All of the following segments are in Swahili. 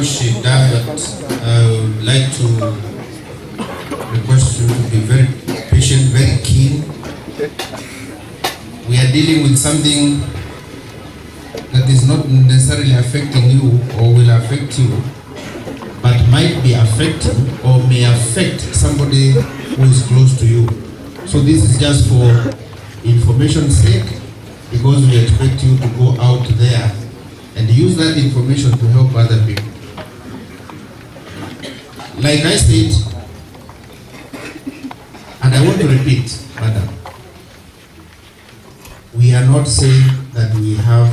before she does that, I would like to request you to be very patient, very keen. We are dealing with something that is not necessarily affecting you or will affect you, but might be affecting or may affect somebody who is close to you. So this is just for information's sake, because we expect you to go out there and use that information to help other people. Like I said, and I want to repeat, madam, we are not saying that we have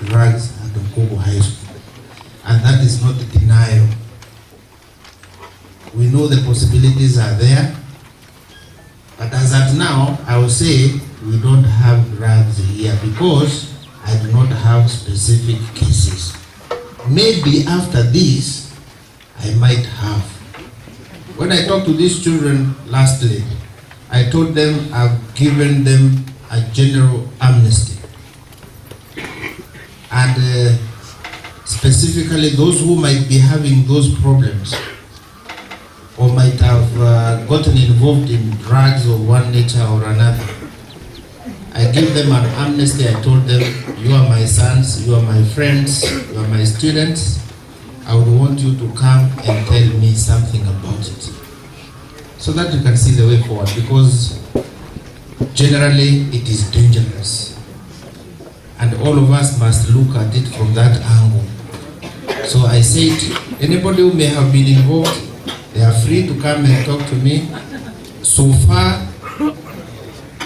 drugs at Nkubu High School, and that is not denial. We know the possibilities are there, but as at now, I will say we don't have drugs here because I do not have specific cases. Maybe after this, I might have. When I talked to these children lastly, I told them I've given them a general amnesty. And specifically those who might be having those problems or might have gotten involved in drugs of one nature or another, I gave them an amnesty. I told them, you are my sons, you are my friends, you are my students. I would want you to come and tell me something about it, so that you can see the way forward, because generally it is dangerous. And all of us must look at it from that angle. So I said, anybody who may have been involved, they are free to come and talk to me. So far,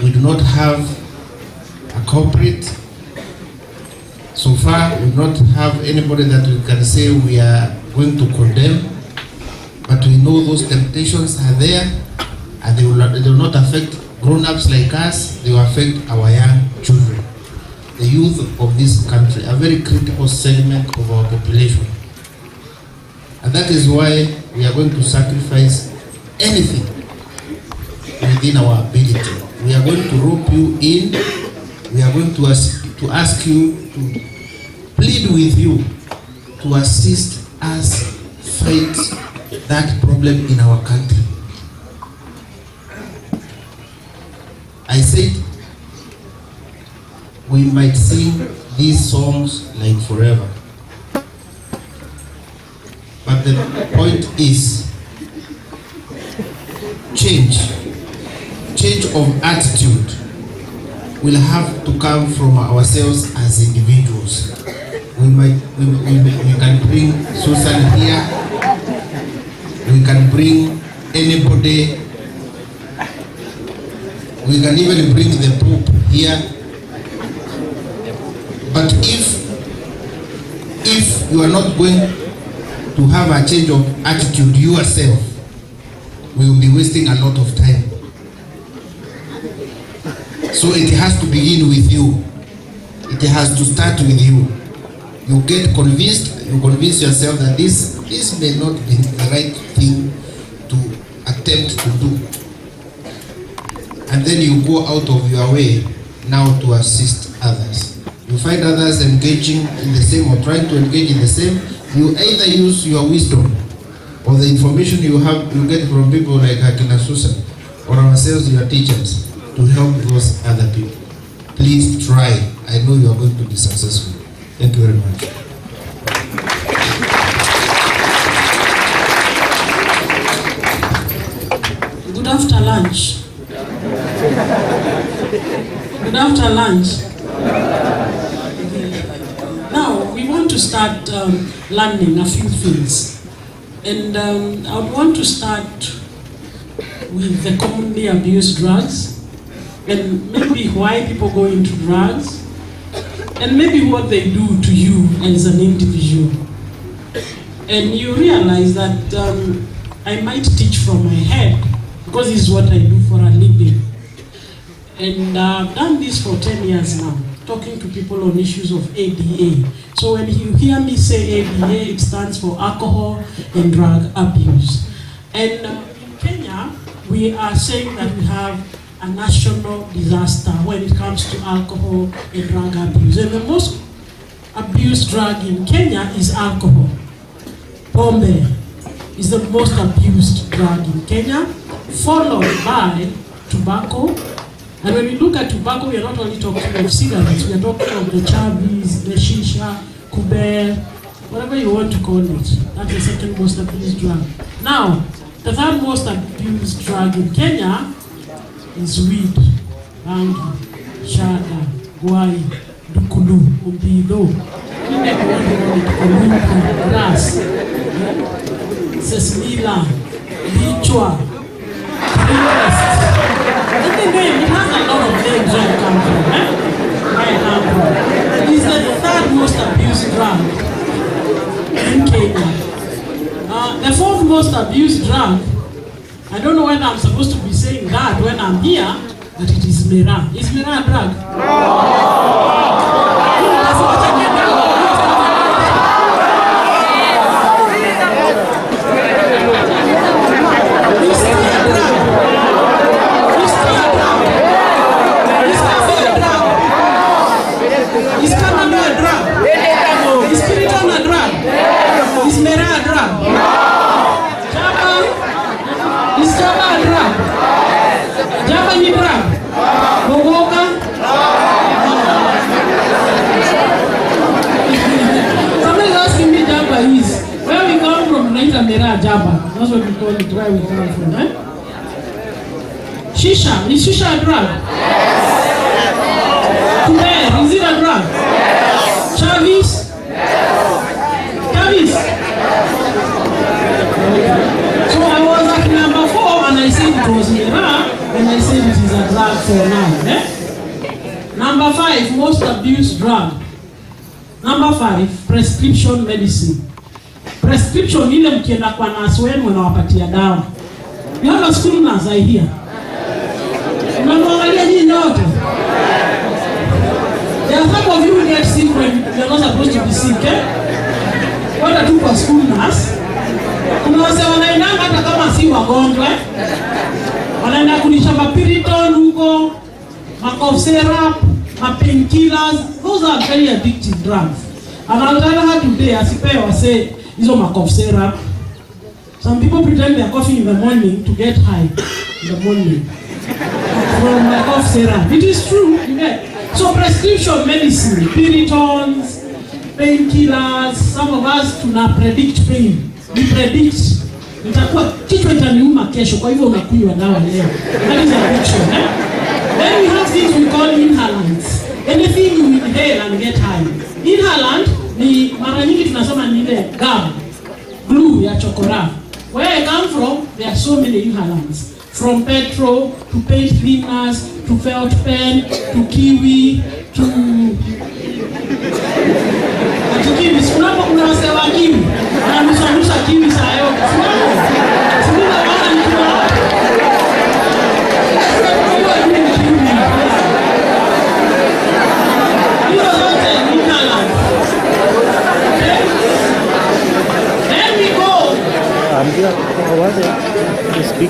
we do not have a culprit. So far, we do not have anybody that we can say we are going to condemn. But we know those temptations are there, and they will not affect grown-ups like us. They will affect our young children, the youth of this country, a very critical segment of our population. And that is why we are going to sacrifice anything within our ability. We are going to rope you in. We are going to ask you to plead with you to assist us fight that problem in our country. I said we might sing these songs like forever, but the point is change of attitude will have to come from ourselves as individuals. We can bring Susan here, we can bring anybody, we can even bring the Pope here. But if you are not going to have a change of attitude yourself, we will be wasting a lot of time. So it has to begin with you. It has to start with you. You get convinced, you convince yourself that this may not be the right thing to attempt to do. And then you go out of your way now to assist others. You find others engaging in the same or trying to engage in the same. You either use your wisdom or the information you get from people like Akina Susan or ourselves, your teachers, to help those other people. Please try. I know you are going to be successful. Thank you very much. Good after lunch. Good after lunch. Now we want to start learning a few things, and I would want to start with the commonly abused drugs, and maybe why people go into drugs, and maybe what they do to you as an individual. And you realize that I might teach from my head, because this is what I do for a living. And I've done this for 10 years now, talking to people on issues of ADA. So when you hear me say ADA, it stands for alcohol and drug abuse. And in Kenya, we are saying that we have a national disaster when it comes to alcohol and drug abuse. And the most abused drug in Kenya is alcohol. pombe is the most abused drug in Kenya, followed by tobacco. And when we look at tobacco, we are not only talking of cigarettes, we are talking of the chavis, the shisha, kuber, whatever you want to call it. That's the second most abused drug. Now, the third most abused drug in Kenya is weed, bangi, shada, guai, dukulu, umbido, grass, sesmila, bichwa, it has a lot of names where it comes from. It is the third most abused drug in Kenya. The fourth most abused drug, I don't know when I'm supposed to be saying that when I'm here, but it is miraa. Is miraa a drug? That's what we call it, where we come from, eh? Shisha, is shisha a drug? Kuber, is it a drug? Chavis? Chavis? So I was at number 4 and I said it was miraa, and I said it is a drug for now, eh? Number 5, most abused drug. Number 5, prescription medicine. Prescription ile mkienda kwa nurse wenu wanawapatia dawa. You have a school nurse, I hear. Unaangalia nyinyi nyote. There are some of you who get sick when you're not supposed to be sick, eh? Wanda tu kwa school nurse. Kuna wase wanaenda hata kama si wagonjwa. Wanaenda kunisha mapiriton huko, cough syrup, painkillers. Those are very addictive drugs. And I'll tell her today, asipewa say, hizo cough syrup. Some people pretend they are coughing in the morning to get high in the morning from cough syrup. It is true, you get. So prescription medicine, Piritons, painkillers, some of us tuna predict pain. We predict nitakuwa kichwa itaniuma kesho, kwa hivyo unakunywa dawa leo. That is addiction, eh? Then we have things we call inhalants. Anything you inhale and get high. Inhalant ni mara nyingi tunasoma ni ile gum, glue ya chokora. Where I come from, there are so many inhalants. From petrol to paint cleaners to felt pen to kiwi to kiwi. Sikunapo kuna wase wa kiwi. Wananusa kiwi saa yote. Sikunapo wana ni kiwa.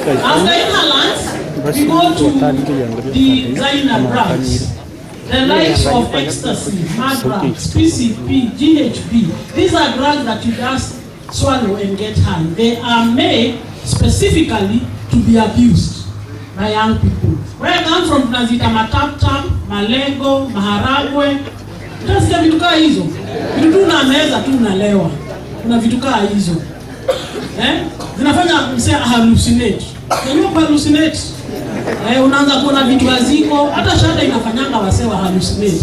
After inhalants, we go to the designer drugs. The likes of ecstasy, mad drugs, PCP, GHB. These are drugs that you just swallow and get high. They are made specifically to be abused by young people. Where I come from, tunazita mataptap, malego, maharagwe. Tunasikia vitu kaa hizo. Vitu tu na meza tu unalewa. Kuna vitu kaa hizo. Zinafanya msea hallucinate. Unajua hallucinate? Unaanza kuona vitu haziko, hata shada inafanyanga wasewa hallucinate.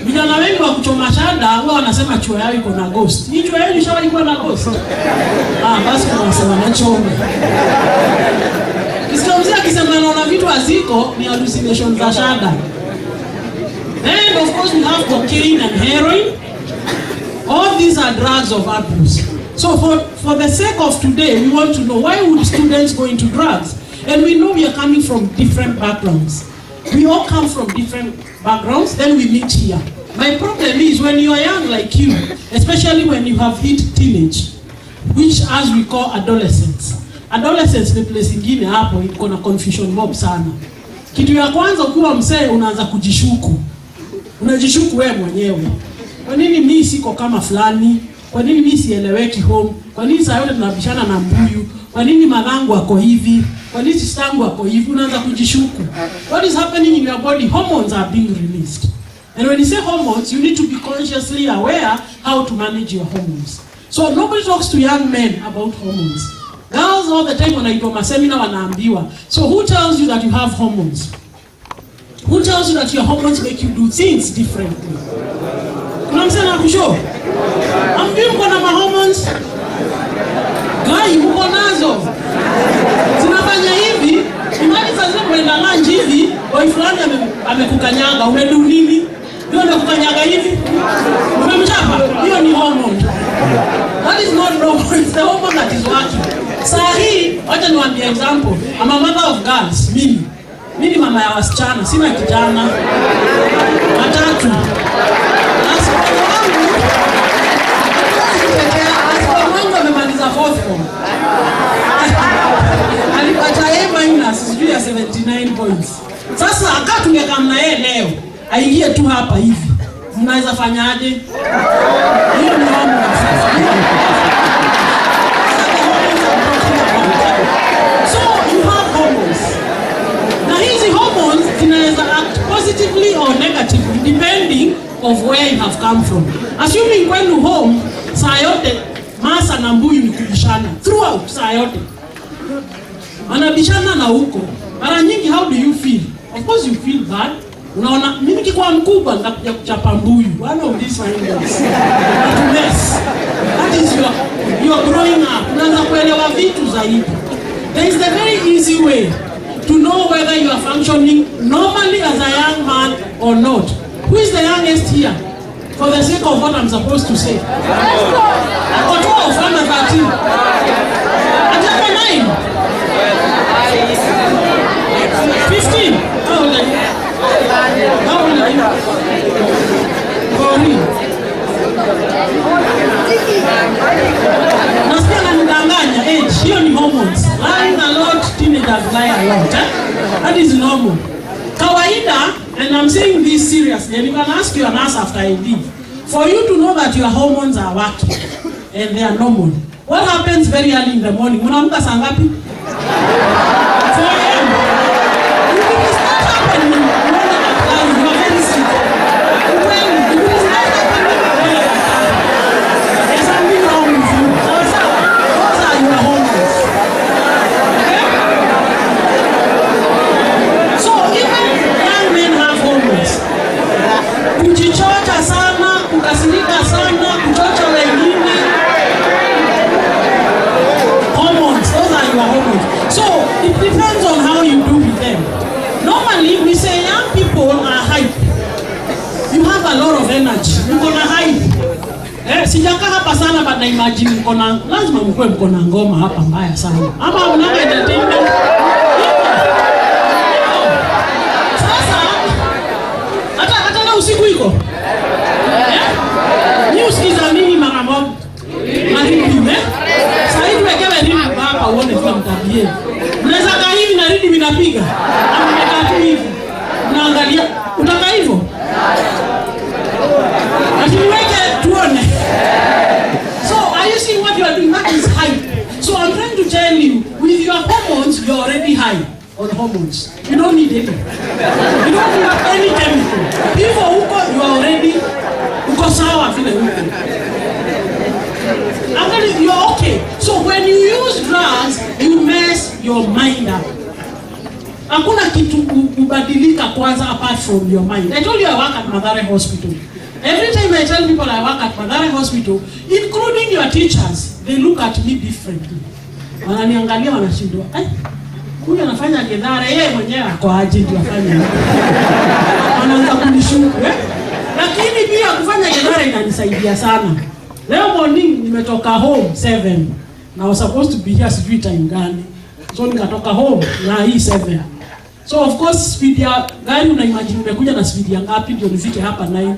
Vijana wengi wa kuchoma shada huwa wanasema chuo yao iko na ghost. Hii chuo yao ishawahi iko na ghost. Basi kuna wasewa wanachoma. Kisikia akisema anaona vitu haziko ni hallucination za shada. Then of course we have cocaine and heroin. All these are drugs of abuse. So for the sake of today, we want to know why would students go into drugs? And we know we are coming from different backgrounds. We all come from different backgrounds, then we meet here. My problem is when you are young like you, especially when you have hit teenage, which as we call adolescence. Adolescence ni place ingine hapo iko na confusion mob sana. Kitu ya kwanza ukiwa mzee unaanza kujishuku. Unajishuku wewe mwenyewe. Kwa nini mimi siko kama fulani? Kwa nini mimi sieleweki home? Kwa nini saa yote tunabishana na mbuyu? Kwa nini malangu ako hivi? Kwa nini sistangu ako hivi? Unaanza kujishuku. What is happening in your body? Hormones are being released. And when you say hormones, you need to be consciously aware how to manage your hormones. So nobody talks to young men about hormones. Girls all the time wanaitwa maseminar wanaambiwa. So who tells you that you have hormones? Who tells you that your hormones make you do things differently? Kuna msema na kusho? Ambiwa mko na hormones? Gai mko nazo. Zinafanya hivi, imani sasa kwenda lunch hivi, boyfriend amekukanyaga, umedu nini? Ndio amekukanyaga hivi? Umemchapa? Hiyo ni hormone. That is not normal. It's the hormone that is working. Saa hii, wacha niwaambie example. I'm a mother of girls. Mimi mama ya wasichana, sina kijana. Watatu. Asipo amemaliza fourth form. Alipata A- sijui ya 79 points. Sasa akati tungekaa na yeye leo, aingie tu hapa hivi. Mnaweza fanyaje? Hiyo ni hormone. So you have hormones. Now hizi hormones zinaweza act positively or negatively depending of where you have come from. Assuming kwenu home, saa yote masa na mbuyu ni kubishana. Throughout saa yote. Wanabishana na huko. Mara nyingi how do you feel? Of course you feel bad. Unaona mimi kikuwa mkubwa nitakuja kuchapa mbuyu. One of these fingers. To mess. That is your growing up. Unaanza kuelewa vitu zaidi. There is a very easy way to know whether you are functioning normally as a young man or not. Who is the youngest here? For the sake of what I'm supposed to say. I got 12, I'm 13. I got 9. 15. How old are you? How old are you? Corey. Nasikia nanidanganya age. Hiyo ni hormones. Lying a lot, teenagers lie a lot. That is normal. Kawaida, and I'm saying this seriously, and you can ask your nurse after I leave. For you to know that your hormones are working and they are normal, what happens very early in the morning? Unaamka saa ngapi? 4 a.m. It is not happening. You are very sick. Well, it is not happening. There's something wrong with you. Those are your hormones. Okay? So even young men have hormones. Kujichocha sana, kukasirika sana, kuchocha wengine. Hormones, those are your hormones. So it depends on how you do with them. Normally we say young people are hype. You have a lot of energy. Mko na hype. Sijaka hapa sana but na imagine mko na lazima mkue mko na ngoma hapa mbaya sana. Ama unanga entertainment. Sasa hata na usiku iko. Ni usikiza nini mara moja? Maribi sasa hivi wekewe nini hapa uone kama mtabie. Unaweza kaa hivi na ridi vinapiga. Ama umekaa tu hivi. Unaangalia utaka hivyo? Atiweke tuone. So are you seeing what you are doing? That is hype. So I'm trying to tell you, with your hormones, you're already high on hormones. You don't need any. You don't need any chemical. Hivyo huko, you are already uko sawa vile huko. Actually, you're okay. So when you use drugs, you mess your mind up. Hakuna kitu kubadilika kwanza apart from your mind. I told you I work at Mathare Hospital. Every time I tell people I work at Mathare Hospital, including your teachers, they look at me differently. Wananiangalia wanashindwa. Huyu anafanya gedhara, yeye mwenyewe ako aje ndio afanye. Wanaanza kunishuku. Lakini pia kufanya gedhara inanisaidia sana. Leo morning nimetoka home 7. Na I was supposed to be here sijui time gani. So nikatoka home na hii 7. So of course speed ya gari una imagine umekuja na speed ya ngapi ndio nifike hapa 9.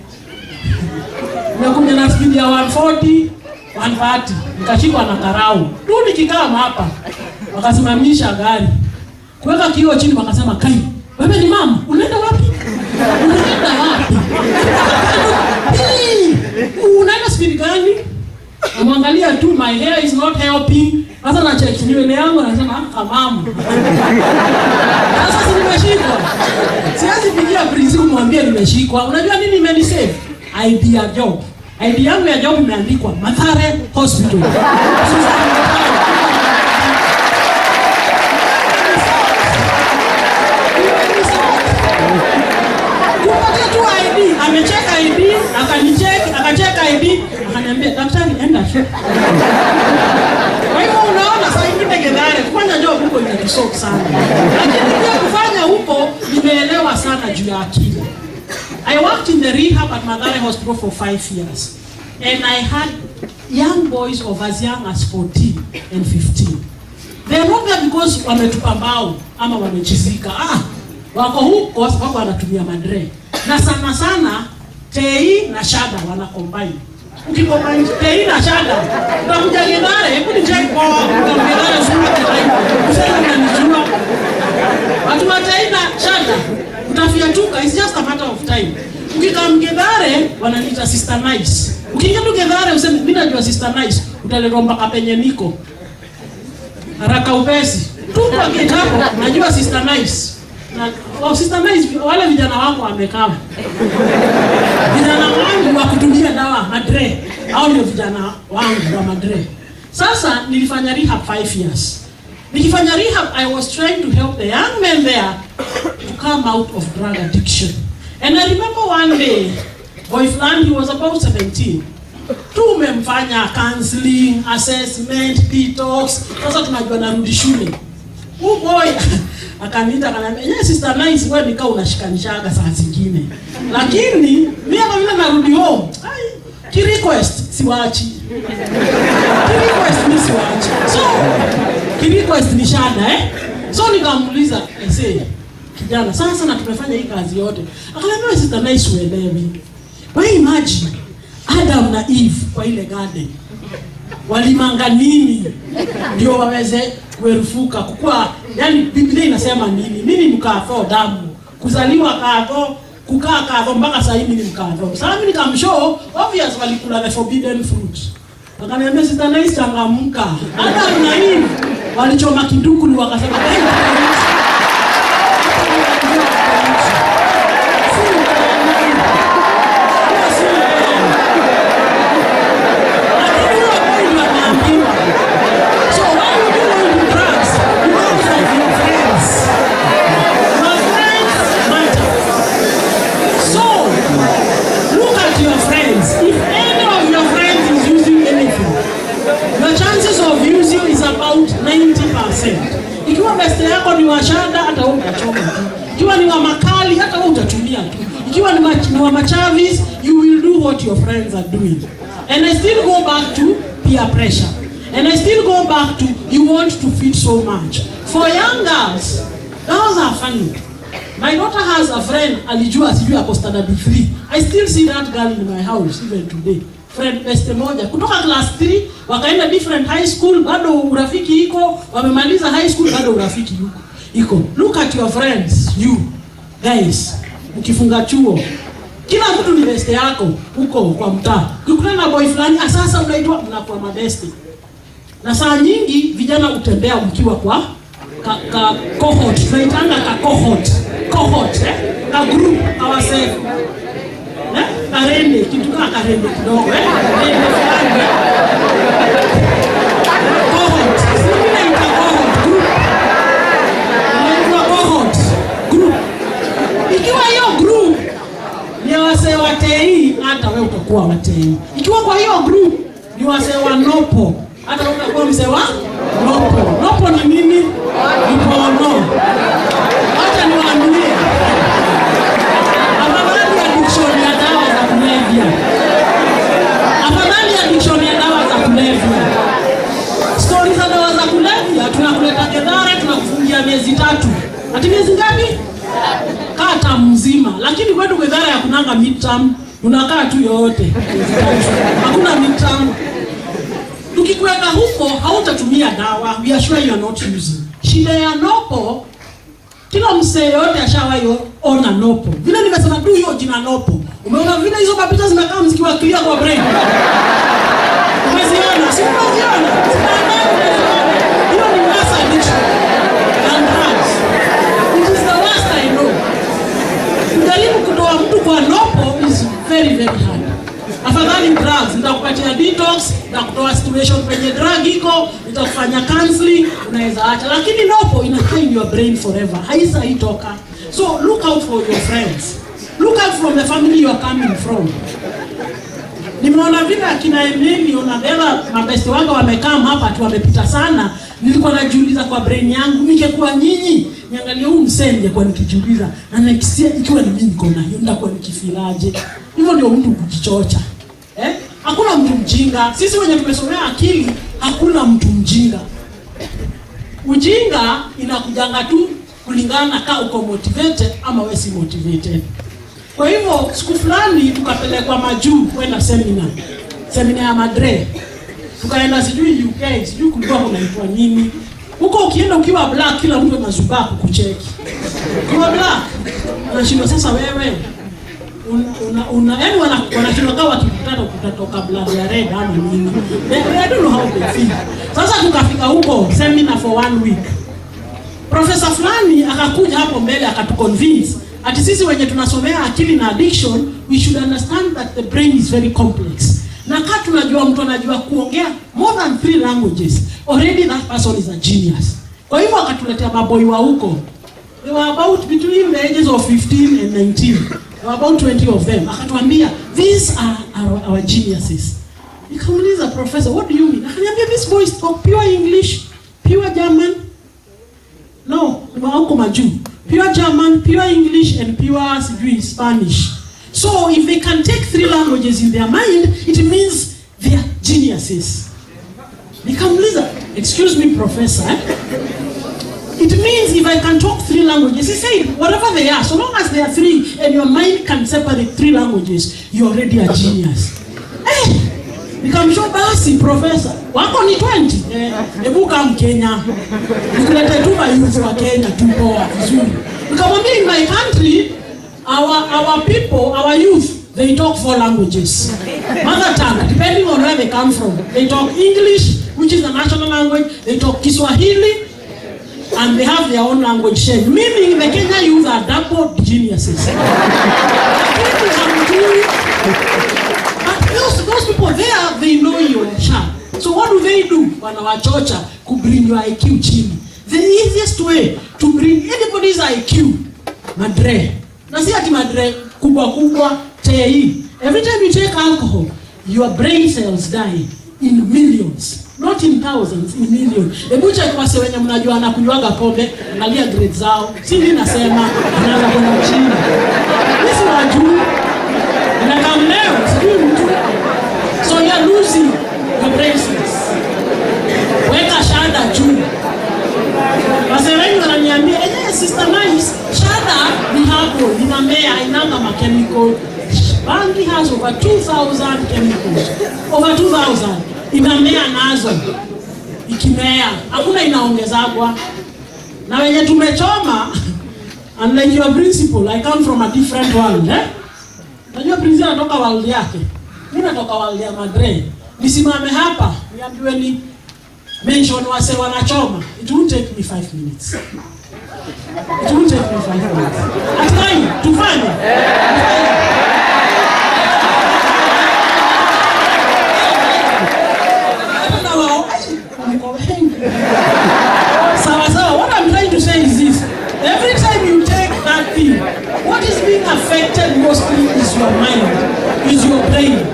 Nimekuja na speed ya 140, 130. Nikashikwa na karau. Tu nikikaa hapa. Wakasimamisha gari. Kuweka kioo chini wakasema, "Kai, wewe ni mama, unaenda wapi?" Unaenda wapi? Unaenda speed gani? Umwangalia tu, my hair is not helping. Sasa na check nywele yangu nasema kamamu. Sasa si nimeshikwa. Siwezi pigia polisi kumwambia nimeshikwa. Unajua nini imenisave? ID ya job. ID yangu ya job imeandikwa Mathare Hospital. Kupata tu ID, amecheka ID, akacheka ID, akaniambia daktari enda tu. Kwa hivyo unaona saa ingine Gedare kufanya job huko inatusok sana. Lakini pia kufanya huko nimeelewa sana juu ya akili. I worked in the rehab at Mathare Hospital for 5 years. And I had young boys of as young as 14 and 15. They are not there because wametupa mbao ama wamechizika. Wako huko wako wanatumia madre. Na sana sana TI na shada wana combine. Ukikombine TI na shada, utakuja Gedare, hebu ni check kwa Gedare sura kilaini. Usema unanijua. Watu wa TI na shada, utafiatuka, it's just a matter of time. Ukikam Gedare, wananiita Sister Nice. Ukiingia tu Gedare useme mimi najua Sister Nice, utaleta mpaka penye niko. Haraka upesi. Tu kwa kitabu najua Sister Nice. Na Sister Nice wale vijana wangu wamekaa. Vijana wangu wa kutumia dawa madre. Hao ndio vijana wangu wa madre. Sasa nilifanya rehab 5 years. Nikifanya rehab, I was trying to help the young men there to come out of drug addiction. And I remember one day, boy fulani, he was about 17. Tumemfanya counseling, assessment, detox. Sasa tunajua narudi shule. Boy akaniita akaniambia, "Yes, Sister Nice, wewe nikaa unashikanishaga saa zingine." Lakini mimi kama vile narudi home, ki request siwaachi. Ki request ni siwaachi. So, ki request ni shada So nikamuuliza, kijana, sasa na tumefanya hii kazi yote. Akaniambia, Sister Nice, uelewi. Wewe imagine Adam na Eve kwa ile garden. Walimanga nini ndio waweze kuerufuka kukua, yani Biblia inasema nini? Nini mkatho damu, kuzaliwa katho, kukaa katho mpaka sasa hivi ni mkatho. Sasa mimi nikamshow obvious walikula the forbidden fruit. Akaniambia, Sister Nice, changamka. Adam na Eve walichoma kiduku ni wakasema ikiwa best yako ni washada hata wewe utachoma tu. Ikiwa ni wa makali hata wewe utatumia tu. Ikiwa ni wa machavis, you will do what your friends are doing. And I still go back to peer pressure. And I still go back to you want to fit so much. For young girls, girls are funny. My daughter has a friend alijua sijui ako standard 3. I still see that girl in my house even today. Friend best moja kutoka class 3 wakaenda different high school, bado urafiki iko, wamemaliza high school bado urafiki iko. Look at your friends, you guys, ukifunga chuo kila mtu ni best yako huko kwa mtaa. Ukikutana na boy fulani sasa unaitwa mnakuwa mabesti. Na saa nyingi vijana utembea mkiwa kwa cohort, tunaitanga cohort ka group ourselves. Karende, kitu kama karende kidogo karende fulani. Cohort, sisi ni cohort group. Ikiwa hiyo group ni wase wa TI, hata wewe utakuwa wa TI. Ikiwa kwa hiyo group ni wase wa nopo, hata wewe utakuwa mse wa nopo. Nopo ni nini? Ni pono. Acha niwaambie. Afadhali addiction ya dawa za kulevya. Stories za dawa za kulevya tunakuleta Gedare, tunakufungia miezi 3. Ati miezi ngapi? Kata mzima. Lakini kwetu Gedare hakunanga midterm, unakaa tu yote. Hakuna midterm. Tukikuweka huko hautatumia dawa. We are sure you are not using. Shida ya nopo, kila msee yote ashawahi ona nopo. Vile nimesema tu hiyo jina nopo. Umeona vile hizo kapita zinakaa mzikiwa clear kwa brain. Umeziona? Unaziona? Si unaziona? Hiyo ni mass addiction and drugs. It is the worst I know. Kujaribu kutoa mtu kwa nopo is very very hard. Afadhali drugs, nitakupatia detox, nitakutoa situation kwenye drug iko, nitakufanya counseling, unaweza acha. Lakini nopo ina in your brain forever. Haisa itoka. So look out for your friends. Look out from the family you are coming from. Nimeona vile akina Emily unabeba mabesti wangu wamekaa hapa tu wamepita sana. Nilikuwa najiuliza kwa brain yangu, ningekuwa nyinyi, niangalie huu msee ningekuwa nikijiuliza, na nikisia ikiwa ni mimi niko na hiyo nitakuwa nikifilaje. Hivyo ndio mtu kujichocha. Hakuna mtu mjinga. Sisi wenye tumesomea akili, hakuna mtu mjinga. Ujinga inakujanga tu kulingana kama uko motivated ama wewe si motivated. Kwa hivyo siku fulani tukapelekwa majuu kwenda seminar ya Madre. Tukaenda sijui UK, sijui kulikuwa kunaitwa nini. Huko ukienda ukiwa black kila mtu anazubaa kukucheki. Ukiwa black unashindwa sasa wewe yaani wanashindwa kama wakikutana kutatoka blood ya red ama nini. I don't know how they feel. Sasa tukafika huko seminar for 1 week. Professor fulani akakuja hapo mbele akatuconvince ati sisi wenye tunasomea akili na addiction, we should understand that the brain is very complex. Na kama tunajua mtu anajua kuongea more than 3 languages, already that person is a genius. Kwa hivyo akatuletea maboy wa huko. They were about between the ages of 15 and 19. There were about 20 of them. Akatuambia, these are our geniuses. Nikamuuliza professor, what do you mean? Akaniambia, these boys talk pure English, pure German. No, wako majuu. Pure German, pure English, and pure Spanish. So if they can take 3 languages in their mind, it means they are geniuses. Nikamuuliza, excuse me professor, it means if I can talk 3 languages, he said, whatever they are, so long as they are 3 and your mind can separate 3 languages, you're already a genius. Nikamshow basi professor, wako ni 20. Hebu kama Kenya. Nikulete tu youth wa Kenya tu poa vizuri. Nikamwambia in my country, our people, our youth, they talk 4 languages. Mother tongue, depending on where they come from. They talk English, which is the national language, they talk Kiswahili, and they have their own language share. Meaning the Kenya youth are double geniuses. Those people there, they know you are sharp. So what do? Wanawachocha to bring your IQ chini. The easiest way to bring anybody's IQ, Madre. Na si ati Madre kubwa TI. Every time you take alcohol, your brain cells die in millions. Not in thousands, in millions. Hebu check wase wenye mnajua anakunywaga pombe, angalia grades zao. Si mimi nasema, anaanza kwenda chini. This wajuu. Unakam leo, sijui mtu. So you're losing your brain cells. Weka shada juu. Wase wengi wananiambia, sister nice, shada ni hapo, inamea, inanga machemical. Bangi has over 2,000 chemicals. Over 2,000. Inamea nazo. Ikimea. Hakuna inaongezagwa. Na wenye tumechoma, unlike your principal, I come from a different world. Najua principal anatoka world yake. Mimi natoka world ya Madre. Nisimame hapa, niambiwe ni mention wase wanachoma. It won't take me 5 minutes. It won't take me 5 minutes. Atkai, tufanye. So what I'm trying to say is this. Every time you take that thing, what is being affected mostly is your mind, is your brain.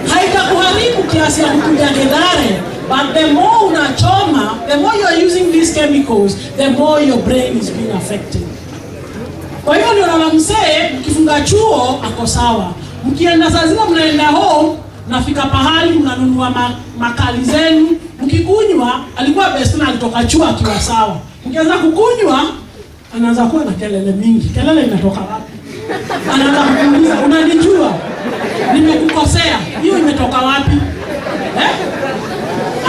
Haitakuharibu kiasi ya kukuja gedare, but the more unachoma, the more you are using these chemicals, the more your brain is being affected. Kwa hiyo ndio na msee, mkifunga chuo ako sawa. Mkienda saa zile mnaenda home, nafika pahali mnanunua makali zenu, mkikunywa, alikuwa best na alitoka chuo akiwa sawa. Mkianza kukunywa, anaanza kuwa na kelele mingi. Kelele inatoka wapi? Anaanza kuuliza, unanijua? Nimekukosea. Hiyo imetoka wapi?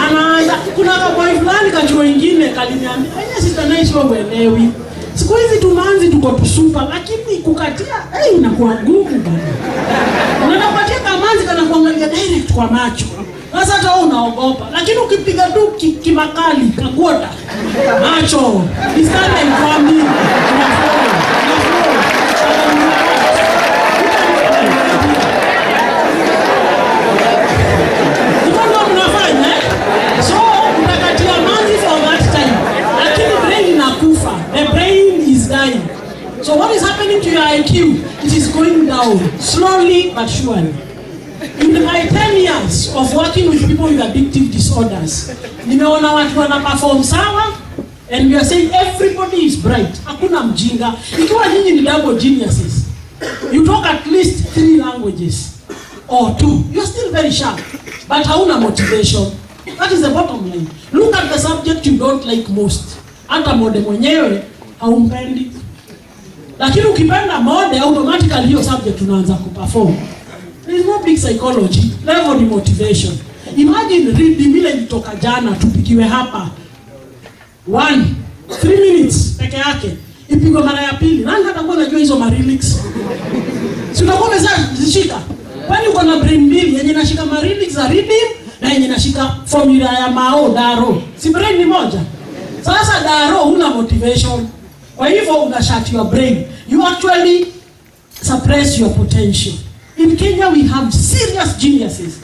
Anaanza kuna boy fulani kachuo ingine kaliniambia, sister nice wewe uelewi. Siku hizi tumanzi tuko tusupa, lakini kukatia inakuwa ngumu bana. Unapatia kamanzi kana kuangalia direct kwa macho. Sasa hata unaogopa. Lakini ukipiga tu kimakali, kakuota, macho, istana informi, so what is happening to your IQ? It is going down, slowly but surely. In my 10 years of working with people with addictive disorders, nimeona watu wana perform sawa, and we are saying everybody is bright. Hakuna mjinga. Ikiwa nyinyi ni double geniuses, you talk at least 3 languages or 2, you are still very sharp, but hauna motivation. That is the bottom line. Look at the subject you don't like most. Hata mode mwenyewe haumpendi. Lakini ukipenda mode, automatically hiyo subject unaanza kuperform. There is no big psychology, level ni motivation. Imagine reading vile nitoka jana tupikiwe hapa 3 minutes peke yake, ipigwe mara ya pili. Nani hatakuwa anajua hizo lyrics? Si unakuwa umezishika. Kwani uko na brain mbili yenye inashika lyrics za reading na yenye inashika formula ya Mao Daro. Si brain ni moja. Sasa Daro huna motivation. Kwa hivyo una shut your brain. You actually suppress your potential. In Kenya we have serious geniuses.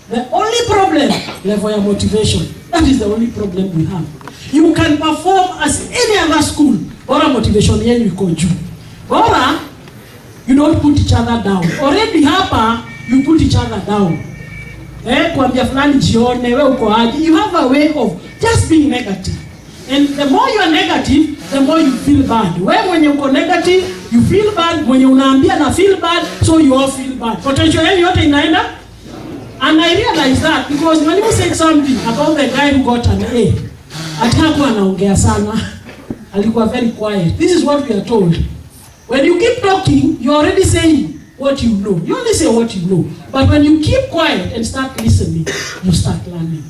The only problem, level of motivation. That is the only problem we have. You can perform as any other school. Bora motivation yenu iko juu. Bora you don't put each other down. Already hapa you put each other down. Kuambia fulani jione, wewe uko aje. You have a way of just being negative. And the more you are negative, the more you feel bad. When you go negative, you feel bad. When you unaambia na feel bad, so you all feel bad. Potential yenu yote inaenda. And I realized that because when you say something about the guy who got an A, atakuwa anaongea sana. Alikuwa very quiet. This is what we are told. When you keep talking, you are already saying what you know. You only say what you know. But when you keep quiet and start listening, you start learning.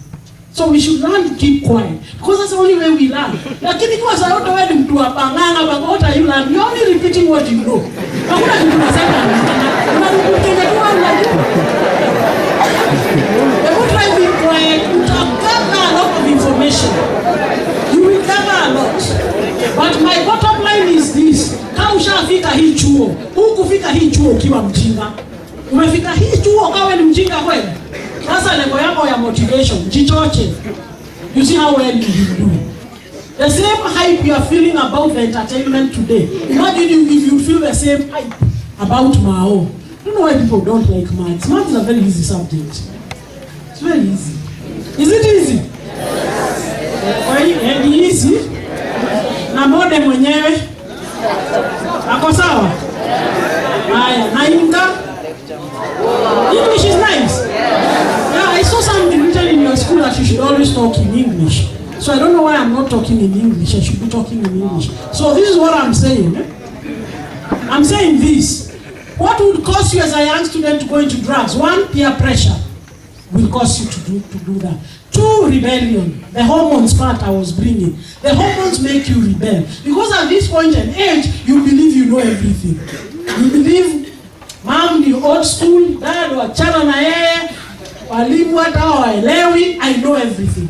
So we should learn to keep quiet because that's the only way we learn. Lakini kwa sababu wewe ni mtu hapa nganga, what are you learning? You're only repeating what you know. Hakuna kitu unasema. Unarudia tu unajua. If you try being quiet, you will gather a lot of information. You will gather a lot. But my bottom line is this. Kama ushafika hii chuo, hukufika hii chuo ukiwa mjinga. Umefika hii chuo kama ni mjinga kweli. Sasa level yako ya motivation, jichoche. You see how well you do. The same hype you are feeling about the entertainment today. Imagine if you feel the same hype about Mao. I don't know why people don't like maths. Maths is a very easy subject. It's very easy. Is it easy? Yes. Ni easy. Na mode mwenyewe. Ako sawa? Haya, na inga. English is nice. Yeah, I saw something written in your school that you should always talk in English. So I don't know why I'm not talking in English. I should be talking in English. So this is what I'm saying. I'm saying this. What would cause you as a young student to go into drugs? 1, peer pressure will cause you to do that. 2, rebellion. The hormones part I was bringing. The hormones make you rebel. Because at this point in age, you believe you know everything. You believe mom ni old school, dad wachana na yeye, walimu hata hawaelewi, I know everything.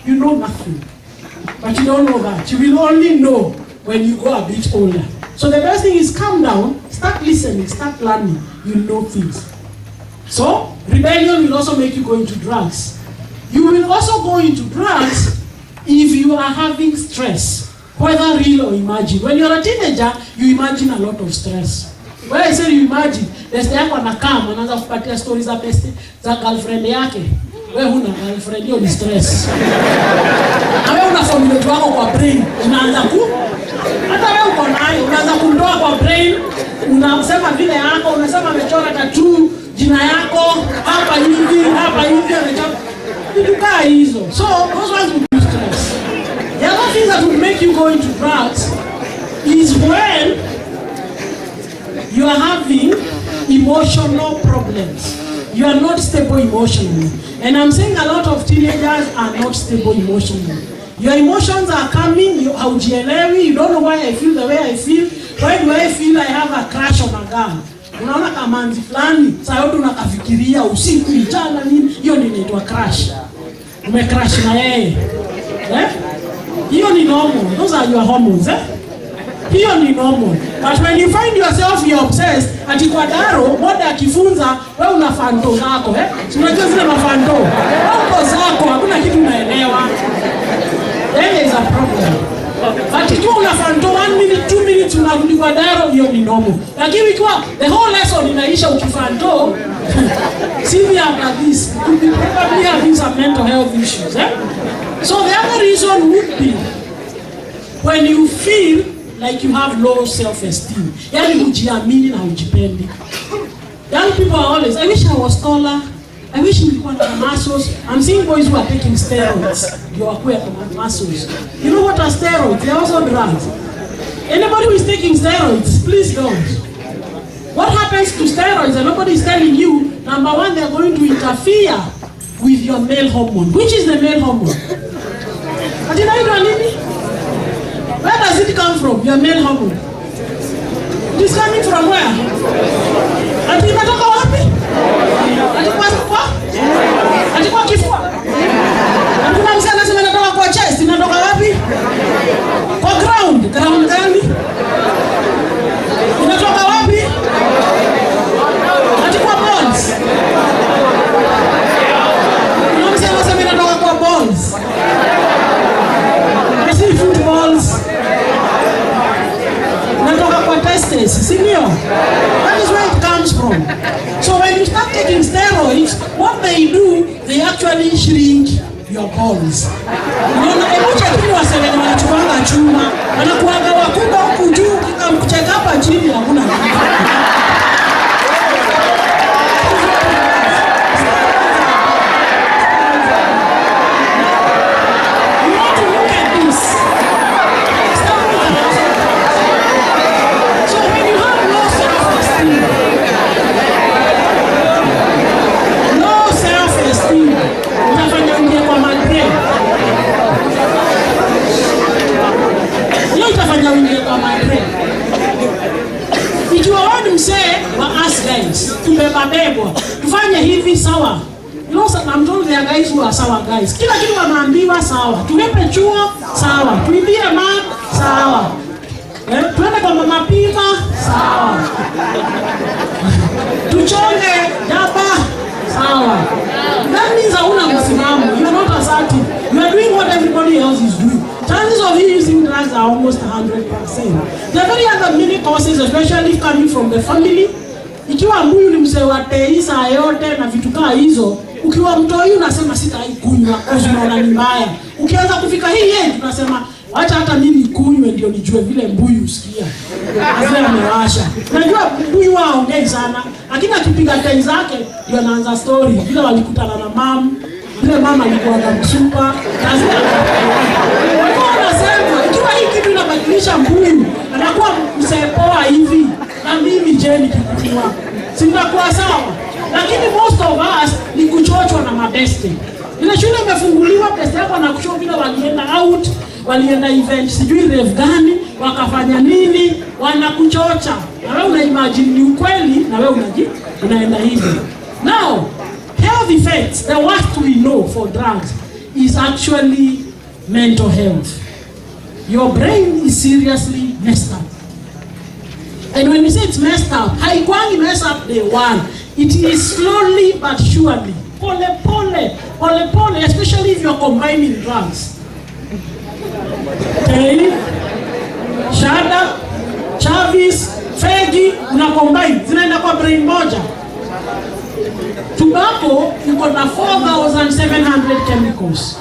You know nothing. But you don't know that. You will only know when you go a bit older. So the best thing is calm down, start listening, start learning. You'll know things. So rebellion will also make you go into drugs. You will also go into drugs if you are having stress, whether real or imagined. When you're a teenager, you imagine a lot of stress. When I say you imagine, beste yako anakaa anaanza kupatia stories za beste za girlfriend yake. Wewe huna girlfriend, hiyo ni stress. Na wewe una formula wako kwa brain, unaanza hata wewe uko nayo, unaanza kundoa kwa brain, unasema vile yako, unasema amechora tattoo jina yako hapa hivi, amechora. Vitu kaa hizo. So those ones will be stress. The other thing that will make you go into drugs is when you are having emotional problems. You are not stable emotionally. And I'm saying a lot of teenagers are not stable emotionally. Your emotions are coming, you haujielewi, you don't know why I feel the way I feel. Why do I feel I have a crush on a girl? Unaona kamanzi fulani, saa yote unakafikiria usiku mchana nini, hiyo ni inaitwa crush. Umecrush na yeye. Hiyo ni normal. Those are your hormones, Hiyo ni normal. But when you find yourself you're obsessed, ati kwa daro, moda akifunza, wewe una fanto zako, Unajua zile mafanto. Wewe zako, hakuna kitu unaelewa. There is a problem. But ikiwa una fanto 1 minute, 2 minutes unarudi kwa daro, hiyo ni normal. Lakini ikiwa the whole lesson inaisha ukifanto, see after this, you probably have some mental health issues, So the other reason would be when you feel like you have low self-esteem. Yani hujiamini na hujipendi. Young people are always, I wish I was taller. I wish nilikuwa na muscles. I'm seeing boys who are taking steroids. You are queer muscles. You know what are steroids? They are also drugs. Anybody who is taking steroids, please don't. What happens to steroids and nobody is telling you, number one, they are going to interfere with your male hormone. Which is the male hormone? Where does it come from? Your male hormone. It is coming from where? Ati inatoka wapi? Ati kwa kifua? Ati kuna msana anasema inatoka kwa chest, inatoka wapi? Kwa ground. Ground gani? Inatoka wapi? Ati kwa bones. Kuna msana anasema inatoka kwa bones. Footballs. Natoka kwa testes, si ndio? That is where it comes from. So when you start taking steroids, what they do, they actually shrink your bones. Unaona emoja kile waseme wanachukua chuma, wanakuaga wakubwa huku juu, kikamcheka hapa chini hakuna kitu. Tumebebwa. Tufanye hivi sawa. You know, I'm told there are guys who are sawa guys. Kila kitu wanaambiwa sawa. Tulipe chuo sawa. Tuibie mark sawa. Tuende kwa mama pima sawa. Tuchonge daba sawa. That means hauna msimamo. You are not assertive. You are doing what everybody else is doing. Chances of you using drugs are almost 100%. There are very other many causes, especially coming from the family. Ikiwa mbuyu ni mzee wa teisa yote na vitu kama hizo, ukiwa mtoi unasema sitaikunywa kwa sababu ni mbaya. Ukianza kufika hii yeye tunasema acha hata mimi kunywe ndio nijue vile mbuyu usikia. Azia amewasha. Unajua mbuyu waongei sana, lakini akipiga tai zake ndio anaanza story. Vile walikutana na mama, vile mama alikuwa anamsupa. Wanasema ikiwa hii kitu inabadilisha mbuyu, anakuwa mzee poa hivi. Na mimi je nikikunywa sitakuwa sawa, lakini most of us ni kuchochwa na mabeste. Ile shule imefunguliwa, beste yako na kushow vile walienda out, walienda event sijui rave gani, wakafanya nini, wanakuchocha. Na wewe una imagine ni ukweli na wewe unaenda hivi. Now, health effects, the worst we know for drugs is actually mental health. Your brain is seriously messed up. And when we say it's messed up, haikwangi mess up day one. It is slowly but surely. Pole, especially if you're combining drugs. Okay? Shada, Chavis, Fegi, una combine. Zinaenda kwa brain moja. Tobacco, you got 4,700 chemicals.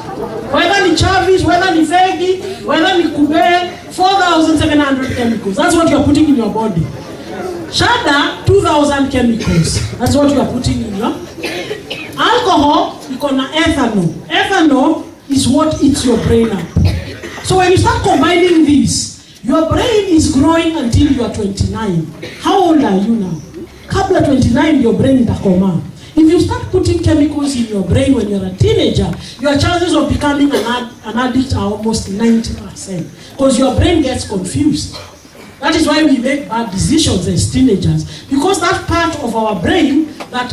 Whether ni Chavis, whether ni Fegi, whether ni Kube, 4,700 chemicals. That's what you're putting in your body. Shada, 2,000 chemicals. That's what you're putting in your... Alcohol, you got ethanol. Ethanol is what eats your brain up. So when you start combining these, your brain is growing until you are 29. How old are you now? Kabla 29, your brain itakoma. If you start putting chemicals in your brain when you're a teenager, your chances of becoming an addict are almost 90%. Because your brain gets confused. That is why we make bad decisions as teenagers, because that part of our brain that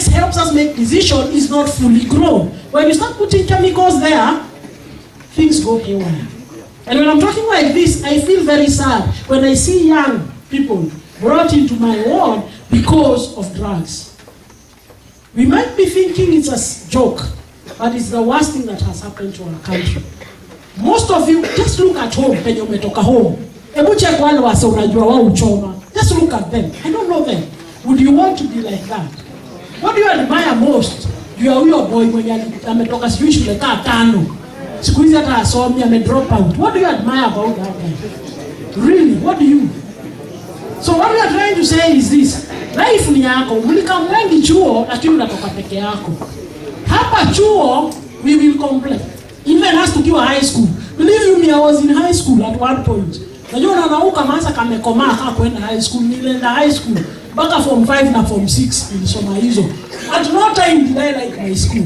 helps us make decisions is not fully grown. When you start putting chemicals there, things go haywire. And when I'm talking like this, I feel very sad when I see young people brought into my ward because of drugs. We might be thinking it's a joke, but it's the worst thing that has happened to our country. Most of you, just look at home, penye umetoka home. Ebu check wale wase unajua wao uchoma. Just look at them. I don't know them. Would you want to be like that? What do you admire most? You are huyo boy mwenye ametoka sijui shule kaa 5. Siku hizi hata asomi drop out. What do you admire about that guy? Really, what do you? So what we are trying to say is this. Life ni yako. Mulika mwengi chuo lakini unatoka peke yako. Hapa chuo we will complain. Even as tukiwa high school. Believe me, I was in high school at one point. Najua unanauka masa kamekomaa kaa kwenda high school. Nilienda high school mpaka form 5 na form 6 nilisoma hizo. At no time did I like my school.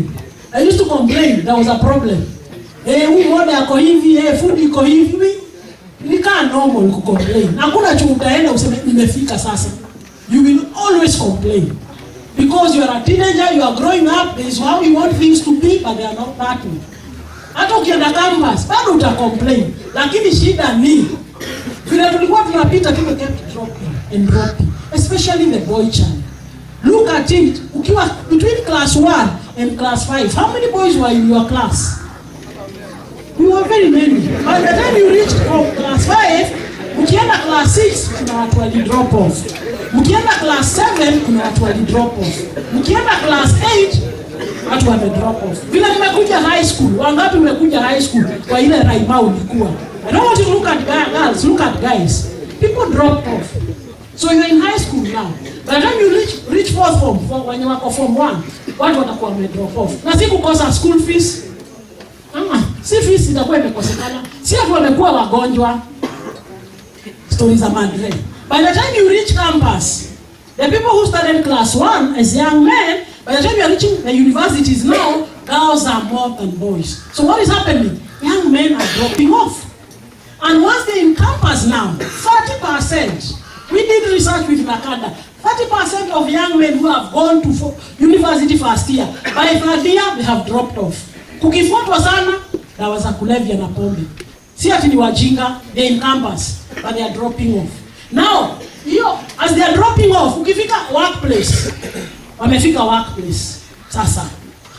I used to complain there was a problem. Huyu mode yako hivi, food iko hivi. Nikaa normal kucomplain. Hakuna chuo utaenda useme nimefika sasa. You will always complain. Because you are a teenager, you are growing up, this is how you want things to be, but they are not that way. Hata ukienda campus, bado uta-complain. Lakini shida ni, vile tulikuwa tunapita, people kept dropping and dropping. Especially the boy child. Look at it, ukiwa between class 1 and class 5, how many boys were in your class? We were very many. By the time you reached class 5, ukienda class 6, kuna watu wali drop off. Ukienda class 7, kuna watu wali drop off. Ukienda class 8, watu wame drop off. Vile nimekuja high school, wangapi mmekuja high school kwa ile raima ulikuwa? I don't want you to look at girls, look at guys. People drop off. So you're in high school now. By the time you reach fourth form, when you wako form 1, watu watakuwa wame drop off. Na si kukosa school fees. Si fees itakuwa imekosekana. Si watu wamekuwa wagonjwa. Stories are mad. By the time you reach campus, the people who started class 1 as young men, by the time you are reaching the universities now, girls are more than boys. So what is happening? Young men are dropping off. And once they're in campus now, 30%, we did research with Nakada, 30% of young men who have gone to university first year, by third year, they have dropped off. Kukifuatwa sana, dawa za kulevya na pombe. Si ati ni wajinga, they're in campus, but they are dropping off. Now, as they are dropping off, ukifika workplace, wamefika workplace. Sasa,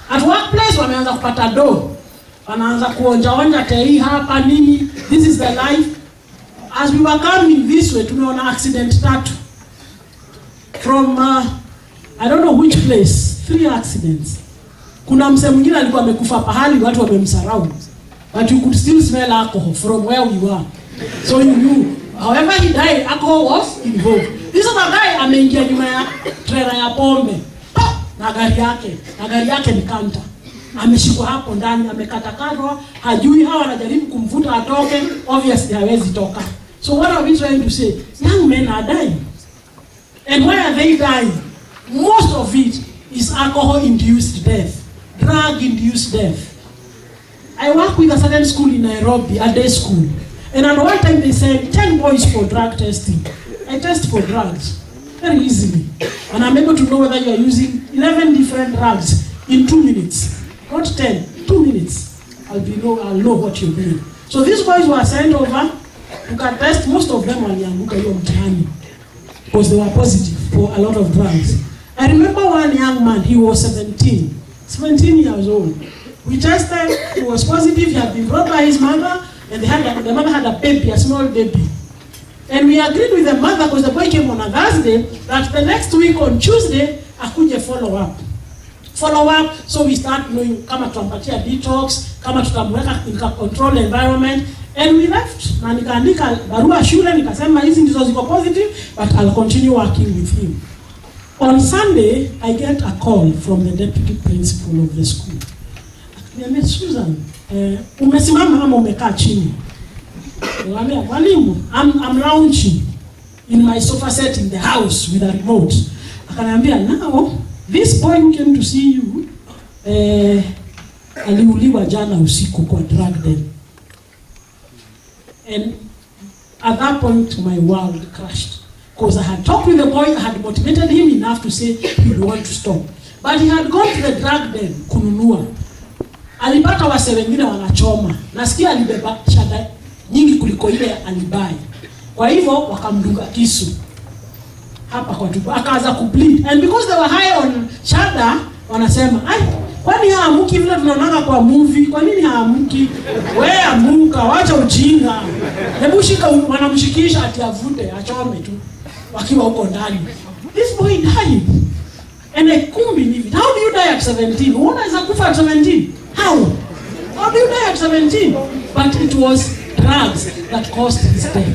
at workplace wameanza kupata do. Wanaanza kuonja tei hapa nini. This is the life. As we were coming this way, tumeona accident 3. From, I don't know which place, 3 accidents. Kuna mse mwingine alikuwa amekufa pahali, watu wamemsurround. But you could still smell alcohol from where we were. So you knew. However he died, alcohol was involved. This is a guy ameingia nyuma ya trailer ya pombe. Na gari yake ni kanta. Ameshikwa hapo ndani, amekatakatwa, hajui hawa wanajaribu kumvuta atoke, obviously hawezi toka. So what are we trying to say? Young men are dying. And why are they dying? Most of it is alcohol-induced death, drug-induced death. I work with a certain school in Nairobi, a day school. And at one time they said 10 boys for drug testing. I test for drugs very easily. And I'm able to know whether you are using 11 different drugs in 2 minutes. Not 10, 2 minutes. I'll know what you're doing. So these boys were sent over. You can test, most of them walianguka hiyo mtihani because they were positive for a lot of drugs. I remember one young man, he was 17 years old. We tested, he was positive, he had been brought by his mother, and the mother had a baby, a small baby. And we agreed with the mother, because the boy came on a Thursday, that the next week on Tuesday, akuje follow up, so we start knowing kama tutampatia detox, kama tutamweka in a controlled environment, and we left. Na nikaandika barua shule, nikasema hizi ndizo ziko positive, but I'll continue working with him. On Sunday, I get a call from the deputy principal of the school. Akaniambia, Susan, umesimama ama umekaa chini? Nikamwambia, mwalimu, I'm lounging in my sofa set in the house with a remote. Akaniambia, now, this boy who came to see you, aliuliwa jana usiku kwa drug den. And At that point, my world crashed. Because I had talked with the boy, I had motivated him enough to say he would want to stop. But he had gone to the drug den kununua. Alipata wase wengine wanachoma. Nasikia alibeba shada nyingi kuliko ile alibai. Kwa hivyo wakamdunga kisu. Hapa kwa tupo. Akaanza kubleed. And because they were high on shada, wanasema, "Ai, kwani haamuki vile tunaonanga kwa movie? Kwa nini haamuki? Wewe amuka, wacha ujinga." Hebu shika, wanamshikisha ati avute, achome tu. Wakiwa huko ndani. This boy died. And I couldn't believe it. How do you die at 17? What is a kufa at 17? How do you die at 17? But it was drugs that caused his death.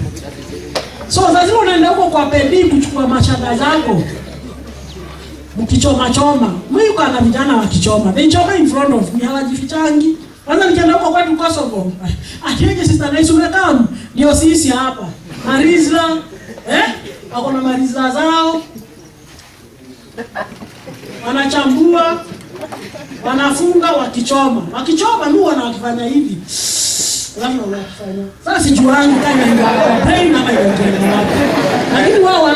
So lazima unaenda huko kwa pedi kuchukua mashada zako. Mkichoma. Mimi kana vijana wakichoma. They choma in front of me, hawajifichangi. Kwanza nikienda huko kwetu Kosovo. Atiyeje sister Nice umekam? Ndio sisi hapa. Marizla, wako na marizla zao. Wanachambua, wanafunga, wakichoma. Wakichoma mimi wanafanya hivi. Lazima wanafanya. Sasa sijuangi kama ndio brain ama ndio wapi. Lakini wao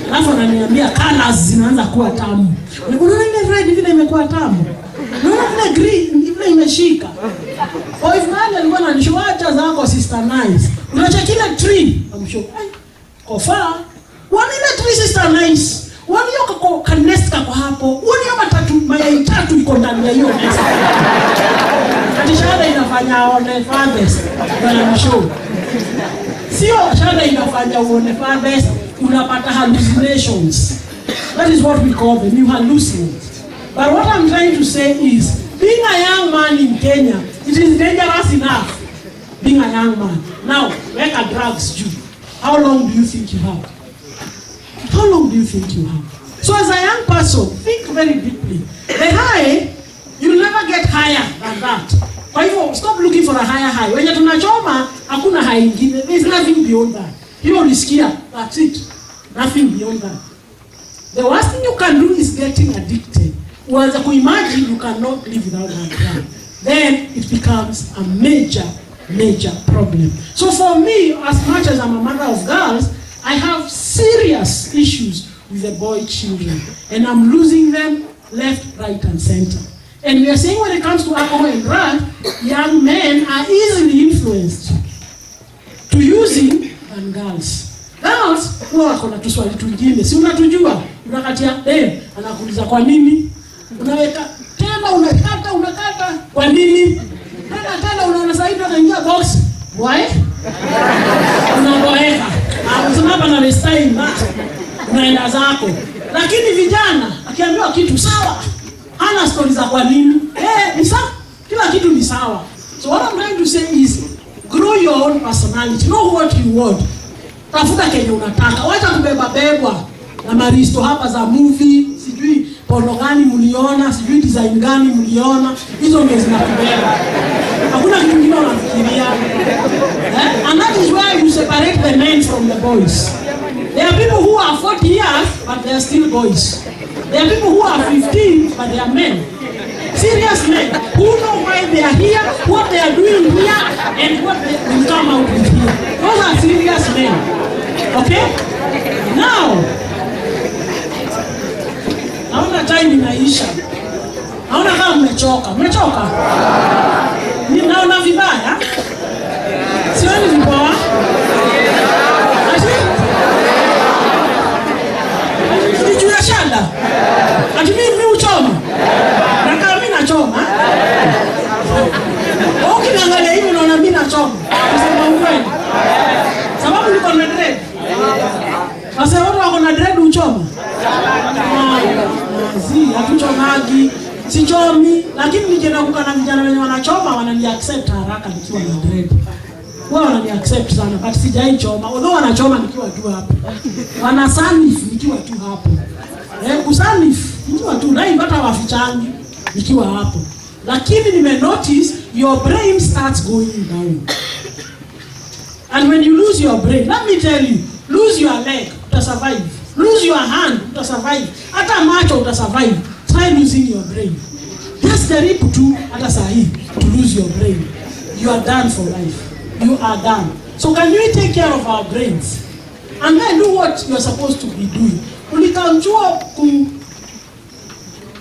alafu ananiambia colors zinaanza kuwa tamu. Unaona ile red vile imekuwa tamu. Unaona ile green vile imeshika. Kwa hivyo alikuwa ananishoacha zako sister Nice. Unacha kila tree. Amshow. Kofa. Wani ile tree sister Nice. Wani yoko kanest kako hapo. Wani yoma tatu mayai tatu iko ndani ya hiyo nest. Shada inafanya one farthest. Bwana show. Sio shada inafanya one farthest. Unapata hallucinations. That is what we call them. You hallucinate. But what I'm trying to say is, being a young man in Kenya, it is dangerous enough. Being a young man. Now, where are drugs due? How long do you think you have? How long do you think you have? So as a young person, think very deeply. The high, you'll never get higher than that. Kwa hivyo, stop looking for a higher high. When tunachoma, hakuna high ingine. There is nothing beyond that. You ulisikia, that's it. Nothing beyond that. The worst thing you can do is getting addicted. Uanze kuimagine you cannot live without that drug. Then it becomes a major problem. So for me, as much as I'm a mother of girls, I have serious issues with the boy children. And I'm losing them left, right, and center. And we are saying when it comes to alcohol and drugs, young men are easily influenced to using than girls. Girls, huwa wako na tuswali tungine. Si unatujua? Unakatia anakuuliza kwa nini? Unaweka tena unakata kwa nini? Tena unaona saidi anaingia box. Why? Unaboeka. Unasema hapa na restyle unaenda zako. Lakini vijana akiambiwa kitu sawa, hana stories za kwa nini? Ni sawa. Kila kitu ni sawa. So what I'm trying to say is grow your own personality. Know what you want. Tafuta kenye unataka. Wacha kubebwa na maristo hapa za movie, sijui porno gani mliona, sijui design gani mliona. Hizo ndio zinakubeba. Hakuna kitu kingine unafikiria. And that is why you separate the men from the boys. There are people who are 40 years but they are still boys. There are people who are 15 but they are men. Serious men who know why they are here, what they are doing here, and what they will come out with here. Those are serious men. Okay? Now, naona time inaisha. Naona kama mmechoka. Mmechoka? Naona vibaya? Sioni vipoa? Ati juu ya shanda? Ati mimi uchoma? Na kama mimi nachoma? Ukiniangalia hivi unaona mimi nachoma. Kusema ukweli. Sababu niko na dread. Sasa watu wako na dread uchoma? Hatuchomaji, sichomi, lakini nikienda kukana vijana wenye wanachoma wanani-accept haraka nikiwa na dread. Wao wanani-accept sana, but sijai choma. Although wanachoma nikiwa tu hapo. Wanasanif nikiwa tu hapo. Kusanif nikiwa tu, na hata wafichangi nikiwa hapo. Lakini nime-notice your brain starts going down. And when you lose your brain, let me tell you, lose your leg, utasurvive. Lose your hand, utasurvive. Hata macho utasurvive. Try losing your brain. Just jaribu tu hata sahi to lose your brain. You are done for life. you are done. So can we take care of our brains and then do what you're supposed to be doing? Ulikamjua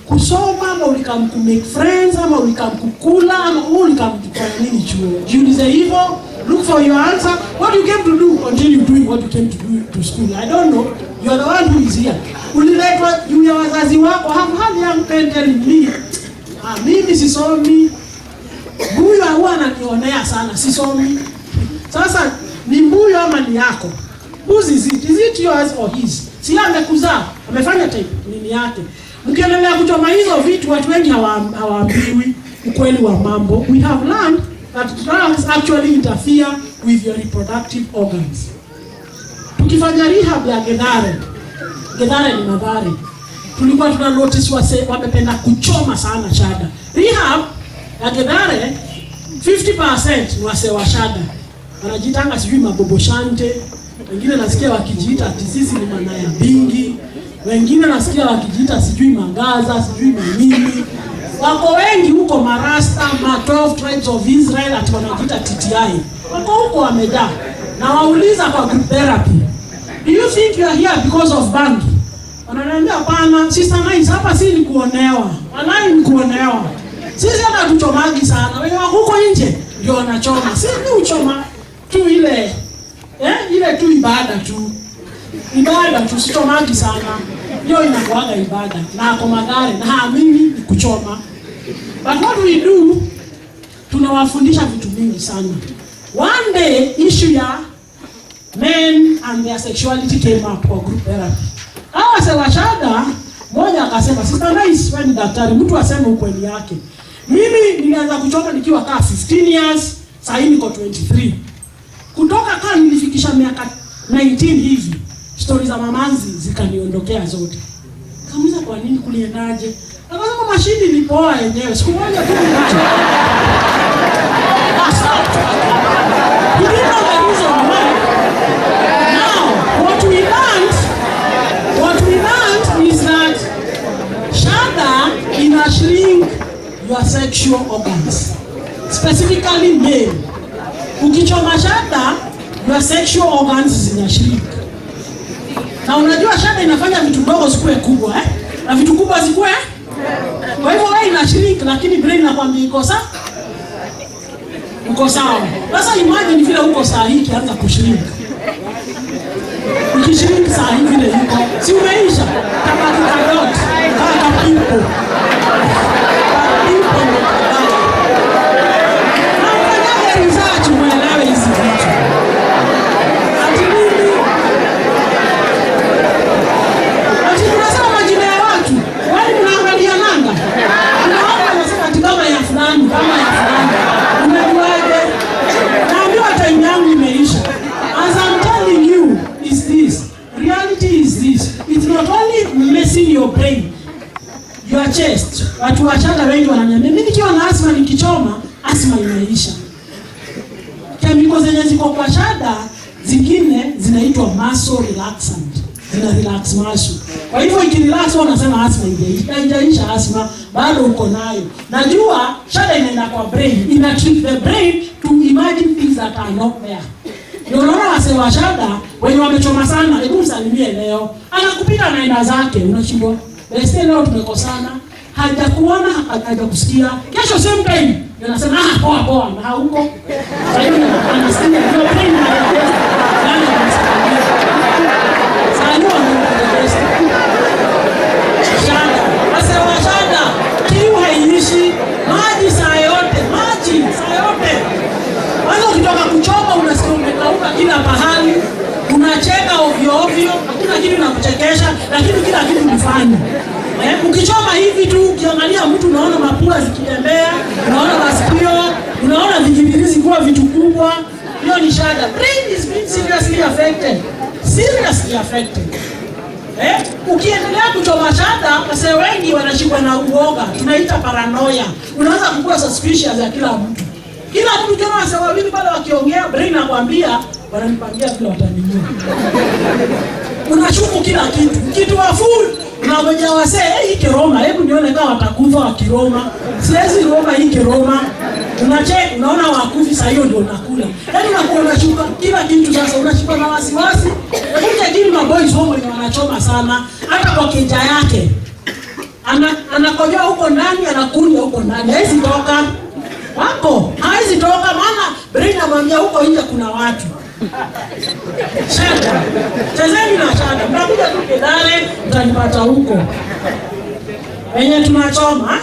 kusoma, ama ulikam ku make friends, ama ulikam kukula, ama ulikam kufanya nini chuo? Jiulize hivyo, look for your answer. What you came to do, continue doing what you came to do to school. I don't know. You are the one who is here. Uliletwa juu ya wazazi wako. Have had young men telling me, mimi sisomi. Mbuyo huwa ananionea sana, sisomi. Sasa ni mbuyo ama ni yako? Whose is it? Is it yours or his? Si amekuzaa, amefanya type nini yake. Mkiendelea kuchoma hizo vitu, watu wengi hawaambiwi ukweli wa mambo. We have learned that drugs actually interfere with your reproductive organs. Tukifanya rehab ya Gedare ni Mathare, tulikuwa tuna notice wamependa kuchoma sana shada. Rehab ya Gedare 50% ni wase wa shada. Wanajitanga sijui mabobo shante, wengine nasikia wakijiita ati sisi ni manaya bingi, wengine nasikia wakijiita sijui mangaza, sijui manini. Wako wengi huko marasta, 12 tribes of Israel ati wanajiita TTI. Wako huko wamejaa. Na wauliza kwa group therapy, do you think you are here because of bangi? Wananiambia hapana, sister nice, hapa si ni kuonewa. Walai ni kuonewa. Sisi hata tuchomagi sana. Wenye wako huko nje ndio wanachoma. Sisi ni uchoma tu ile ile tu ibada tu. Ibada tu sichomagi sana. Hiyo inakuaga ibada. Na kwa Mathare na haamini kuchoma. But what we do, tunawafundisha vitu vingi sana. One day issue ya men and their sexuality came up for group therapy. Hawa sewa shada, mmoja akasema, sister nice, wewe ni daktari, mtu aseme ukweli yake. Mimi nilianza kuchoma nikiwa kaa 15 years, sasa niko 23. Kutoka kaa nilifikisha miaka 19 hivi, stories za mamanzi zikaniondokea zote. Kamuza kwa nini kuliendaje? Akasema mashini ilipoa yenyewe, siku moja tu niliacha. You didn't know the reason why. Now, what we learned is that shada ina shrink your sexual organs, specifically male. Ukichoma shada, your sexual organs zina shrink. Na unajua shada inafanya vitu dogo zikuwe kubwa, na vitu kubwa zikuwe. Kwa hivyo wewe ina shrink, lakini brain inakwambia iko sawa. Uko sawa. Sasa imagine vile uko saa hii kianza kushrink. Ukishrink saa hii vile yuko, si umeisha? Tabaki kadot, kaka pimpo. Pimpo ndo kabaki. Na ukanyage research mwelewe hizi vitu. Ati nini? Ati tunasema majina ya watu. Wali mnaangalia nanga. Unaona wanasema ati kama ya fulani, kama ya fulani. Unajuaje? Naambiwa time yangu imeisha. As I'm telling you, is this. Reality is this. It's not only messing your brain, your chest. Watu wachanga wengi wananiambia, mimi nikiwa na asthma nikichoma, asthma inaisha. Chemicals zenye ziko kwa shada, zingine zinaitwa muscle relaxant. Zina relax muscle. Kwa hivyo ikirelax wanasema asthma haijaisha asthma, bado uko nayo. Najua shada inaenda kwa brain, ina trick the brain to imagine things that are not there. Ndio unaona wasewa shada wenye wamechoma sana, hebu msalimie leo. Anakupita naenda zake, unashindwa. Beste leo tumekosana, hajakuona, hajakusikia. Kesho same time, ndio anasema poa poa na hauko. Sasa hivi anasikia ndio brain na nani anasikia. Sasa hiyo ndio best. Shada, wasewa shada, kiu haiishi, maji saa yote, maji saa yote. Wanzo ukitoka kuchoma unasikia umekauka kila pahali, unacheka ovyo ovyo, hakuna kitu kinakuchekesha, lakini kila kitu unafanya. Ukichoma hivi tu, ukiangalia mtu unaona mapua zikitembea, unaona masikio, unaona vijibirizi kuwa vitu kubwa, hiyo ni shada. Brain is being seriously affected. Seriously affected. Ukiendelea kuchoma shada, wase wengi wanashikwa na uoga, tunaita paranoia. Unaanza kuwa suspicious ya kila mtu. Kila mtu kama wase wawili pale wakiongea, brain inakwambia wananipangia vile wataninyua. Unashuku kila kitu. Kitu wa food, unangoja wase, hii kiroma, hebu nione kama watakufa wa kiroma. Siwezi roma hii kiroma. Unacheka, unaona wakufi sasa hiyo ndio unakula. Yaani unakuwa unashuka kila kitu sasa unashuka na wasiwasi. Unajua kile maboys wao wenye wanachoma sana hata kwa keja yake. Anakojoa huko ndani, anakunywa huko ndani. Haizi toka. Wako, haizi toka maana brain anamwambia huko nje kuna watu. Shada. Chezeni na shada. Mnakuja tu pedale, mtanipata huko. Wenye tunachoma.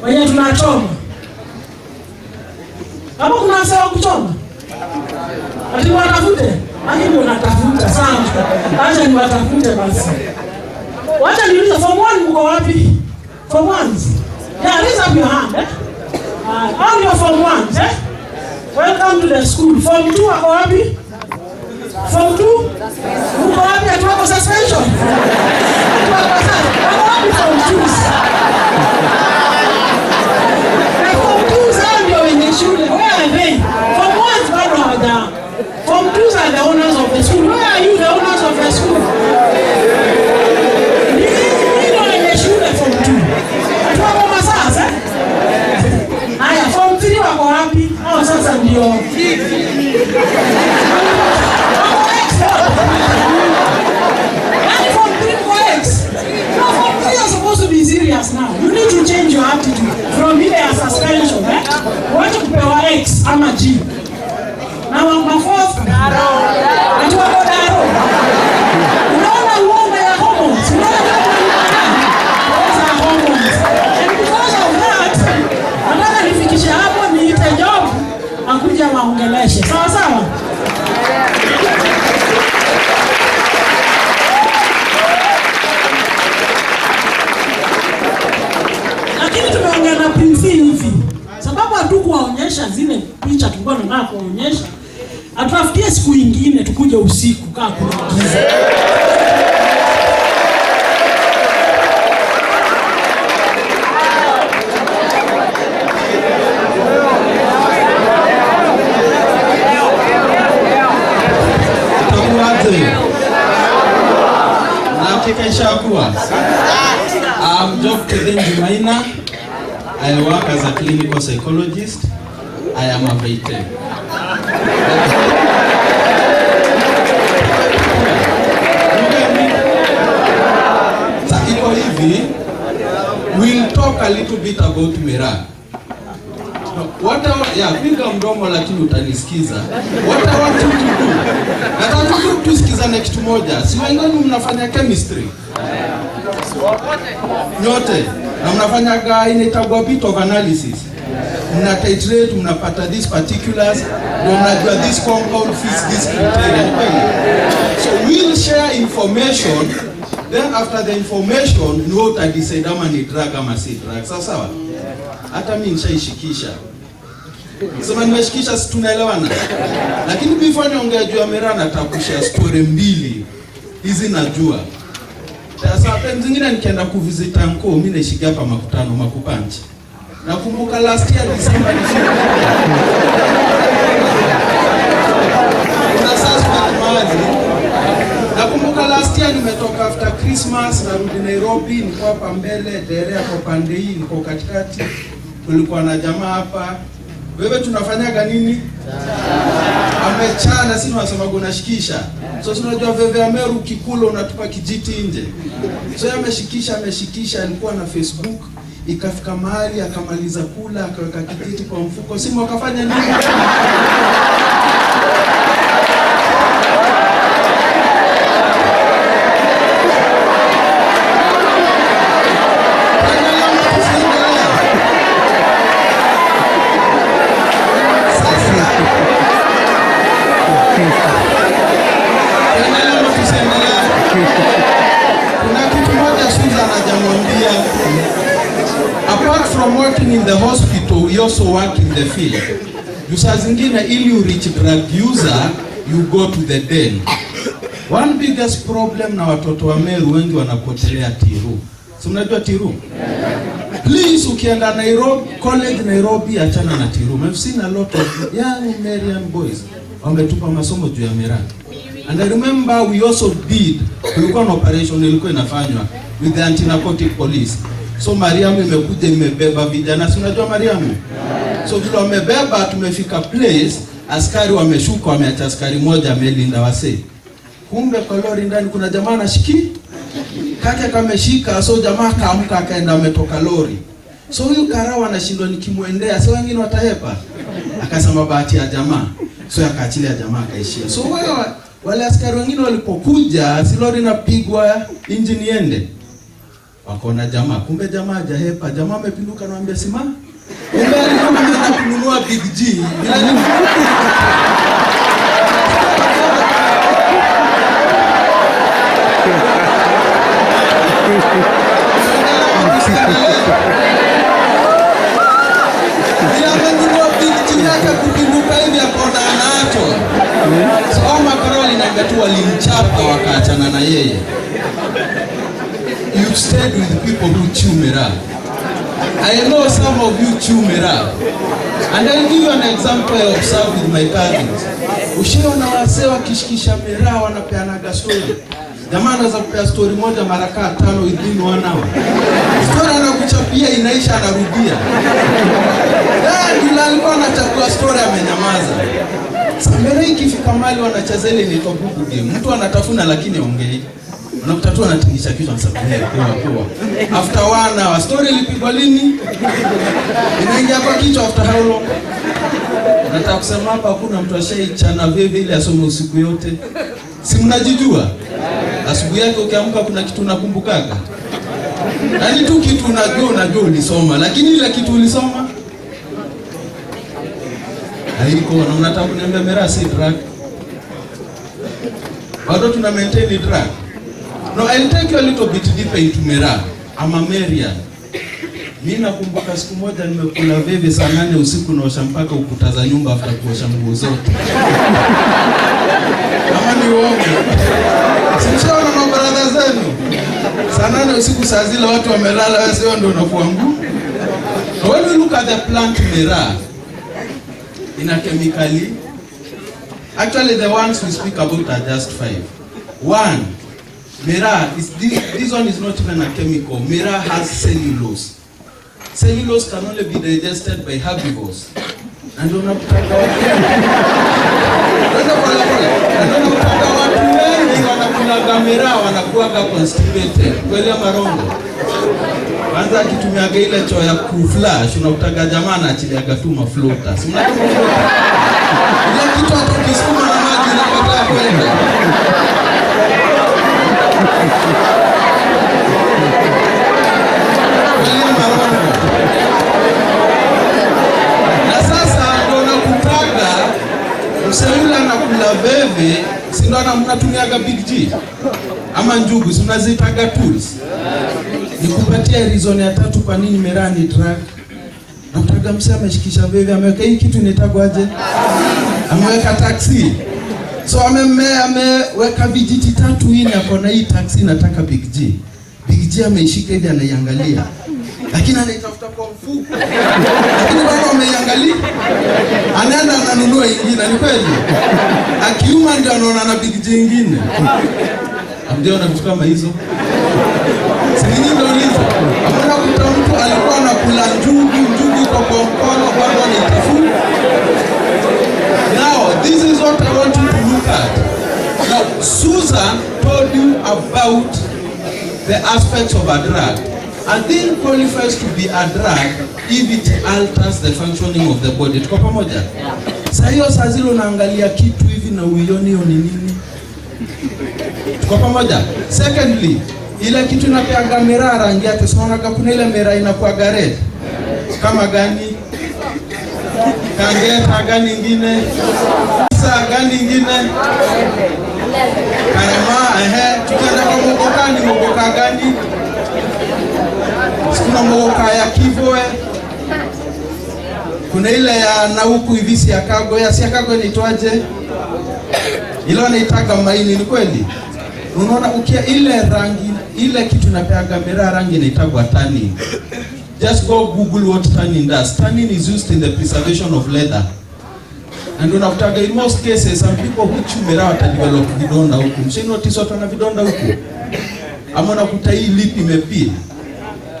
Wenye tunachoma. Kama kuna sawa kuchoma? Ati watafute? Lakini unatafuta sana. Acha ni watafute basi. Wacha niulize form 1 mko wapi? Form 1? Yeah, raise up your hand. All your form 1s, eh? Welcome to the school. Form 2 wako wapi? Form 2? Mko wapi atuwako suspension? Atuwako suspension. Wako wapi form 2s? Form 2s hao ndio wenye shule. Where are they? Form 1s bado hawaja. Form 2s are the owners of the school. Where are you, the owners of the school? Ndio wenye shule form 2. Atuwako masasa, eh? Haya, form 3 wako wapi? Hao sasa ndio. Form 3 works. No, form 3 are supposed to be serious now. You need to change your attitude from ile ya suspension, eh? Wacha kupewa X ama G. Na wa fourth daro. Ati wako daro. Unaona uongo ya hormones. Unaona those are hormones. And because of that, nataka nifikishe hapo niite job akuja waongeleshe. Sawa sawa? Lakini tumeongea na Prince hivi. Sababu hatukuwaonyesha zile picha tulikuwa tunataka kuonyesha. Atafutie siku nyingine tukuje usiku kaa kuna giza. I'm Dr. Jumaina. I work as a clinical psychologist. I am a VTech. We'll talk a little bit about Mera. Piga mdomo lakini utanisikiza. What I want you to do. Nataka tusikiza next moja. Si wengine mnafanya chemistry. Nyote. Na mnafanya inaitwa bit of analysis. Mna titrate, mnapata these particulars, ndio mnajua this compound fits this criteria. So we'll share information, then after the information, you know to decide ama ni drug ama si drug. Sawa? Hata mimi nishaishikisha. Sema nimeshikisha si tunaelewana. Lakini before niongea juu ya Mera natakushare story mbili. Hizi najua. Sasa time zingine nikienda kuvisit Nkubu, mimi naishikia hapa makutano Makupanchi. Nakumbuka last year December nakumbuka last year nimetoka after Christmas narudi Nairobi, niko hapa mbele, dere hapo pande hii, niko katikati. Tulikuwa na jamaa hapa. Wewe tunafanyaga nini? Amechana, sisi tunasema unashikisha. So unajua veve Ameru kikula unatupa kijiti nje. So ameshikisha alikuwa na Facebook, ikafika mahali akamaliza kula akaweka kijiti kwa mfuko. Simu akafanya nini? Apart from working in the hospital, we also work in the field. Saa zingine ili you reach drug user, you go to the den. One biggest problem na watoto wa Meru wengi wanapotelea Tiru. Si mnajua Tiru? Please ukienda Nairobi, college Nairobi achana na Tiru. I've seen a lot of young Marian boys wametupa masomo juu ya Mera. And I remember we also did, kulikuwa na operation ilikuwa inafanywa with the anti-narcotic police. So Mariamu imekuja imebeba vijana. Si unajua Mariamu? So vile wamebeba, tumefika place, askari wameshuka, wameacha askari moja amelinda wasee. Kumbe kwa lori ndani kuna jamaa anashiki kake kameshika, so jamaa kaamka akaenda ametoka lori. So huyu karawa anashindwa nikimuendea, so wengine watahepa. Akasema bahati ya jamaa. So akaachilia jamaa akaishia. So wale askari wengine walipokuja, si lori napigwa engine iende. Wakaona jamaa, kumbe jamaa hajahepa. Jamaa amepinduka na anambia simama. Kumbe alikuwa anaenda kununua Big G. Walimchapa wakaachana na yeye. You've stayed with people who chew mirror. I know some of you chew mirror. And I'll give you an example I observed with my cousins. Ushaona wasee wakishikisha mirror wanapeanaga story. Jamaa anaweza kupea story moja mara 5 within 1 hour. Story anakuchapia inaisha anarudia. Ndio alikuwa anachukua story amenyamaza. Samira ikifika mali wanacheza ile ni tobugu game. Mtu anatafuna lakini ongei. Unakutatua anatingisha kichwa msabuni poa. After 1 hour story ilipigwa lini? Inaingia kwa kichwa after how long? Nataka kusema hapa hakuna mtu ashaichana veve ile asome usiku yote. Si mnajijua? Asubuhi yake ukiamka kuna kitu unakumbukaga. Yaani tu kitu unajua ulisoma, lakini ile kitu ulisoma haiko. Na unataka kuniambia mirror si drug? Bado tuna maintain drug? No, I'll take you a little bit deeper into mirror. I'm a Marian. Mimi nakumbuka siku moja nimekula veve saa 8 usiku na osha mpaka ukuta za nyumba after kuosha nguo zote. Kama ni uongo. Simshaona mabrother zenu. Saa 8 usiku saa zile watu wamelala, wewe sio ndio unafua nguo? When we look at the plant mirror, in a chemically, actually the ones we speak about are just 5. 1, mirror is this one is not even a chemical. Mirror has cellulose. Cellulose can only be digested by herbivores. And unapata watu wengi wanakula mirror wanakuwa constipated. Kweli marongo. Kwanza akitumiaga ile choo ya kuflash unakutaga jamaa anaachiliaga tu maflota. Si mnataka maflota? Ile kitu atakisukuma na maji inapata kwenda. Na sasa ndio nakutaga msewila anakula veve, si ndio anamtumiaga Big G ama njugu, si mnazitaga tools. Nikupatia reason ya 3 kwa nini mirror ni drug. Nataka msema ameshikisha veve, ameweka hii kitu inaitwa aje? Ameweka taxi. So ameweka vijiti 3 hivi akona hii taxi nataka Big G. Big G ameishika hivi anaiangalia. Lakini anaitafuta kwa mfuko. Lakini bado ameiangalia. Anaenda ananunua nyingine, ni kweli? Akiuma ndio anaona na Big G nyingine. Ndio na vitu kama hizo. Sisi ndio ulizo. Hakuna mtu alikuwa anakula njugu kwa mkono bado anitafuta. Now, this is what I want you to look at. Now, Susan told you about the aspects of a drug. A thing qualifies to be a drug if it alters the functioning of the body. Tuko pamoja? Sasa hiyo saa zile unaangalia kitu hivi na uioni hiyo ni nini? Tuko pamoja? Secondly, ile kitu inapeaga mirror rangi yake, unaona kuna ile mirror inakuwa red. Kama gani? Kangeta gani nyingine? Saa gani nyingine? Karama, tukienda kwa mogoka gani? Kuna mogoka ya Kivoe. Kuna ile ya na huku hivi si ya Kago, ya si ya Kago inaitwaje? Ile wanaitaga maini, ni kweli? Unaona ukia ile rangi, ile kitu inapeaga mirror rangi inaitagwa tannin. Just go Google what tannin does. Tannin is used in the preservation of leather. And unafutaga in most cases some people who chew mirror watadevelop vidonda huku. Mshini notice watu wana vidonda huku. Ama unakuta hii lip imepia.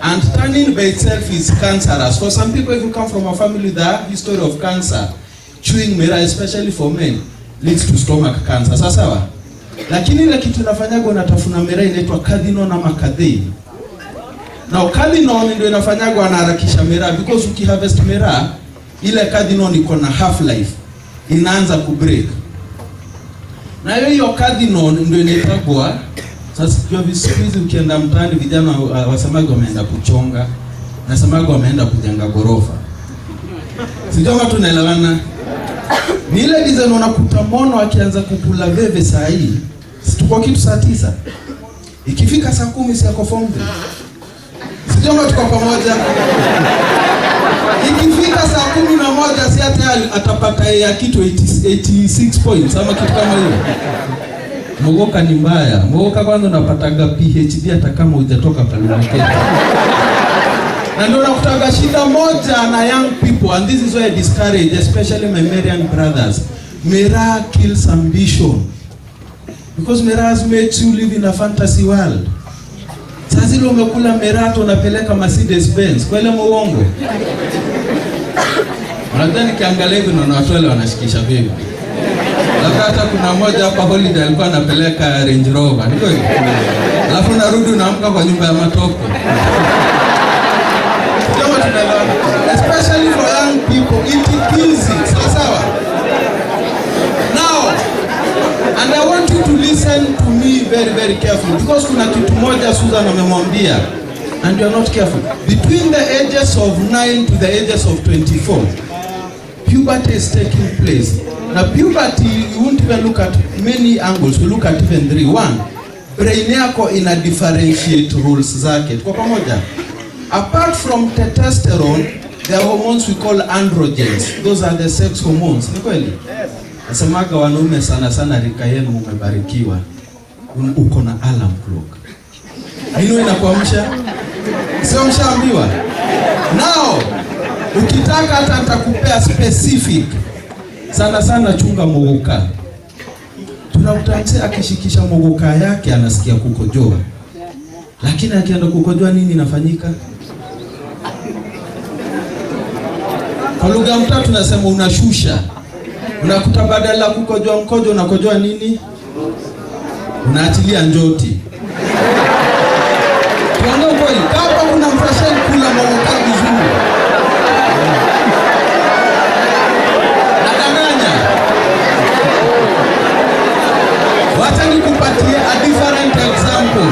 And tannin by itself is cancerous. For some people, if you come from a family with a history of cancer, chewing miraa, especially for men, leads to stomach cancer. Sawa? Lakini ile kitu inafanyaga unatafuna miraa inaitwa cardinal ama cathein. Now cardinal ndio inafanyaga wanaharakisha miraa, because ukiharvest miraa, ile cardinal iko na half life, inaanza kubreak. Na hiyo cardinal ndio inaitagwa. Sasa kwa visikizi ukienda mtaani vijana wasemaga wameenda kuchonga, nasemaga wameenda kujenga gorofa. Sijui kama tunaelewana. Ni ile design unakuta mono akianza kukula veve saa hii, tuko kitu saa 9. Ikifika saa 10 si yako form. Sijui kama tuko pamoja. Ikifika saa 11 si hata atapata ya kitu 86 points ama kitu kama hiyo. Mogoka ni mbaya. Mogoka kwanza unapataga PhD hata kama hujatoka pale market. Na ndio nakutaga shida moja na young people, and this is why I discourage, especially my Marian brothers. Miraa kills ambition. Because miraa makes you live in a fantasy world. Sasa ile umekula miraa unapeleka Mercedes Benz. Kweli muongo? Unadhani kiangalia hivi na watu wale wanashikisha vipi? Labda hata kuna mmoja hapa holiday alikuwa anapeleka Range Rover. Ndio hivyo. Alafu narudi unaamka kwa nyumba ya matope. Especially for young people, it kills it. Sawa? Now, and I want you to listen to me very, very carefully, because kuna kitu moja Susan amemwambia, and you are not careful. Between the ages of 9 to the ages of 24, puberty is taking place. Now puberty, you won't even look at many angles, we look at even 3. 1, brain yako ina differentiate rules zake. Tuko pamoja? Apart from testosterone, there are hormones we call androgens. Those are the sex hormones. Ni kweli? Nasemaga wanaume sana rika yenu umebarikiwa. Uko na alarm clock. Hilo inakuamsha? Sio mshaambiwa? Now, ukitaka hata nitakupea specific. Sana chunga mogoka. Tunamtanzia akishikisha mogoka yake anasikia kukojoa. Lakini akienda kukojoa nini inafanyika? Kwa lugha mtaa tunasema unashusha. Unakuta badala kukojoa mkojo unakojoa nini? Unaachilia njoti. Tuanze kweli, kama kuna mfashen kula mogoka vizuri. Nadanganya. Wacha nikupatie a different example.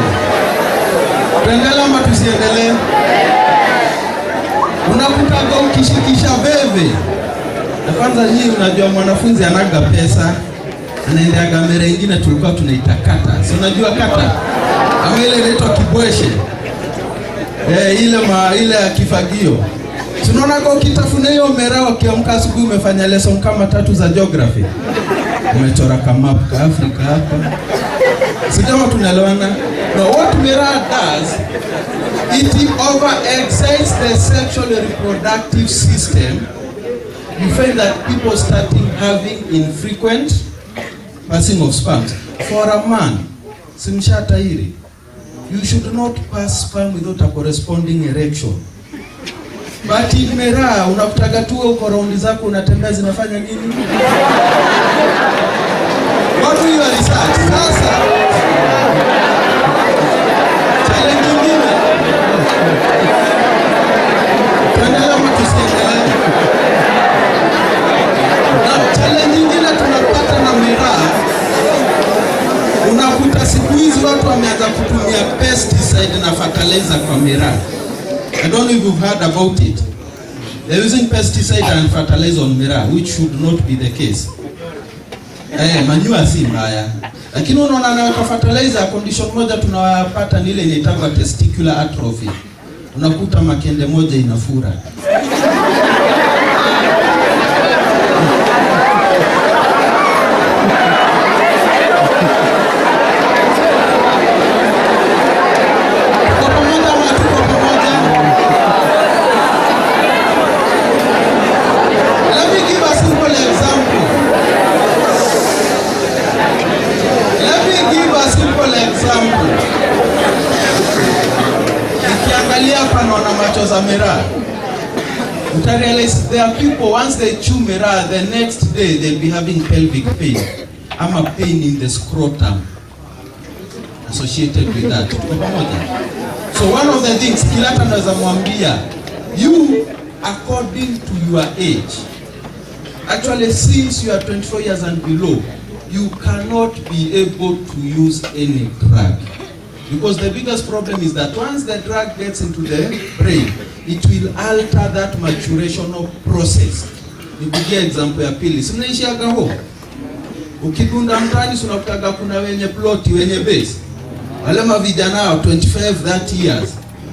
Tuendelee ama tusiendelee? Unakutaga ukishikisha bebe. Na kwanza hii unajua mwanafunzi anaga pesa, anaendeaga mera nyingine tulikuwa tunaita kata. Si unajua kata? Ama ile inaitwa kibweshe. Ile ya kifagio. Si unaona kwa ukitafuna hiyo mera wakiamka asubuhi umefanya lesson kama 3 za geography. Umechora kama map ka Afrika hapa. Sijama tunaelewana? Now what miraa does, it overexcites the sexual and reproductive system. You find that people starting having infrequent passing of sperms. For a man, simshatairi, you should not pass sperm without a corresponding erection. But in miraa, unakutaga tu uko raundi zako unatembea zinafanya nini? What do you research? Sasa challenge nyingine. Tuendelee ama tusiendelee? Na challenge nyingine tunapata na miraa. Unakuta siku hizi watu wameanza kutumia pesticide na fertilizer kwa miraa. I don't know if you've heard about it. They're using pesticide and fertilizer on miraa, which should not be the case. Manure si mbaya. Lakini unaona na fertilizer condition moja tunawapata ni ile inaitwa testicular atrophy. Unakuta makende moja inafura. Nikiangalia hapa za miraa, utarealize there are people once they chew miraa, the next day they'll be having pelvic pain ama pain in the scrotum associated with that. Tuko pamoja? So one of the things kila mtu anaweza mwambia, you according to your age, actually since you are 24 years and below, you cannot be able to use any drug, because the biggest problem is that once the drug gets into the brain, it will alter that maturational process. Nipigie example ya pili, si mnaishiaga ho ukidunda mtani, unakutaga kuna wenye ploti wenye base, wale mavijana wa 25 30 years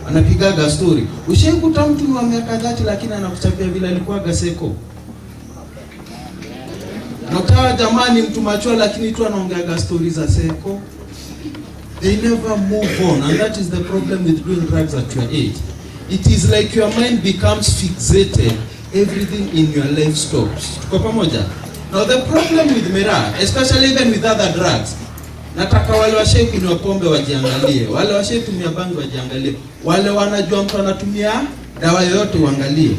anapigaga story. Ushaikuta mtu wa miaka 30 lakini anakuchapia vile alikuwa gaseko. Nokawa jamani mtu macho lakini tu anaongeaga stories za seko. They never move on, and that is the problem with doing drugs at your age. It is like your mind becomes fixated, everything in your life stops. Tuko pamoja? Now the problem with miraa, especially even with other drugs, nataka wale washai kunywa pombe wajiangalie, wale washai tumia bangi wajiangalie, wale wanajua mtu anatumia dawa yoyote uangalie.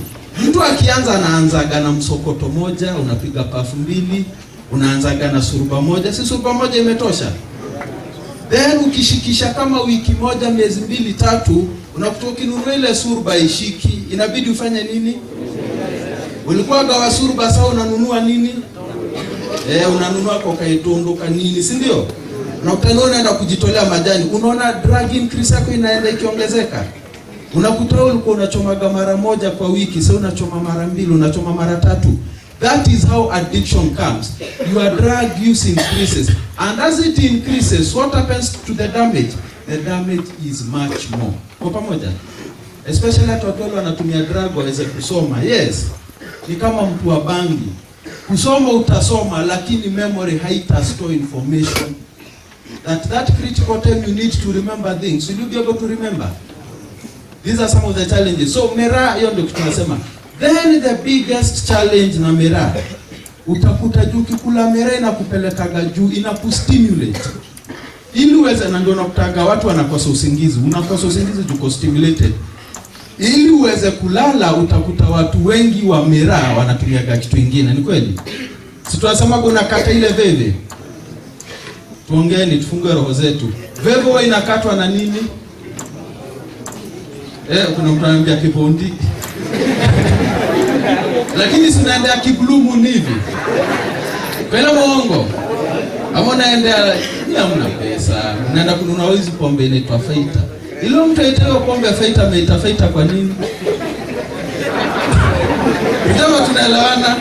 Mtu akianza anaanzaga na msokoto moja, unapiga pafu mbili, unaanzaga na suruba moja, si suruba moja imetosha? Then ukishikisha kama wiki moja, miezi mbili, tatu, unakuta ukinunua ile suruba ishiki, inabidi ufanye nini? Ulikuwa gawa suruba sawa, unanunua nini? Unanunua kokaitondo nini, si ndio? Na unaenda kujitolea majani, unaona drug increase yako inaenda ikiongezeka. Unakuta ulikuwa unachomaga mara moja kwa wiki, sasa unachoma mara mbili, unachoma mara tatu. That is how addiction comes. Your drug use increases, and as it increases, what happens to the damage? The damage is much more. Kwa pamoja, especially watu wale wanatumia drug waweze kusoma. Yes, ni kama mtu wa bangi. Kusoma utasoma, lakini memory haita store information. That critical time you need to remember things. Will you be able to remember? These are some of the challenges. So miraa, hiyo ndio tunasema. Then the biggest challenge na miraa, utakuta juu kikula miraa inakupelekaga juu, inakustimulate. Ili uweze, na ndio nakutaga watu wanakosa usingizi. Unakosa usingizi juu stimulated. Ili uweze kulala, utakuta watu wengi wa miraa wanatumiaga kitu kingine. Ni kweli? Si tunasema kuna kata ile veve. Tuongeeni, tufungue roho zetu. Veve huwa inakatwa na nini? Kuna mtu anambia kipondi. Lakini si unaendea kiblumu hivi. Kwela muongo. Ama unaendea ni hamna pesa. Unaenda kununua hizi pombe inaitwa Faita. Ile mtu aitao pombe Faita ameita Faita kwa nini? Kama tunaelewana,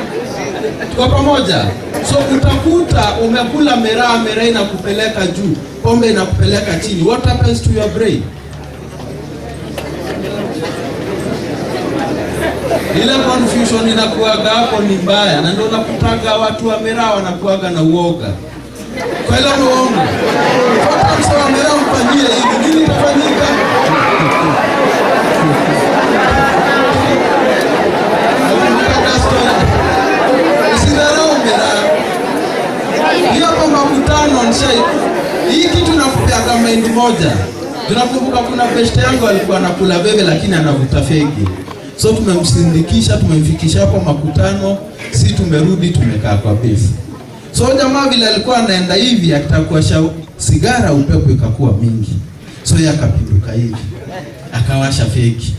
tuko pamoja. So utakuta umekula miraa inakupeleka juu, pombe inakupeleka chini. What happens to your brain? Ile confusion inakuaga hapo ni mbaya, na ndio nakutaga watu wa miraa wanakuaga na uoga. Kwa ile muongo. Kwa sababu miraa mfanyie hivi, nini itafanyika? Usidharau miraa. Hiyo kwa makutano nishai. Hii kitu nakupiaga mind moja. Tunakumbuka kuna beshte yangu alikuwa anakula bebe lakini anavuta fegi. So tumemsindikisha, tumemfikisha hapo makutano, si tumerudi tumekaa kwa pesa. So jamaa vile alikuwa anaenda hivi akitakuwa sigara, upepo ikakuwa mingi. So yeye akapinduka hivi. Akawasha fegi.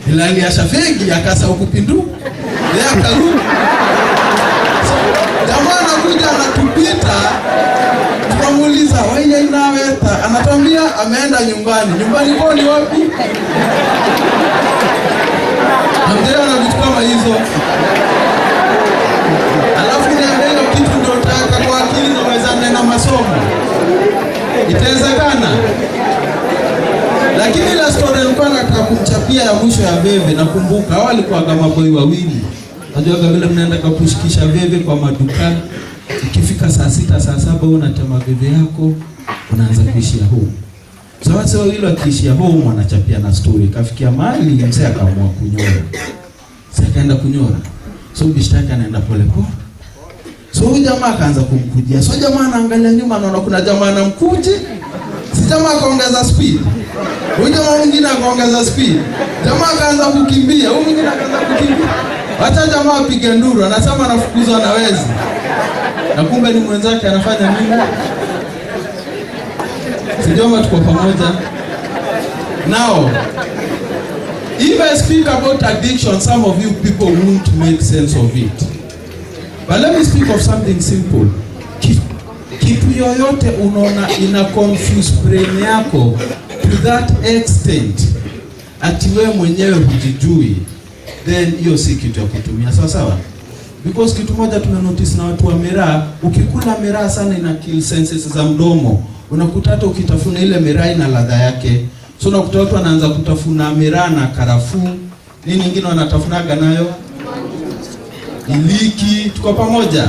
Ila aliasha fegi akasahau kupinduka. Yeye akarudi. So jamaa anakuja anatupita. Tunamuuliza, "Wewe inaweta?" Anatuambia ameenda nyumbani. Nyumbani kwao ni wapi? Amdea na vitu kama hizo. Alafu niambia kitu ndio nataka kwa akili na uwezane na masomo. Itawezekana. Lakini la story nilikuwa nataka kumchapia ya mwisho ya veve, nakumbuka hao walikuwa kama boy wawili. Unajua vile mnaenda kushikisha veve kwa maduka. Ikifika saa 6 saa 7 unatema veve yako, unaanza kuishia home. Sasa wale wakiishia home wanachapia na story. Kafikia mahali mzee akaamua kunyora. Sasa akaenda kunyora. So bishtaki anaenda pole pole. So huyu jamaa akaanza kumkujia. So jamaa anaangalia nyuma, anaona kuna jamaa anamkuje. Si jamaa akaongeza speed. Huyu jamaa mwingine akaongeza speed. Jamaa akaanza kukimbia, huyu mwingine akaanza kukimbia. Wacha jamaa apige nduru, anasema anafukuzwa na wezi. Na kumbe ni mwenzake anafanya nini? Sijoma tuko pamoja. Now, if I speak about addiction, some of you people won't make sense of it. But let me speak of something simple. Kitu yoyote unaona ina confuse brain yako to that extent ati wewe mwenyewe hujijui, then hiyo si kitu ya kutumia. Sawa sawa? Because kitu moja tumenotice na watu wa miraa, ukikula miraa sana ina kill senses za mdomo. Unakuta hata ukitafuna ile miraa ina ladha yake. So unakuta watu wanaanza kutafuna miraa na karafuu. Nini nyingine wanatafunaga nayo? Iliki. Tuko pamoja?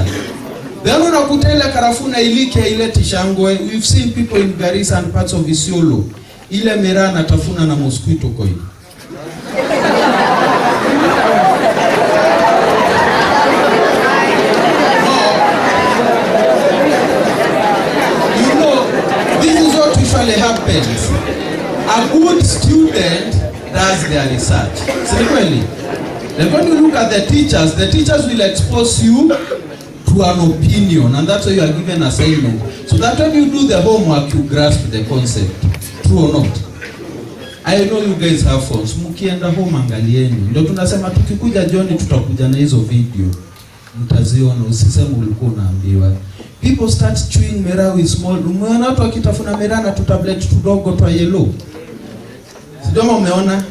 Then unakuta ile karafuu na iliki haileti shangwe. We've seen people in Garissa and parts of Isiolo. Ile miraa natafuna na mosquito coil. Happens. A good student does their research. Secondly, then when you look at the teachers will expose you to an opinion, and that's why you are given assignment. So that when you do the homework, you grasp the concept. True or not? I know you guys have phones. Mkienda home angalieni. Ndio tunasema tukikuja jioni tutakuja na hizo video. Mtaziona, usiseme ulikuwa unaambiwa. People start chewing miraa with small. Umeona watu wakitafuna miraa na tutablet tudogo twa yellow. Sijoma umeona?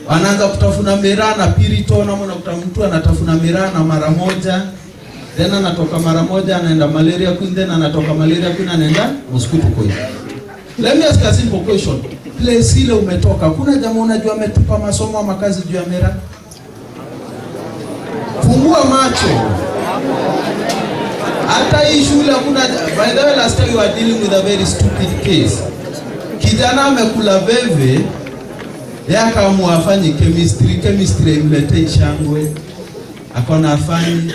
Wanaanza kutafuna miraa na piriton, ama unakuta mtu anatafuna miraa na mara moja. Then anatoka mara moja anaenda malaria queen, then anatoka malaria queen anaenda mosquito coil. Let me ask a simple question. Place ile umetoka, kuna jamaa unajua ametupa masomo ama kazi juu ya miraa? Fungua macho. Hata hii shule kuna, by the way, last time we were dealing with a very stupid case. Kijana amekula veve, yeye akaamua afanye chemistry imletee shangwe. Akona afanye.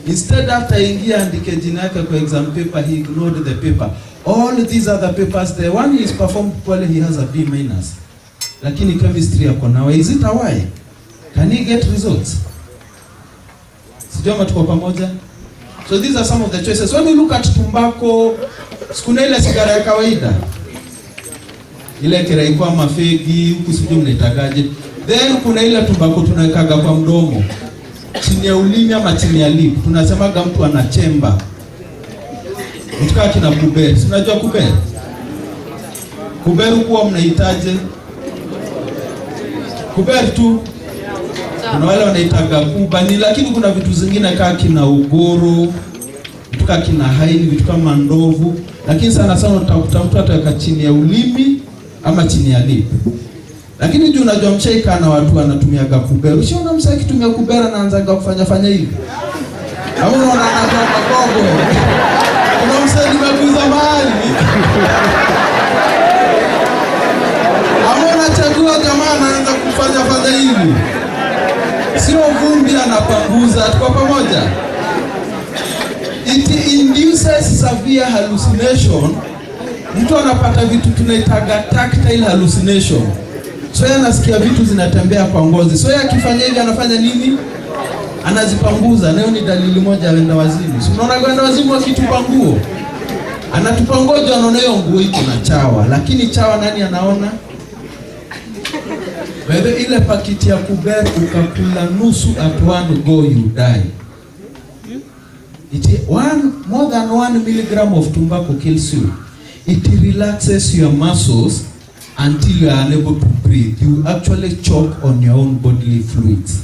Instead after ingia andike jina yake kwa exam paper, he ignored the paper. All these other papers, the one is performed poorly, he has a B-. Lakini chemistry akona. Why is it a why? Can he get results? Sijoma tuko pamoja? So these are some of the choices. When we look at tobacco, kuna ile sigara ya kawaida. Ile kiraikwa mafegi, huku sijui mnaitagaje. Then kuna ile tobacco tunawekaga kwa mdomo. Chini ya ulimi ama chini ya lip. Tunasemaga mtu ana chemba. Mtukaa kina kuberi. Unajua kuberi? Kuberi kuwa mnahitaje? Kuberi tu. Kuna wale wanaitaga kubani, lakini kuna vitu zingine kama kina ugoro, vitu kama kina haini, vitu kama ndovu, lakini sana sana utakuta mtu ataweka chini ya ulimi ama chini ya lip. Lakini juu unajua mshaika na watu wanatumiaga kubera. Ushaona msha akitumia kubera na anaanza kufanya hivi. Au unaona anatoa makogo. Kuna msha nimekuza mahali. Amona chakula jamaa anaanza kufanya hivi. Sio vumbi anapanguza, tuko pamoja. It induces severe hallucination. Mtu anapata vitu tunaitaga tactile hallucination. So yeye anasikia vitu zinatembea kwa ngozi. So yeye akifanya hivi anafanya nini? Anazipanguza. Nayo ni dalili moja wenda wazimu. So unaona kwenda wazimu akitupa nguo. Anatupa ngojo anaona hiyo nguo iko na chawa. Lakini chawa nani anaona? Wewe ile pakiti ya kubera ukakula nusu at one go you die. More than 1 milligram of tobacco kills you. It relaxes your muscles until you are unable to breathe. You actually choke on your own bodily fluids.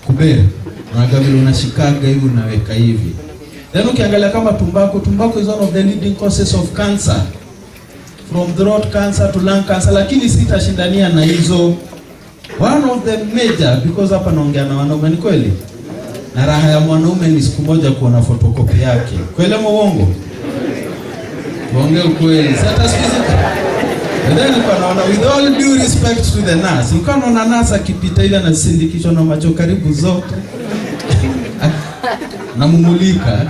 Kubera, unagavili unashikaga hivi unaweka hivi. Then ukiangalia kama tobacco is one of the leading causes of cancer. From throat cancer to lung cancer, lakini sitashindania na hizo. One of the major, because hapa naongea na wanaume, ni kweli? Na raha ya mwanaume ni siku moja kuona photocopy yake. Kweli ama uongo? Tuongee ukweli. Sasa sikiza. Then naona with all due respect to the nurse, ukaona nurse akipita ile anasindikishwa na macho karibu zote. Na mumulika.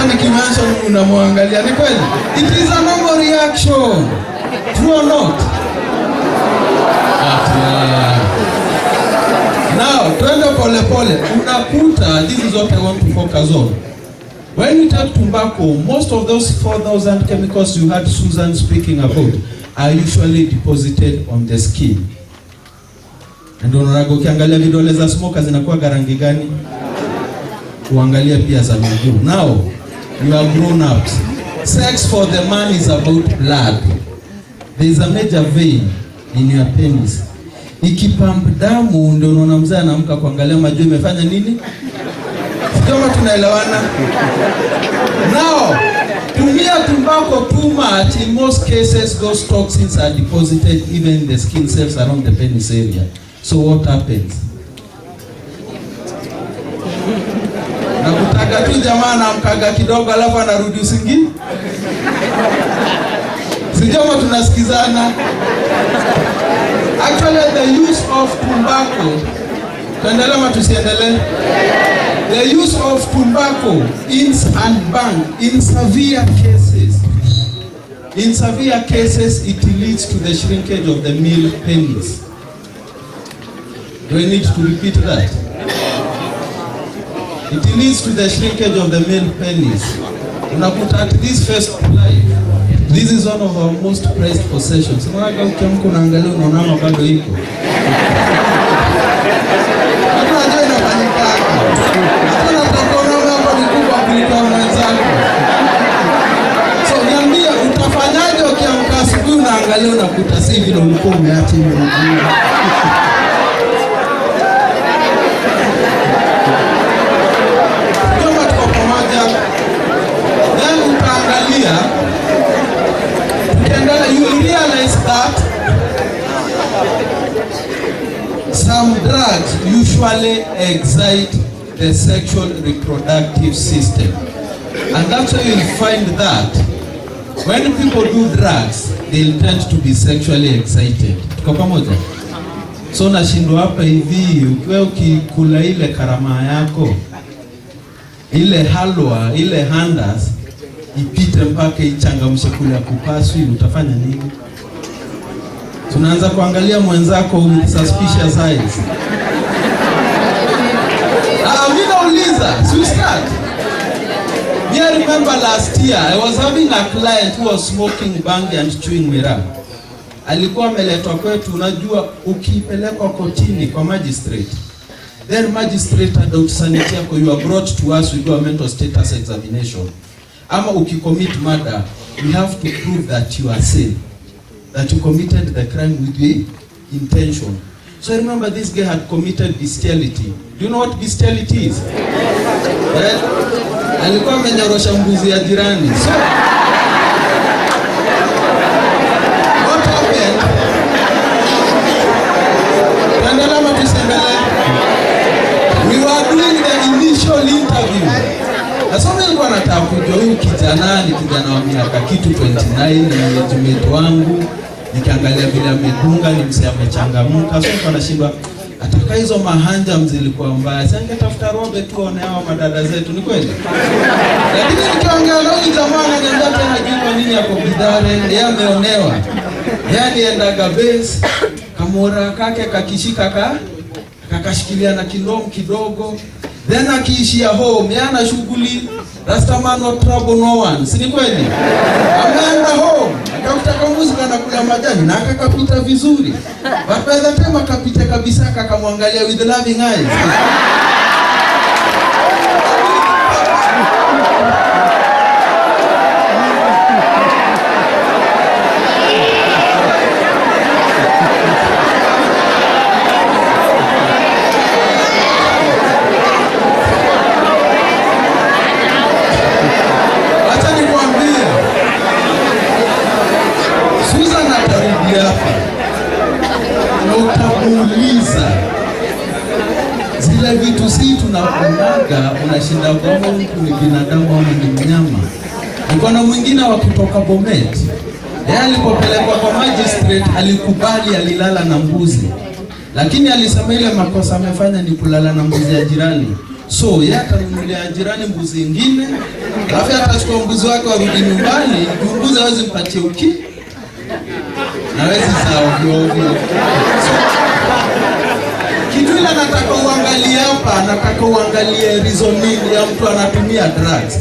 hata nikimention unamwangalia. Ni kweli? It is a normal reaction. True or not? Now, twende pole pole. Unakuta, this is what I want to focus on. When you take tobacco, most of those 4,000 chemicals you had Susan speaking about are usually deposited on the skin. And unaona ukiangalia vidole za smokers zinakuwa rangi gani? Kuangalia pia za miguu. Now, you are grown ups. Sex for the man is about blood. There is a major vein in your penis. Ikipump damu ndio unaona mzee anaamka kuangalia majuu imefanya nini? Kama tunaelewana. Now, tumia tobacco too much, in most cases those toxins are deposited even in the skin cells around the penis area. So what happens? Nakutaga tu jamaa na mkaga kidogo alafu anarudi usingizi. Sijoma tunasikizana. Actually the use of tobacco, tuendelee ama tusiendelee? The use of tobacco and bang in severe cases it leads to the shrinkage of the male penis. Do I need to repeat that? It leads to the shrinkage of the male penis. Unakuta at this first life, this is one of our most prized possessions. Unaga ukiamka unaangalia unaona bado iko. Hata ndio inafanyika. Hata utakoona mambo ni kubwa kuliko mwenzako. So niambie utafanyaje ukiamka asubuhi unaangalia unakuta si vile ulikuwa umeacha hiyo. You realize that some drugs usually excite the sexual reproductive system, and that's why you'll find that when people do drugs they'll tend to be sexually excited. Tuko pamoja? So nashindwa hapa hivi, ukiwa ukikula ile karama yako, ile halwa, ile handas ipite mpaka ichangamshe kule kupaswi, utafanya nini? Tunaanza kuangalia mwenzako with suspicious eyes. Mimi nauliza, so start. I remember last year I was having a client who was smoking bang and chewing mirror. Alikuwa ameletwa kwetu, unajua ukipelekwa kotini kwa magistrate, then magistrate adult sanity yako, you are brought to us, we do a mental status examination. Ama ukicommit murder, we have to prove that you are sane, that you committed the crime with the intention. So I remember this guy had committed bestiality. Do you know what bestiality is? Well, alikuwa amenyorosha mbuzi ya jirani. So what happened? We were doing the initial interview. Sasa nilikuwa nataka kujua huyu kijana ni kijana wa miaka kitu 29, ni roommate wangu. Nikiangalia vile amedunga ni msee amechangamka. Sasa nilikuwa nashindwa ataka hizo mahanja mzilikuwa mbaya. Sasa ningetafuta robe tuone hao madada zetu, ni kweli? Lakini nikiangalia huyu jamaa ananiambia tena hajui nini yako bidare, yeye ameonewa. Yaani endaga base kamora kake kakishika kakashikilia na kilom kidogo. Then akiishia home, yana shughuli, Rastaman no trouble no one. Si ni kweli? Ameenda home, akakutaka muzika na kula majani na akakapita vizuri. But by the time akapita kabisa akamwangalia with loving eyes. Zile vitu si tunakunaga, unashinda kama mtu ni binadamu au ni mnyama. Mkono mwingine wa kutoka Bomet, yeye alipopelekwa kwa magistrate alikubali, alilala na mbuzi, lakini alisema ile makosa amefanya ni kulala na mbuzi ya jirani. So yeye akanunulia jirani mbuzi nyingine, Alafu atachukua mbuzi wake warudi nyumbani, mbuzi hawezi mpatie na hawezi sawa ovyo. Kitu ile nataka uangalie hapa, nataka uangalie reasoning ya mtu anatumia drugs.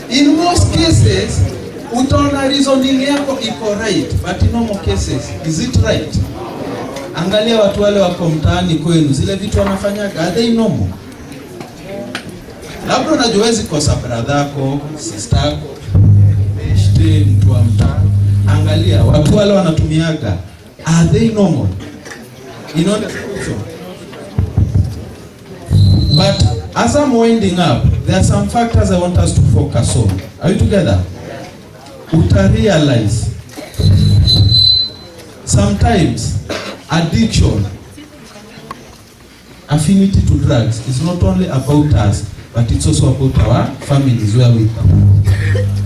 In most cases, utaona reasoning yako iko right, but in normal cases, is it right? Angalia watu wale wako mtaani kwenu, zile vitu wanafanyaga, are they normal? Labda unajuwezi kosa brother yako, sister yako, beshte, mtu wa mtaa. Angalia watu wale wanatumiaga, are they normal? You know the solution. But as I'm winding up, there are some factors I want us to focus on. Are you together? Uta realize sometimes addiction, affinity to drugs is not only about us, but it's also about our families where we come.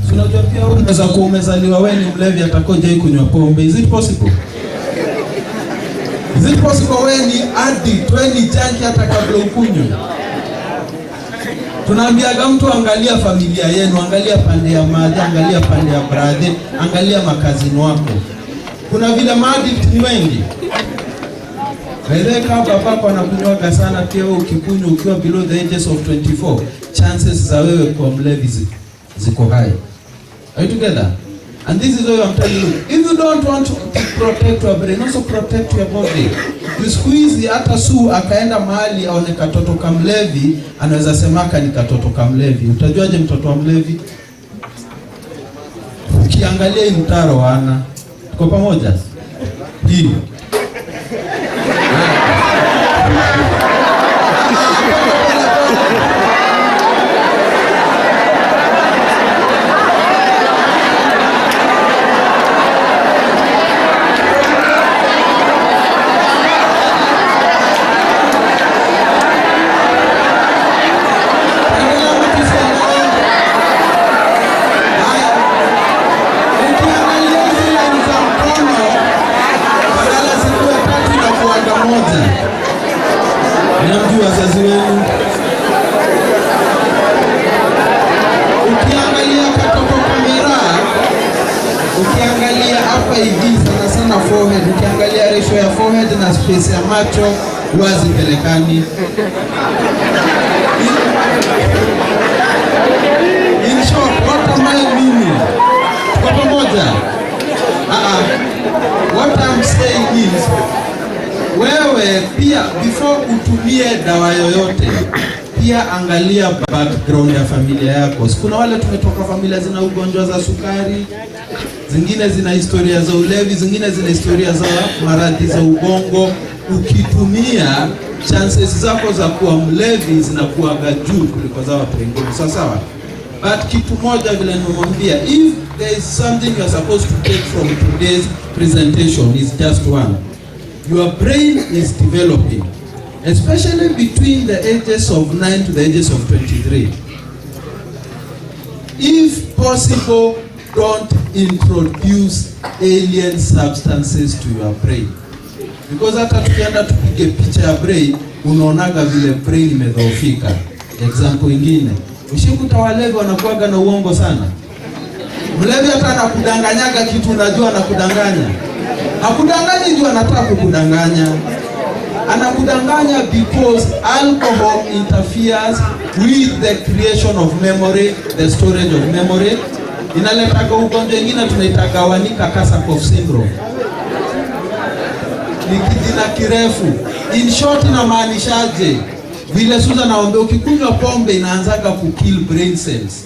So unajua pia wewe unaweza kuwa umezaliwa wewe ni mlevi atakoje kunywa pombe. Is it possible? Is it possible wewe ni addict, wewe ni junkie hata kabla ukunywe? Tunaambiaga mtu angalia familia yenu, angalia pande ya mother, angalia pande ya brother, angalia makazini wako. Kuna vile addict ni wengi. Wewe kama babako anakunywaga sana, pia wewe ukikunywa ukiwa below the ages of 24, chances za wewe kuwa mlevi ziko high. Are you together? And this is why I'm telling you, if you don't want to protect your brain, also protect your body. Squeeze hata Sue akaenda mahali aone katoto kamlevi, anaweza semaka ni katoto kamlevi. Utajuaje mtoto wa mlevi? Ukiangalia hii mtaro wana. Tuko pamoja? Hii. Wazazi wenu ukiangalia katoto kamera, ukiangalia hapa hivi sana forehead, ukiangalia ratio ya forehead na space ya macho wazi pelekani. In short, what am I meaning? Kwa pamoja. What I'm saying is, wewe pia before utumie dawa yoyote, pia angalia background ya familia yako. Kuna wale tumetoka familia zina ugonjwa za sukari, zingine zina historia za ulevi, zingine zina historia za maradhi za ubongo. Ukitumia, chances zako za kuwa mlevi zinakuwa juu kuliko za watu wengine. Sawa? But kitu moja vile nimemwambia, if there is something you are supposed to take from today's presentation, is just one. Your brain is developing, especially between the ages of 9 to the ages of 23. If possible, don't introduce alien substances to your brain. Because hata tukienda tupige picha ya brain, unaonaga vile brain imedhoofika. Example ingine, ushikuta walevi wanakuaga na uongo sana. Mlevi hata anakudanganyaga kitu unajua anakudanganya. Hakudanganyi ndio anataka kukudanganya. Anakudanganya because alcohol interferes with the creation of memory, the storage of memory. Inaleta ugonjwa mwingine tunaitaga Wernicke-Korsakoff syndrome. Ni kijina kirefu. In short inamaanishaje? Vile Susan naomba ukikunywa pombe inaanzaga kukill brain cells.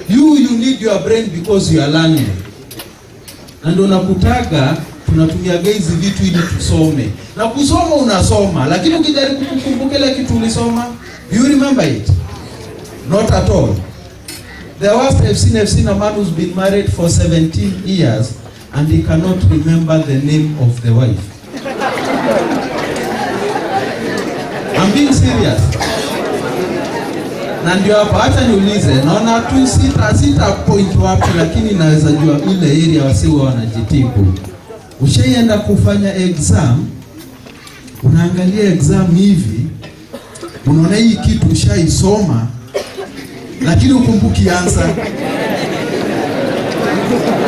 You need your brain because you are learning. Na ndio nakutaga tunatumia hizi vitu ili tusome. Na kusoma unasoma, lakini ukijaribu kukumbuka ile kitu ulisoma, you remember it? Not at all. The worst I've seen a man who's been married for 17 years and he cannot remember the name of the wife. I'm being serious. Na ndio hapa hata niulize, naona tu sita point wapi, lakini naweza jua ile area wasiwa wanajitibu. Ushaienda kufanya exam, unaangalia exam hivi, unaona hii kitu ushaisoma, lakini ukumbuki answer.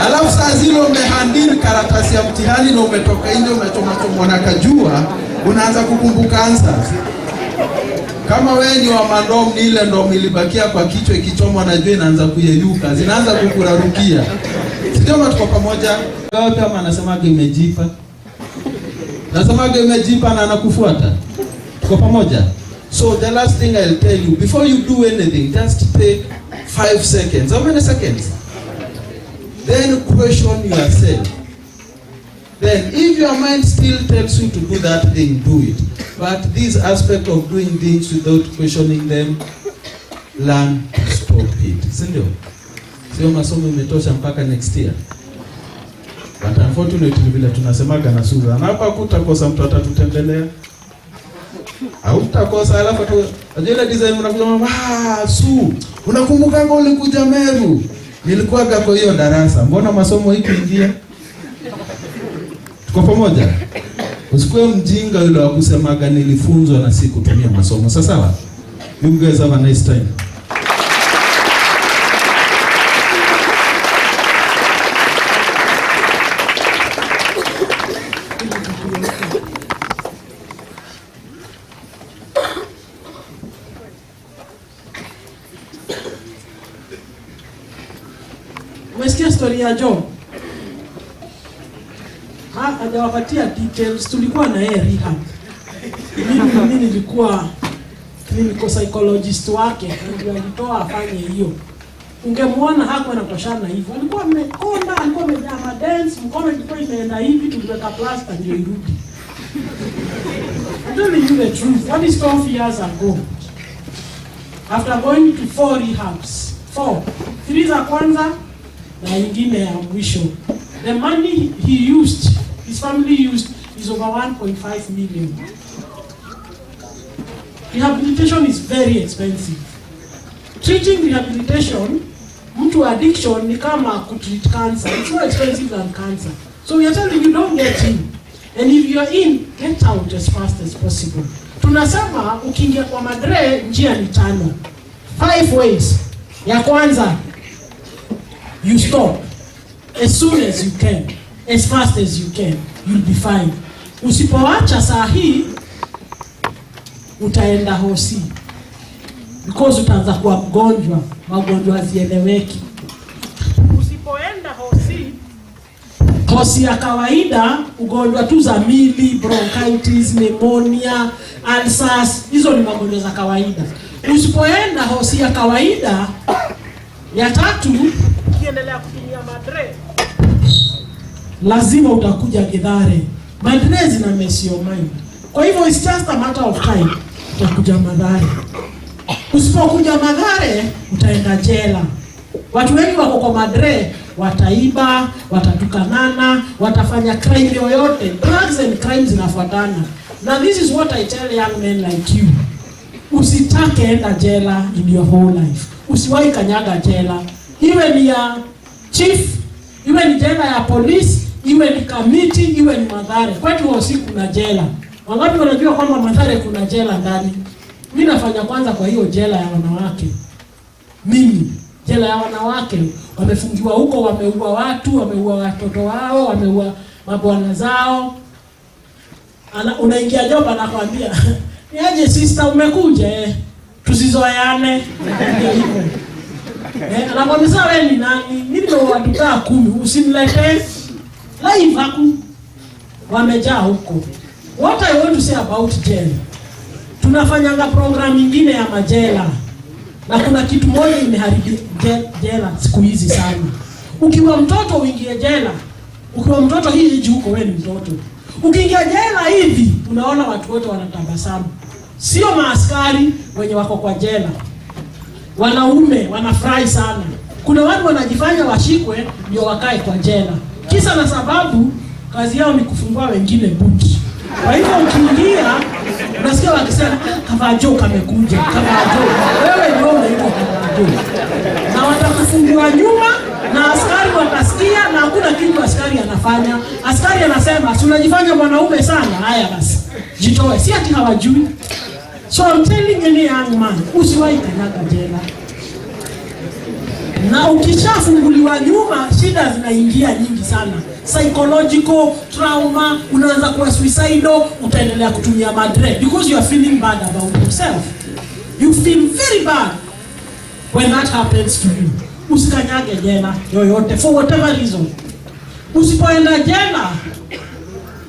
Alafu saa zile umehandili karatasi ya mtihani na umetoka nje umechoma na kajua, unaanza kukumbuka answers. Kama wewe ni wa mandom, ni ile ndom ilibakia kwa kichwa ikichomwa na jua inaanza kuyeyuka, zinaanza kukurarukia. Sio tuko pamoja. Gapi kama anasema imejipa. Nasema imejipa na anakufuata. Tuko pamoja. So the last thing I'll tell you, before you do anything, just take 5 seconds. How many seconds? Then question yourself. Then if your mind still tells you to do that thing, do it. But this aspect of doing things without questioning them, learn to stop it. Sio masomo imetosha mpaka next year. But unfortunately vile tunasemaga na sura. Na hapa kutakosa mtu atatutembelea. Hautakosa alafu ajele design unakuja Su, unakumbuka ngo ulikuja Meru? Nilikuwa kwa hiyo darasa. Mbona masomo hiki ingia? Tuko pamoja? Usikue mjinga yule wa kusemaga nilifunzwa na si kutumia masomo. Sawa? You guys have a nice time. Umesikia story ya John? Hajawapatia details. Tulikuwa na yeye rehab. Mimi nilikuwa clinical psychologist wake, ndio alitoa afanye hiyo. Ungemwona hapo anatoshana hivyo. Alikuwa amekonda, alikuwa amejaa dance, mkono ilikuwa imeenda hivi, tuliweka plaster ndio irudi. I'm telling you the truth. What is 12 years ago? After going to 4 rehabs, 3 za kwanza na ingine ya mwisho. The money he used, his family used, is over 1.5 million. Rehabilitation is very expensive. Treating rehabilitation, mtu addiction ni kama kutreat cancer. It's more expensive than cancer. So we are telling you, don't get in. And if you are in, get out as fast as possible. Tunasema ukiingia kwa madre njia ni 5. 5 ways. Ya kwanza, you stop as soon as you can, as fast as you can, you'll be fine. Usipoacha saa hii utaenda hosi, because utaanza kuwa mgonjwa, magonjwa hazieleweki. Usipoenda hosi ya kawaida, ugonjwa tu za mili, bronchitis, pneumonia, ulcers, hizo ni magonjwa za kawaida. Usipoenda hosi ya kawaida, ya 3, ukiendelea kutumia madre, lazima utakuja Githare. Madre zina mess your mind. Kwa hivyo it's just a matter of time utakuja Mathare. Usipokuja Mathare utaenda jela. Watu wengi wako kwa madre, wataiba, watatukanana, watafanya crime yoyote. Drugs and crimes zinafuatana. Now this is what I tell young men like you. Usitake enda jela in your whole life. Usiwahi kanyaga jela. Iwe ni ya chief, iwe ni jela ya polisi, iwe ni kamiti, iwe ni Mathare. Kwetu usiku kuna jela. Wangapi wanajua kwamba Mathare kuna jela ndani? Mimi nafanya kwanza kwa hiyo jela ya wanawake. Mimi jela ya wanawake, wamefungiwa huko, wameua watu, wameua watoto wao, wameua mabwana zao. Unaingia job anakuambia, "Niaje sister umekuja tusizoeane." Anakwambia wewe ni nani? Mimi ndio watu 10, usimletee live haku. Wamejaa huko. What I want to say about jail. Tunafanyanga program nyingine ya majela. Na kuna kitu moja imeharibu jela siku hizi sana. Ukiwa mtoto uingie jela. Ukiwa mtoto hii juu uko wewe ni mtoto. Ukiingia jela hivi unaona watu wote wanatabasamu. Sio maaskari wenye wako kwa jela. Wanaume wanafurahi sana. Kuna watu wanajifanya washikwe ndio wakae kwa jela. Kisa na sababu kazi yao ni kufungua wengine buti. Kwa hivyo ukiingia unasikia wakisema Kavajo kamekuja, Kavajo. Wewe ndio unaitwa Kavajo. Na watakufungua nyuma na askari watasikia na hakuna kitu askari anafanya. Askari anasema, "Si unajifanya mwanaume sana." Haya basi. Jitoe. Si ati hawajui. So I'm telling any young man, usiwahi kanyaga jela. Na ukishafunguliwa nyuma, shida zinaingia nyingi sana. Psychological trauma, unaanza kuwa suicidal, utaendelea kutumia madre because you are feeling bad about yourself. You feel very bad when that happens to you. Usikanyage jela yoyote for whatever reason. Usipoenda jela,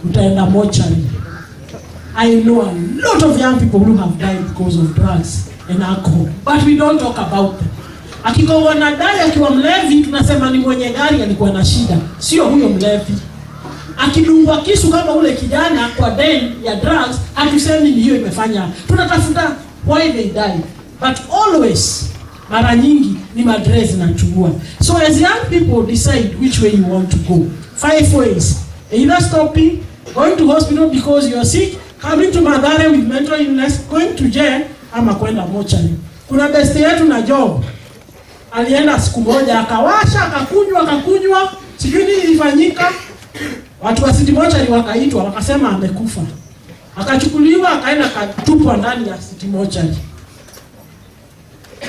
utaenda mortuary. I know a lot of young people who have died because of drugs and alcohol, but we don't talk about them. Akikoa wanadai akiwa mlevi, tunasema ni mwenye gari alikuwa na shida, sio huyo mlevi. Akidungwa kisu kama ule kijana kwa den ya drugs, hatusemi ni hiyo imefanya. Tunatafuta why they died. But always, mara nyingi ni madrezi na chugua. So as young people decide which way you want to go. 5 ways. Either stopping, going to hospital because you are sick, coming to Madhare with mental illness, going to jail, ama kwenda mortuary. Kuna besti yetu na job. Alienda siku moja akawasha, akakunywa, sijui nini ilifanyika. Watu wa city mortuary wakaitwa, wakasema amekufa. Akachukuliwa, akaenda katupwa ndani ya city mortuary.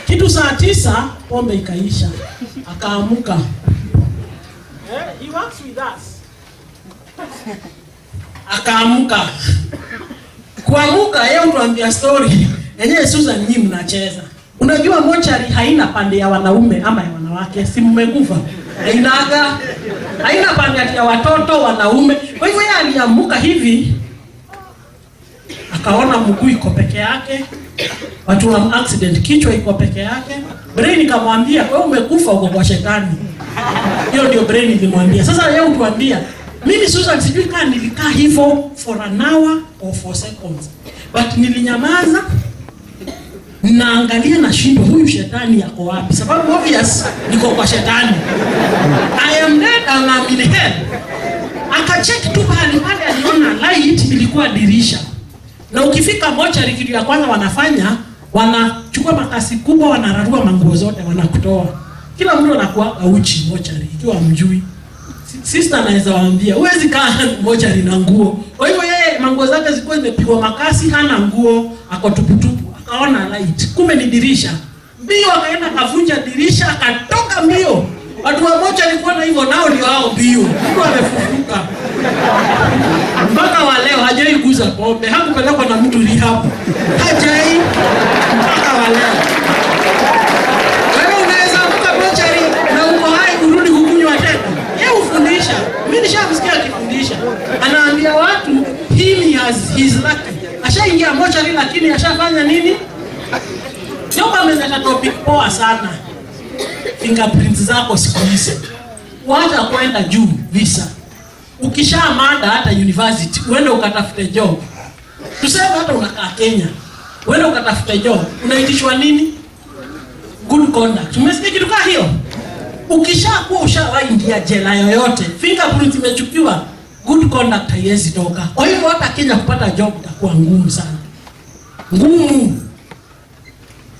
Kitu saa 9 pombe ikaisha. Akaamuka. He works with us. Akaamuka. Kuamuka yeye utuambia story. Yenyewe Susan nyinyi mnacheza. Unajua mortuary haina pande ya wanaume ama ya wanawake, si mmekufa. Haina pande ya watoto, wanaume. Kwa hivyo yeye aliamuka hivi. Akaona mguu iko peke yake. Watu wa accident kichwa iko peke yake. Brain kamwambia wewe umekufa uko kwa shetani. Hiyo ndio brain ilimwambia. Sasa yeye utuambia mimi Susan sijui kama nilikaa hivyo for an hour or for seconds. But nilinyamaza. Naangalia na shindo huyu shetani yako wapi? Sababu obvious niko kwa shetani. I am dead and I'm in hell. Akacheck tu pale aliona light ilikuwa dirisha. Na ukifika mortuary kitu ya kwanza wanafanya, wanachukua makasi kubwa, wanararua manguo zote, wanakutoa. Kila mtu anakuwa uchi mortuary ikiwa mjui. Sister anaweza waambia, huwezi kaa mortuary na nguo. Kwa hivyo yeye manguo zake zilikuwa zimepigwa makasi, hana nguo, ako tuputupu. Akaona light, kumbe ni dirisha. Mbio akaenda kavunja dirisha, akatoka mbio. Watu wa mortuary kuona hivyo nao ndio hao mbio. Mtu amefufuka. Mpaka wa leo hajai kuuza pombe, hakupelekwa na mtu rehab. Hajai mpaka wa leo. Wewe unaweza kuka mortuary na uko hai kurudi kukunywa tena. Yeye ufundisha. Mimi nishamsikia akifundisha. Anaambia watu he has his lucky. Ashaingia mortuary lakini ashafanya nini? Ndio ameleta topic poa sana. Fingerprints zako siku hizi. Wacha kwenda juu visa. Ukishamada hata university, uende ukatafute job. Tuseme hata unakaa Kenya. Uende ukatafute job. Unaitishwa nini? Good conduct. Umesikia kitu kama hiyo? Ukishakuwa ushawaingia jela yoyote, fingerprint imechukiwa, good conduct haiwezi toka. Kwa hivyo hata Kenya kupata job itakuwa ngumu sana. Ngumu.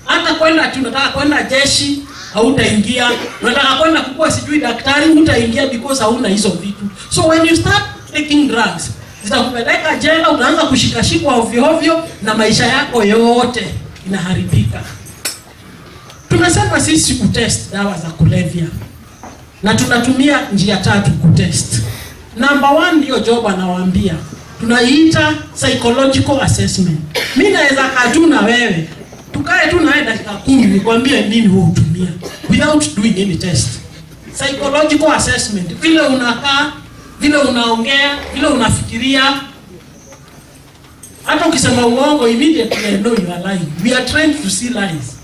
Hata kwenda tunataka kwenda jeshi, hautaingia. Unataka kwenda kukua sijui daktari, hutaingia because hauna hizo vitu. So when you start taking drugs, zitakupeleka jela, unaanza kushikashikwa ovyo na maisha yako yote inaharibika. Tunasema sisi kutest dawa za kulevya. Na tunatumia njia 3 kutest. Number 1 ndio job anawaambia. Tunaita psychological assessment. Mimi naweza kaa na wewe. Tukae tu nawe dakika 10 nikwambie nini wewe utumia without doing any test. Psychological assessment. Vile unakaa, vile unaongea, vile unafikiria. Hata ukisema uongo immediately I know you are lying. We are trained to see lies.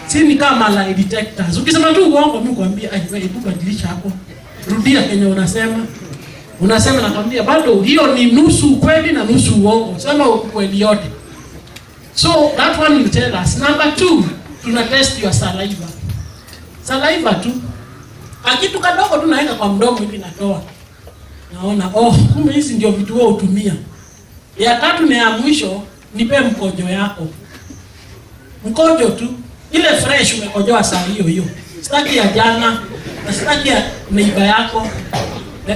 Si ni kama lie detectors. Ukisema tu uongo mimi kwambia wewe badilisha hapo. Rudia kenye unasema. Unasema nakwambia bado hiyo ni nusu ukweli na nusu uongo. Sema ukweli yote. So that one will tell us. Number 2, tuna test your saliva. Saliva tu. Akitu kadogo tunaweka kwa mdomo hivi natoa. Naona kumbe hizi ndio vitu wewe utumia. Ya 3 na ya mwisho nipe mkojo yako. Mkojo tu. Ile fresh umekojoa saa hiyo. Sitaki ya jana, na sitaki ya neighbor yako,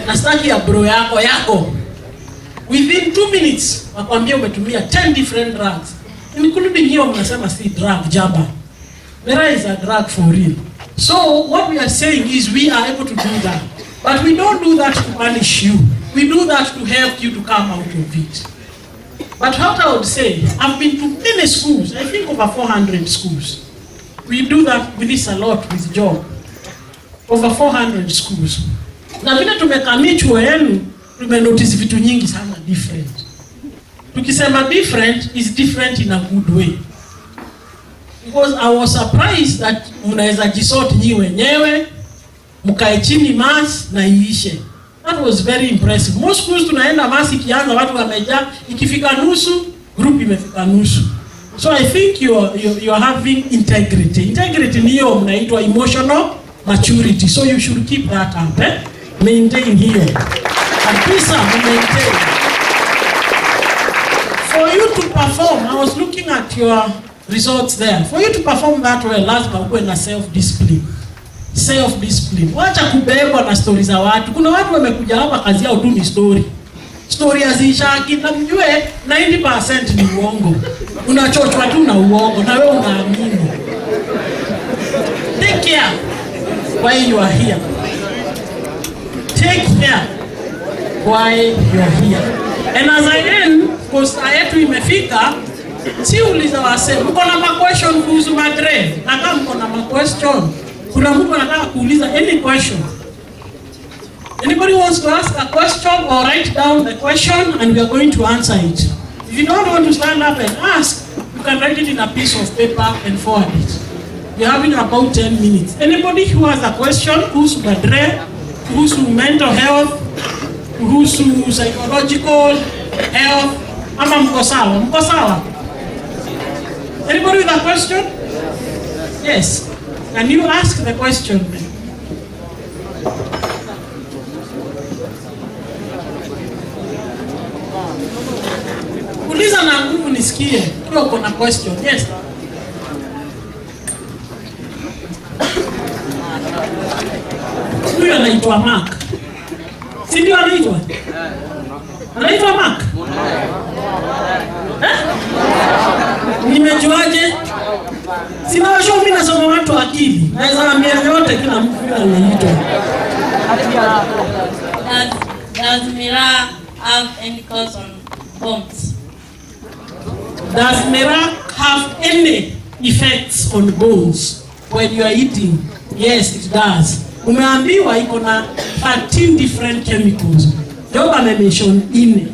na sitaki ya bro yako. Within 2 minutes wakwambia umetumia 10 different drugs. Including hiyo mnasema si drug jaba. There is a drug for real. So what we are saying is we are able to do that. But we don't do that to punish you. We do that to help you to come out of it. But what I would say, I've been to many schools, I think over 400 schools. We do that with this a lot with job. Over 400 schools. Na vile tumekamia chuo yenu, tumenotice vitu nyingi sana different. Tukisema different is different in a good way. Because I was surprised that mnaweza jisort nyi wenyewe, mkae chini mass na iishe. That was very impressive. Most schools tunaenda mass ikianza watu wamejaa, ikifika nusu, group imefika nusu. So I think you are having integrity. Integrity ni hiyo mnaitwa emotional maturity. So you should keep that up. Maintain here. Kabisa, maintain. For you to perform, I was looking at your results there. For you to perform that well, lazima uwe na self-discipline. Self-discipline. Wacha kubebwa na stories za watu. Kuna watu wamekuja hapa kazi yao tu ni story. Story hazishaki, na mjue 90% ni uongo. Unachochwa tu na uongo na wewe unaamini. Take care while you are here. Take care while you are here. And as I end, because yetu imefika, si uliza wase, mko na ma-question kuhusu madre? Na kama mko na ma-question, kuna mtu anataka kuuliza any question? Anybody wants to ask a question or write down the question and we are going to answer it. If you don't want to stand up and ask, you can write it in a piece of paper and forward it. We are having about 10 minutes. Anybody who has a question, kuhusu madre, kuhusu mental health, kuhusu psychological health, ama mko sawa? Mko sawa? Anybody with a question? Yes. Can you ask the question? Uliza na nguvu nisikie. Kila uko na question. Yes. Huyu anaitwa Mark. Si ndio anaitwa? Anaitwa Mark? Nimejuaje? Sina washo mimi nasoma watu akili. Naweza ambia yote kila mtu anaitwa. Does Mira have any cause on bones? Does Mira have any effects on bones when you are eating? Yes, it does. Umeambiwa iko na 13 different chemicals. Job ame-mention 4.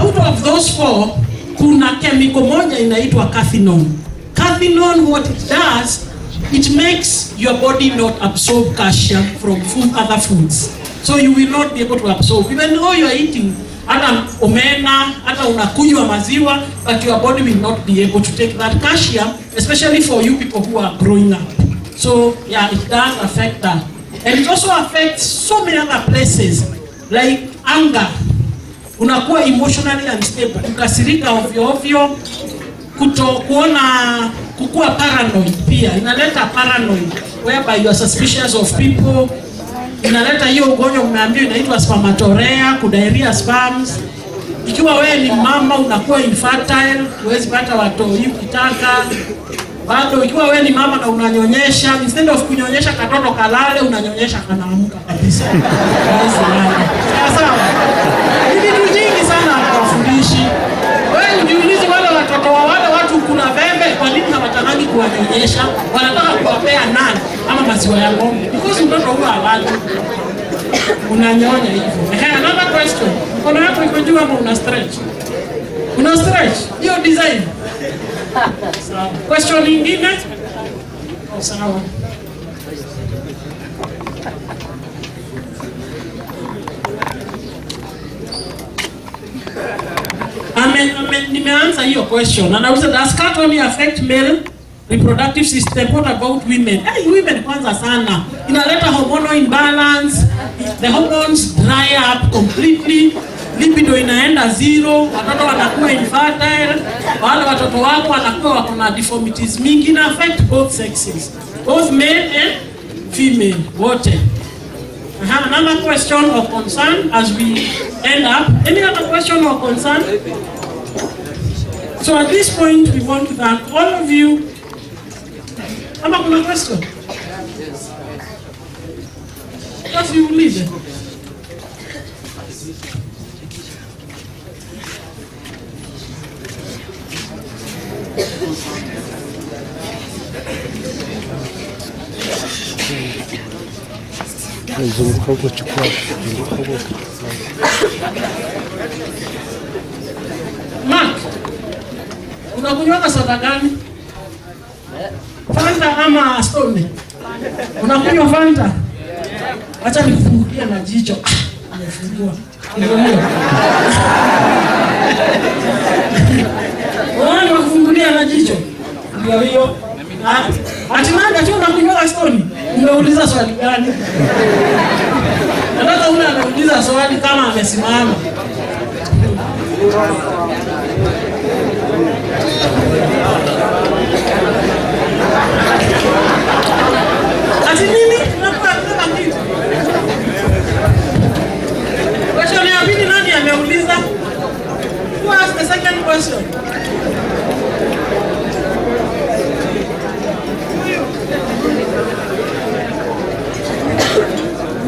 Out of those 4, kuna chemical moja inaitwa cathinone. Cathinone, what it does, it makes your body not absorb calcium from other foods. So you will not be able to absorb. Even though you are eating hata omena, hata unakunywa maziwa, but your body will not be able to take that calcium, especially for you people who are growing up. So yeah, it does affect that. And it also affects so many other places, like anger. Unakuwa emotionally unstable, kukasirika ovyo ovyo, kukua paranoid pia. Inaleta paranoid, whereby you are suspicious of people. Inaleta hiyo ugonjwa umeambiwa inaitwa spermatorea, kudiarrhea sperms. Ikiwa wewe ni mama unakuwa infertile, huwezi pata watoto ukitaka. Bado ikiwa wewe ni mama na unanyonyesha, instead of kunyonyesha katoto kalale, unanyonyesha kanaamka kabisa. Sawa. Hivi vitu vingi sana hawafundishi. Wewe ujiulize wale watoto wa wale watu kuna vembe, kwa nini hawataka kuwanyonyesha? Wanataka kuwapea nani ama maziwa ya ng'ombe? Because mtoto huwa halali. Unanyonya hivyo. Another question. Kuna watu iko juu ama una stretch? Una stretch? Hiyo design. Sawa. Question nyingine? Sawa. Nimeanza hiyo question. Anauliza, does khat only affect male reproductive system? What about women? Hey, women kwanza sana. Inaleta hormonal imbalance. The hormones dry up completely. Libido inaenda zero. Watoto wanakuwa infertile. Wale watoto wako wanakuwa wako na deformities mingi. Ina affect both sexes. Both male and female. Wote. Another question or concern as we end up. Any other question or concern? So at this point, we want to thank all of you. Ama kuna question? siulize. Mark, unakunywa soda gani? Fanta ama Stone? Unakunywa Fanta? Acha nikufungulie na jicho. Nimefungua. Unaona kufungulia na jicho? Ndio hiyo. Atimanga tu unakunywa Stone. Umeuliza swali gani? Nataka ule anauliza swali kama amesimama. Ati nini? Unapata kitu. Question ya pili nani ameuliza? Who asked the second question?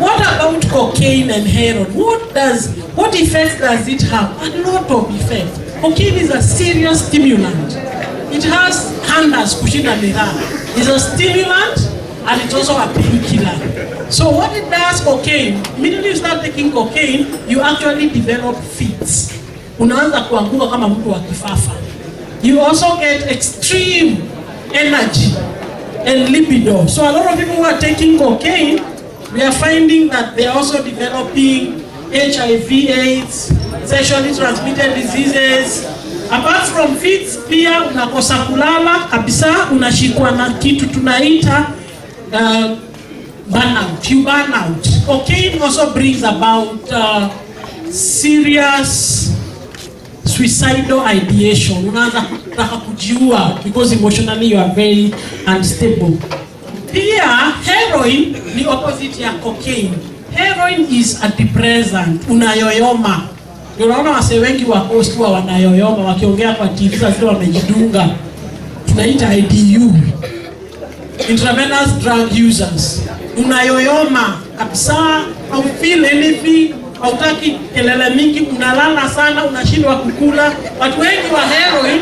What about cocaine and heroin? What effects does it have? A lot of effects. Cocaine is a serious stimulant. It has handles kushinda miraa. It's a stimulant and it's also a painkiller. So what it does, cocaine, immediately you start taking cocaine, you actually develop fits. Unaanza kuanguka kama mtu wa kifafa. You also get extreme energy and libido. So a lot of people who are taking cocaine, we are finding that they are also developing HIV/AIDS, sexually transmitted diseases. Apart from fits, pia unakosa kulala kabisa, unashikwa na kitu tunaita burnout. You burn out. Cocaine also brings about serious suicidal ideation. Unaanza kutaka kujiua because emotionally you are very unstable. Pia heroin ni opposite ya cocaine. Heroin is a depressant. Unayoyoma. Unaona wase wengi wa coast wa wanayoyoma wakiongea kwa TV sasa wamejidunga. Tunaita IDU. Intravenous drug users. Unayoyoma kabisa, au feel anything, hautaki kelele mingi, unalala sana, unashindwa kukula. Watu wengi wa heroin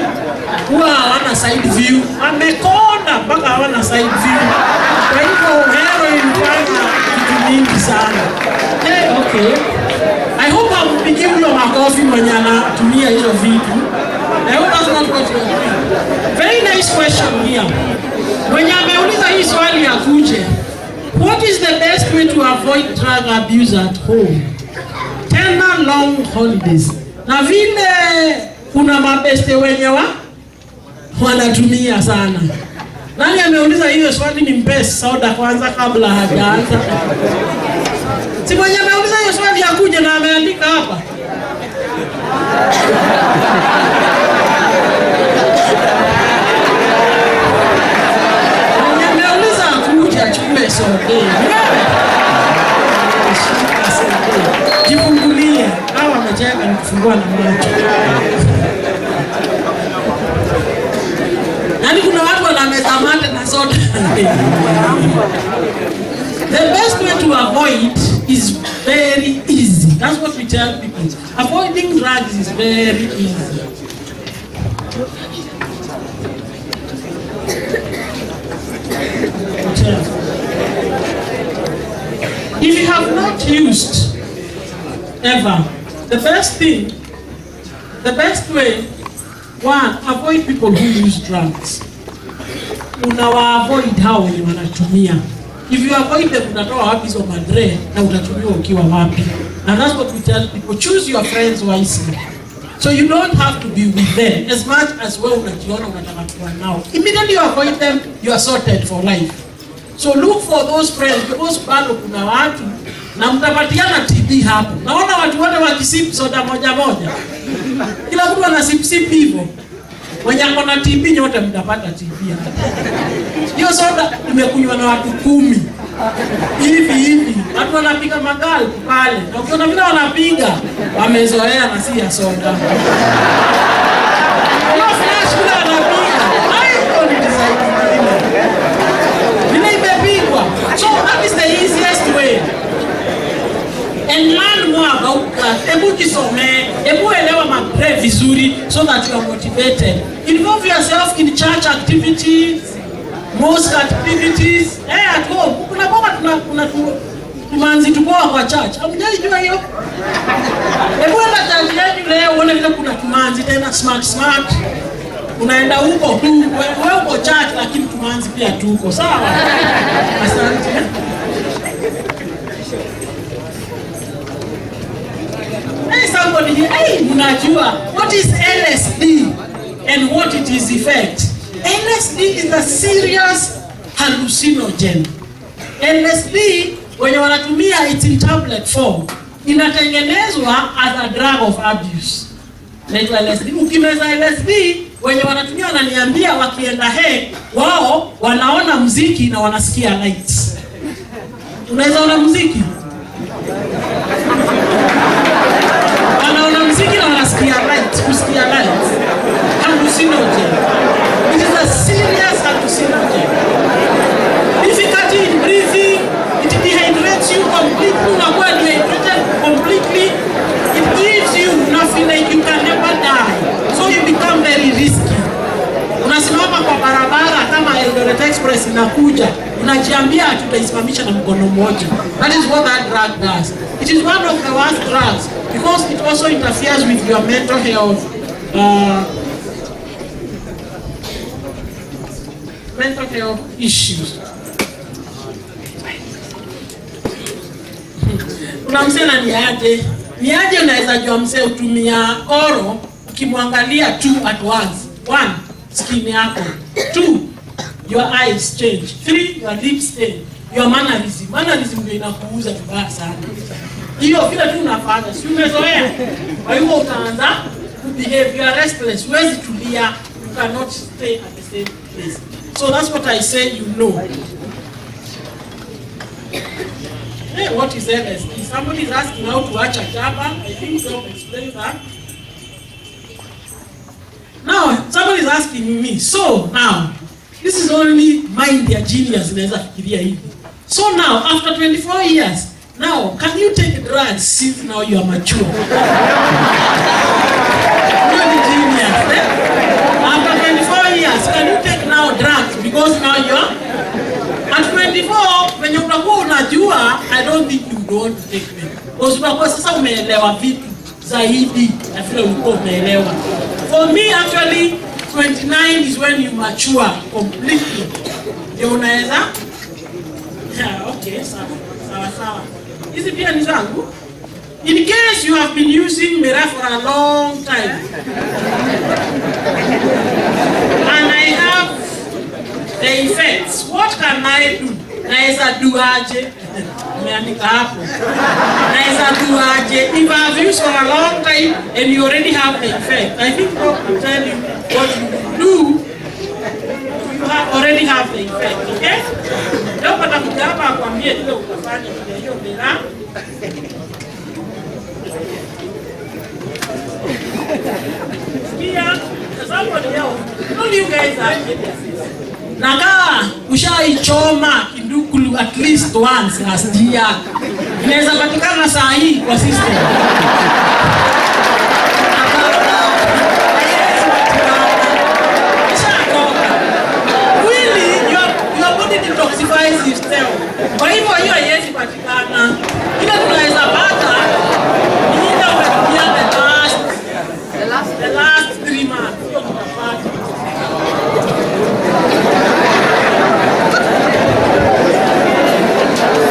huwa hawana side view. Amekonda mpaka hawana side view. Kwa hivyo heroin fanya vitu mingi sana. Okay. I hope hampigie huyo makofi mwenye anatumia hizo vitu. I hope that's not what you're doing. Very nice question here. Mwenye ameuliza hii swali ya kuje. What is the best way to avoid drug abuse at home? Tena long holidays. Na vile kuna mabeste wenye wanatumia sana. Nani ameuliza hiyo swali ni mpesi soda kwanza kabla hajaanza? Si mwenye ameuliza hiyo swali ya kuja na ameandika hapa. Mwenye ameuliza kuja chukue soda. Jifungulie. Hawa wamecheka nikifungua na macho. Yaani kuna watu wanameza mate na soda. The best way to avoid is very easy. That's what we tell people. Avoiding drugs is very easy. If you have not used ever, the best way, one, avoid people who use drugs. Unawa-avoid hao wenye wanatumia. If you avoid them, unatoa wapi hizo madre na utatumia ukiwa wapi. And that's what we tell people. Choose your friends wisely. So you don't have to be with them as much as well unajiona unataka kuwa nao. Immediately you avoid them, you are sorted for life. So look for those friends because bado kuna watu na mtapatiana TB hapo. Naona watu wote wakisip soda moja moja. Kila mtu anasip hivyo. Wenye akona TB nyote mtapata TB hapa. Hiyo soda imekunywa na watu 10. Hivi. Watu wanapiga magali pale. Na ukiona vile wanapiga, wamezoea na si ya soda. Hiyo flash kule wanapiga. Haiko ni design nyingine. Vile imepigwa. So that is the easiest way. vizuri so that you are motivated. Involve yourself in church activities, mosque activities. At home, kuna tumanzi tukoa kwa church. Hamjaijua hiyo? Hebu enda church yenu leo uone vile kuna tumanzi tena smart. Unaenda huko tu, wewe uko church lakini tumanzi pia tuko. Sawa? Asante. Hey, somebody here, hey, unajua what is LSD and what it is effect? LSD is a serious hallucinogen. LSD when wanatumia it in tablet form, inatengenezwa as a drug of abuse. Inaitwa LSD. Ukimeza LSD wenye wanatumia wananiambia wakienda wao wanaona muziki na wanasikia lights. Unaweza ona muziki? Wanaona muziki na wanasikia lights, kusikia lights. Hallucinogen. It is a serious hallucinogen. Difficulty in breathing, it dehydrates you completely, unakuwa dehydrated completely. It gives you nothing like you can never die. So you become very risky. Unasimama kwa barabara kama Eldoret Express inakuja, unajiambia tutaisimamisha na mkono mmoja. That is what that drug does. It is one of the worst drugs because it also interferes with your mental health. Mental health issues. Kuna msee na niaje unaweza jua msee utumia oro ukimwangalia two at once. 1, skin yako. 2, your eyes change. 3, your lips change. Your mannerism. Mannerism ndio inakuuza vibaya sana. Hiyo vile tu unafanya, si umezoea. Kwa hiyo utaanza to behave, you are restless. Huwezi tulia, you cannot stay at the same place. So that's what I say, you know. Hey, what is LSD? Somebody is asking how to watch a jabba. I think Job explained that. Now, somebody is asking me, so now, this is only mind their genius inaweza fikiria hivi. So now, after 24 years, now, can you take drugs since now you are mature? You're the genius, eh? After 24 years, can you take now drugs because now you are at 24, when you utakuwa unajua, I don't think you don't take them. Because utakuwa sasa umeelewa vitu zaidi na vile ulikuwa umeelewa. For me actually 29 is when you mature completely. Ndio unaweza? Yeah, okay, sawa. Hizi pia ni zangu. In case you have been using Mira for a long time and I have the effects, what can I do? Naweza do aje? Umeandika hapo. Naweza do aje? If I have used for a long time and you already have the effect, I think God will tell you what you do. You already have the effect, okay? Leo patakuja hapa akwambie ile utafanya hiyo bila. Pia, somebody else. All you guys are geniuses. Nakaa ushaichoma kindukulu at least once last year. Inaweza patikana saa hii kwa system. Really, your body detoxifies itself. Kwa hivyo hiyo haiwezi patikana. Kile tunaweza pata ni ile umetumia the last 3 months. Hiyo tunapata.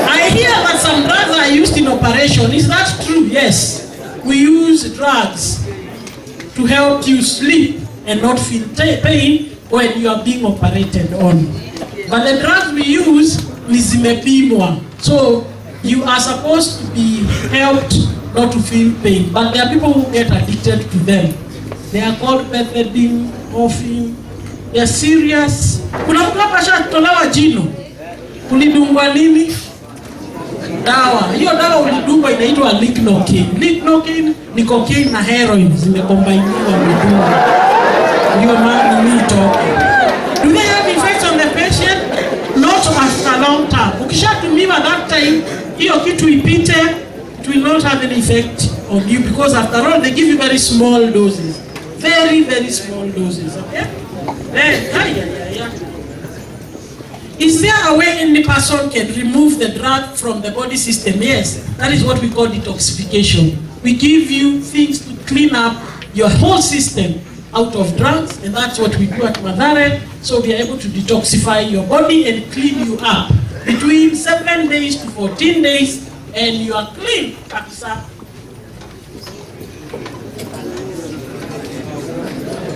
I hear that some drugs are used in operation. Is that true? Yes. We use drugs to help you sleep and not feel pain when you are being operated on. But the drugs we use is zimepimwa. So you are supposed to be helped not to feel pain. But there are people who get addicted to them. They are called methadone, morphine. They are serious. Kuna mtu hapa ashatolewa jino. Ulidungwa nini? Dawa. Hiyo dawa ulidungwa inaitwa lignocaine. Lignocaine ni cocaine na heroin zimekombiniwa midungu. Ndio maana nito. Do they have effects on the patient? Not after long term. Ukishatumiwa that time, hiyo kitu ipite, it will not have an effect on you because after all they give you very small doses. very, very small doses, okay? Then, is there a way any person can remove the drug from the body system? Yes, that is what we call detoxification. We give you things to clean up your whole system out of drugs, and that's what we do at Mathare. So we are able to detoxify your body and clean you up between 7 days to 14 days, and you are clean.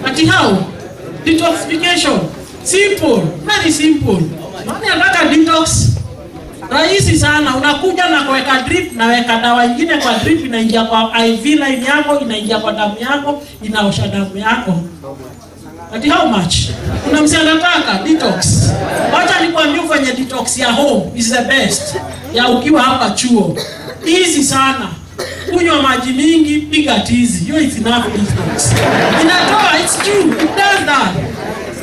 But how? Detoxification. Simple, very simple. Nani anataka detox? Rahisi sana, unakuja na kuweka drip, na weka dawa nyingine kwa drip, inaingia kwa IV line yako, inaingia kwa damu yako, inaosha damu yako. But how much? Kuna msi anataka detox. Wacha nikwambie ufanye detox ya home is the best. Ya ukiwa hapa chuo. Easy sana. Kunywa maji mingi, piga tizi. Hiyo is enough detox. Inatoa, it's true. It does that.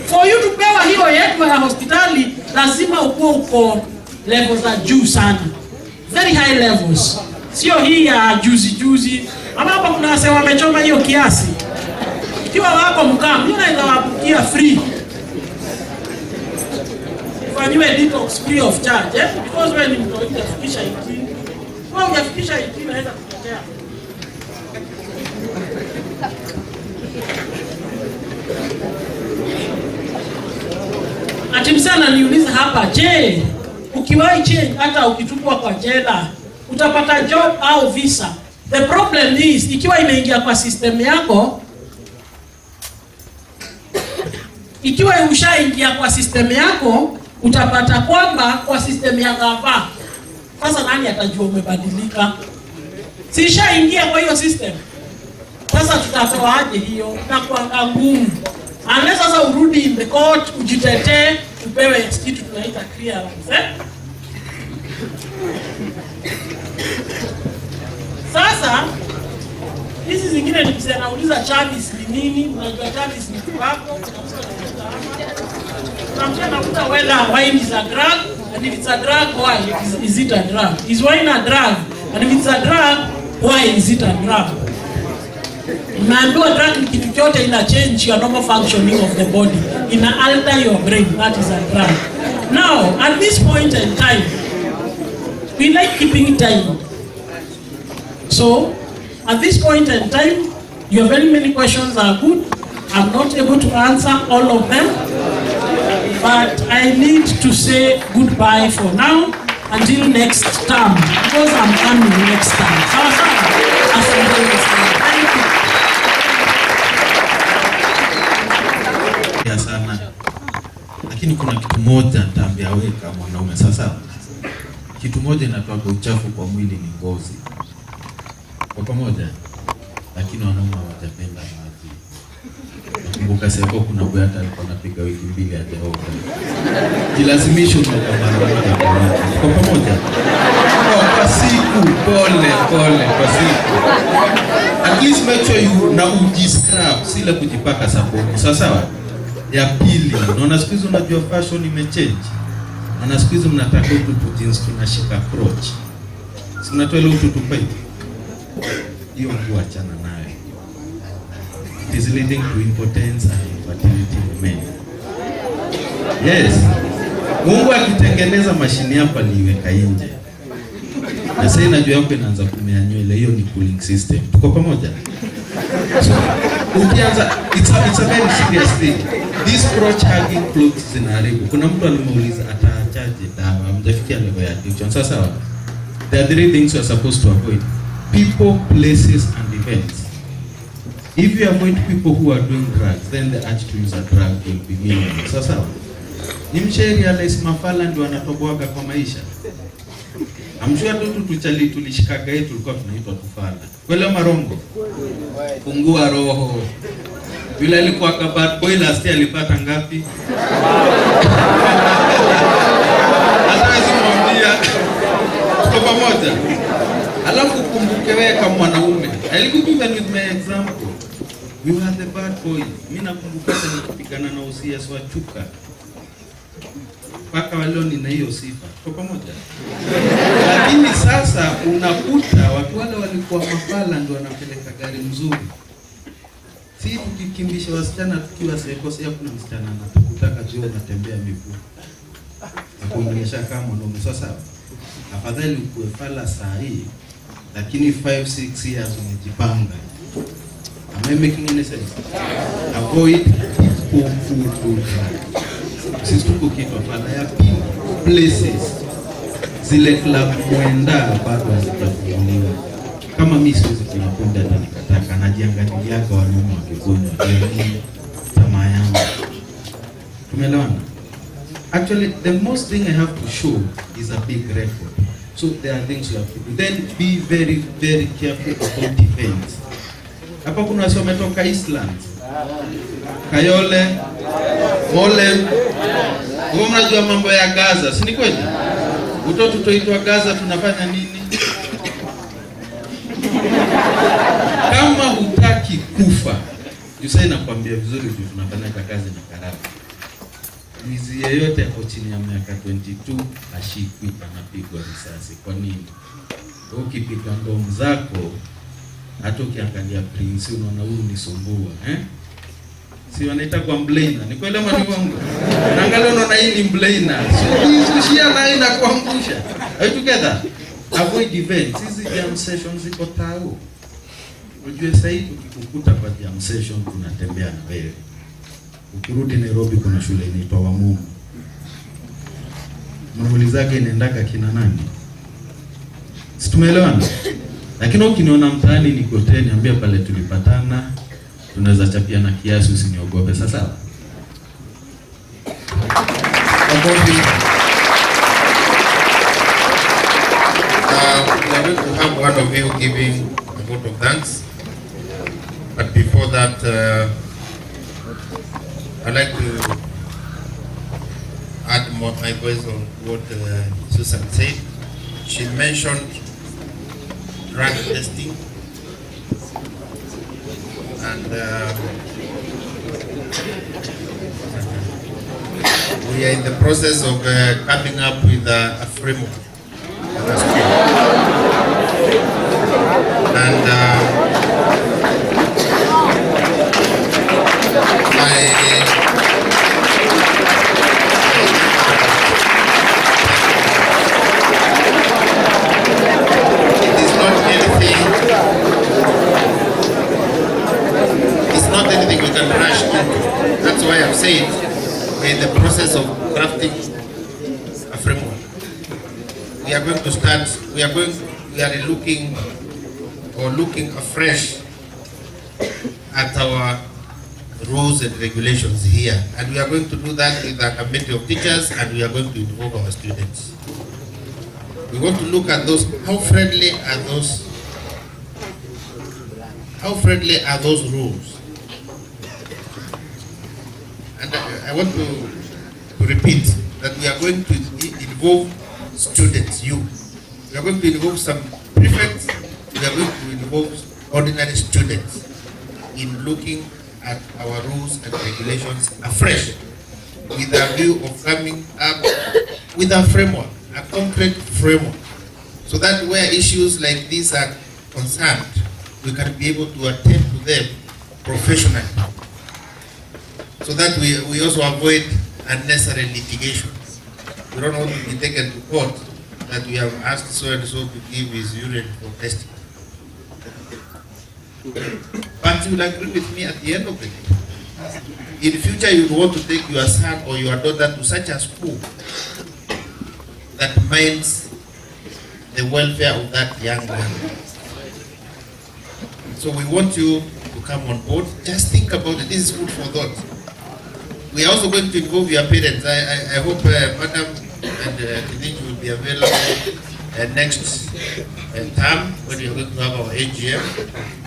For you to pewa hiyo yetu ya hospitali, lazima uko levels za juu sana. Very high levels. Sio hii ya juzi. Ama hapa kuna wase wamechoma hiyo kiasi. Ikiwa wako mkam, mimi naweza wabukia free. Ufanyiwe detox free of charge, eh? Because wewe ni mtu unafikisha 18. Wewe unafikisha 18 naweza kupotea. Ati msana niuliza hapa, je, ukiwahi change hata ukitupwa kwa jela, utapata job au visa? The problem is, ikiwa imeingia kwa system yako, ikiwa ushaingia kwa system yako, utapata kwamba kwa system ya gava. Sasa nani atajua umebadilika? Si ishaingia kwa hiyo system. Sasa tutatoa aje hiyo? Na kuanga ngumu. Unless sasa urudi in the court, ujitetee, upewe kitu tunaita clearance, eh? Sasa hizi zingine ni mzee anauliza charges ni nini? Unajua charges ni kwako, unakuta whether wine is a drug, and if it's a drug, why is it a drug? Is wine a drug? And if it's a drug, why is it a drug? Unaambiwa drug ni kitu chote ina change your normal functioning of the body, ina alter your brain, that is a drug. Now, at this point in time, we like keeping time. So, at this point in time, your very many questions are good. I'm not able to answer all of them, but I need to say goodbye for now until next term, because I'm coming next term. Thank you. Ya sana. Lakini kuna kitu moja nitaambia wewe kama mwanaume sasa. Kitu moja inatoa uchafu kwa mwili ni ngozi. Kwa pamoja. Lakini wanaume hawajapenda maji. Nakumbuka sasa kuna bwana alikuwa anapiga wiki 2 hajaoga. Jilazimisho kutoka mara moja kwa pamoja. Kwa siku pole kwa siku. At least make sure you na ujiscrub, sila kujipaka sabuni. Sawa? Ya pili, unaona siku hizo unajua fashion imechange. Na siku hizo mnataka utu jeans tunashika crotch. Si mnatoa ile utu tupai. Hiyo nguo achana nayo. It is leading to impotence and infertility in men. Yes. Mungu akitengeneza mashini hapa niweka nje. Na sasa inajua yako inaanza kumea nywele, hiyo ni cooling system. Tuko pamoja? So, ukianza it's a very serious thing. This crotch hugging clothes zinaharibu. Kuna mtu alimuuliza ataachaje dawa, mjafikia level ya addiction. Sasa there are 3 things you are supposed to avoid: people, places and events. If you avoid people who are doing drugs, then the urge to use a drug will be minimal. Sasa ni msheri Alex Mafala ndio anatoboaga kwa maisha. Amshua tu tuchali tulishikaga yetu tulikuwa tunaitwa tufala. Kwele marongo. Fungua roho. Yule alikuwa bad boy last year alipata ngapi? Hata simwambia. Tuko pamoja. Alafu kumbuke wewe kama mwanaume. Alikupiga with my example. We were the bad boys. Mimi nakumbuka nikipigana na OCS wa Chuka. Paka waleo nina hiyo sifa. Tuko pamoja. Lakini sasa unakuta watu wale walikuwa mafala ndio wanapeleka gari mzuri. Si hii tukikimbisha wasichana tukiwa sekosea, kuna msichana anataka juu unatembea miguu na kuonyesha kama mwanaume. Sasa afadhali ukuwe fala saa hii, lakini 5-6 years umejipanga. Am I making any sense? Avoid sisi tuko kitu fala ya places zile club mwenda bado hazijafunguliwa. Kama mimi siwezi kunakwenda hata nikataka, najiangalia kwa wanaume wakigonjwa nini tamaa yangu. Tumeelewana? Actually, the most thing I have to show is a big record. So there are things you have to do. Then be very, very careful about events. Hapa kuna wasi wametoka Island, Kayole, Mole. Wewe mnajua mambo ya Gaza, si ni kweli? Utoto tuitwa Gaza tunafanya nini? Kama hutaki kufa, Yusai nakwambia vizuri juu tunafanya kazi na karaba. Mwizi yeyote hapo chini ya miaka 22 ashikwi, anapigwa risasi. Kwa nini? Ukipita ndomo zako, hata ukiangalia Prince unaona huyu ni sumbua, si wanaita kwa mblena. Ni kweli ama ni uongo? Naangalia unaona hii ni mblena. Sio na ina kuangusha. Are you together? Avoid events. Hizi jam sessions ziko tao. Unajua sasa hivi ukikukuta kwa jam session tunatembea na wewe. Ukirudi Nairobi kuna shule inaitwa Wamumu. Mnaulizake inaendaka kina nani? Si tumeelewana? Lakini ukiniona mtaani niko tena niambia pale tulipatana, tunaweza chapia na kiasi, usiniogope. Sasa we are going to have one of you giving a vote of thanks. But before that, I'd like to add my voice on what Susan said. She mentioned drug testing, and we are in the process of coming up with a framework. And it's not anything we can rush into. That's why I've said we're in the process of crafting a framework. We are going to start, we are looking afresh at our rules and regulations here. And we are going to do that with a committee of teachers, and we are going to involve our students. We want to look at those, how friendly are those rules? And I want to repeat that we are going to involve students, you. We are going to involve some prefects, we are going to involve ordinary students in looking at our rules and regulations afresh with a view of coming up with a framework, a concrete framework, so that where issues like these are concerned, we can be able to attend to them professionally, so that we also avoid unnecessary litigation. We don't want to be taken to court that we have asked so and so to give his urine for testing. But you will agree with me at the end of the day. In future, you would want to take your son or your daughter to such a school that minds the welfare of that young man. So we want you to come on board. Just think about it. This is food for thought. We are also going to involve your parents. I hope Madam and Kidinji will be available next term when we are going to have our AGM,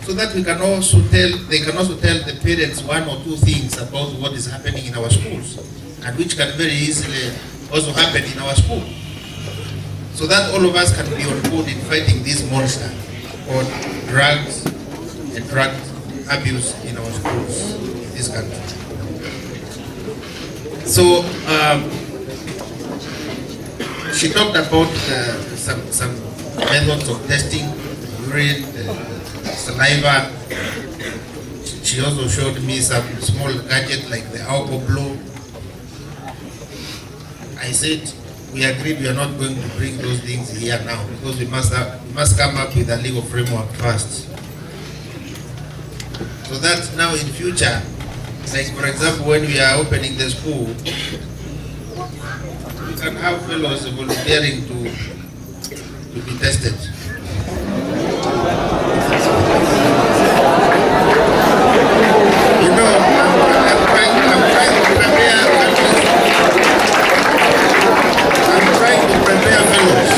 so that we can also they can also tell the parents one or two things about what is happening in our schools, and which can very easily also happen in our school, so that all of us can be on board in fighting this monster called drugs and drug abuse in our schools in this country. So she talked about some methods of testing, urine, saliva. She also showed me some small gadget like the elbow blow. I said, we agreed we are not going to bring those things here now because we must come up with a legal framework first. So that now in future, like for example, when we are opening the school, we can have fellows volunteering to be tested. You know, I'm trying to prepare fellows.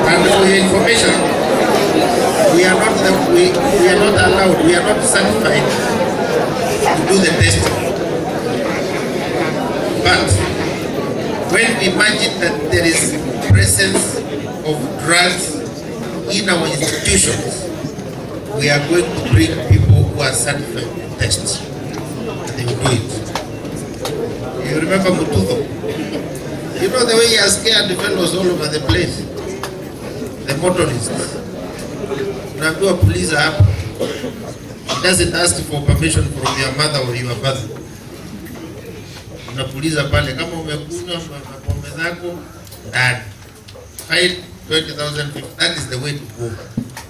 And for your information, we are not allowed, we are not certified to do the testing. But when we imagine that there is presence of drugs in our institutions, we are going to bring people who are certified to test. And they will do it. You remember Mututo? You know the way he has scared the fellows all over the place? The motorists. Unaambiwa police hapa. He doesn't ask for permission from your mother or your father. Unapuliza pale kama umekunywa pombe zako ndani. Fine 20,000. That is the way to go.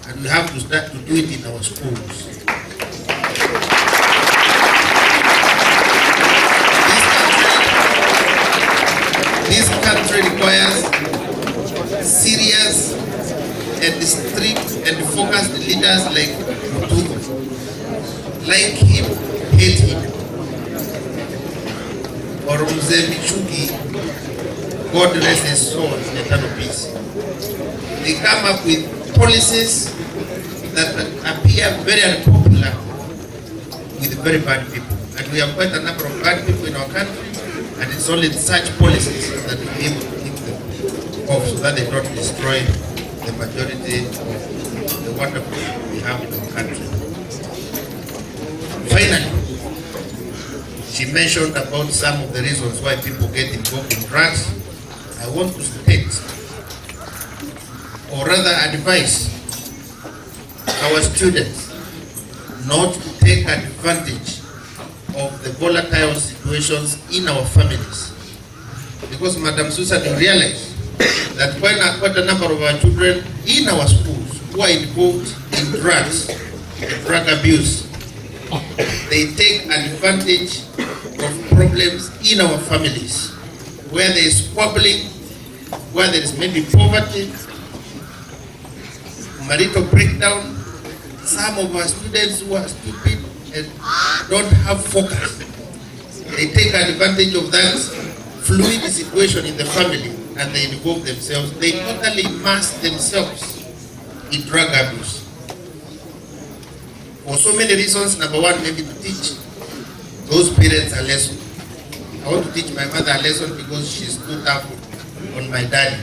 And we have to start to do it in our schools. This country requires serious and strict and focused leaders like Nkubu. Like him, hate him. Or Mzee Michuki, God rest his soul in eternal peace. They come up with policies that appear very unpopular with very bad people. And we have quite a number of bad people in our country, and it's only such policies that we be able to keep them off so that they don't destroy the majority of the wonderful people we have in our country. Finally, she mentioned about some of the reasons why people get involved in drugs. I want to state, or rather advise our students not to take advantage of the volatile situations in our families. Because Madam Susan, you realize that quite a number of our children in our schools who are involved in drugs, drug abuse, they take advantage of problems in our families, where there is squabbling, where there is maybe poverty, marital breakdown. Some of our students who are stupid and don't have focus, they take advantage of that fluid situation in the family and they involve themselves. They totally immerse themselves in drug abuse. For so many reasons. Number one, maybe to teach those parents a lesson. I want to teach my mother a lesson because she stood up on my daddy.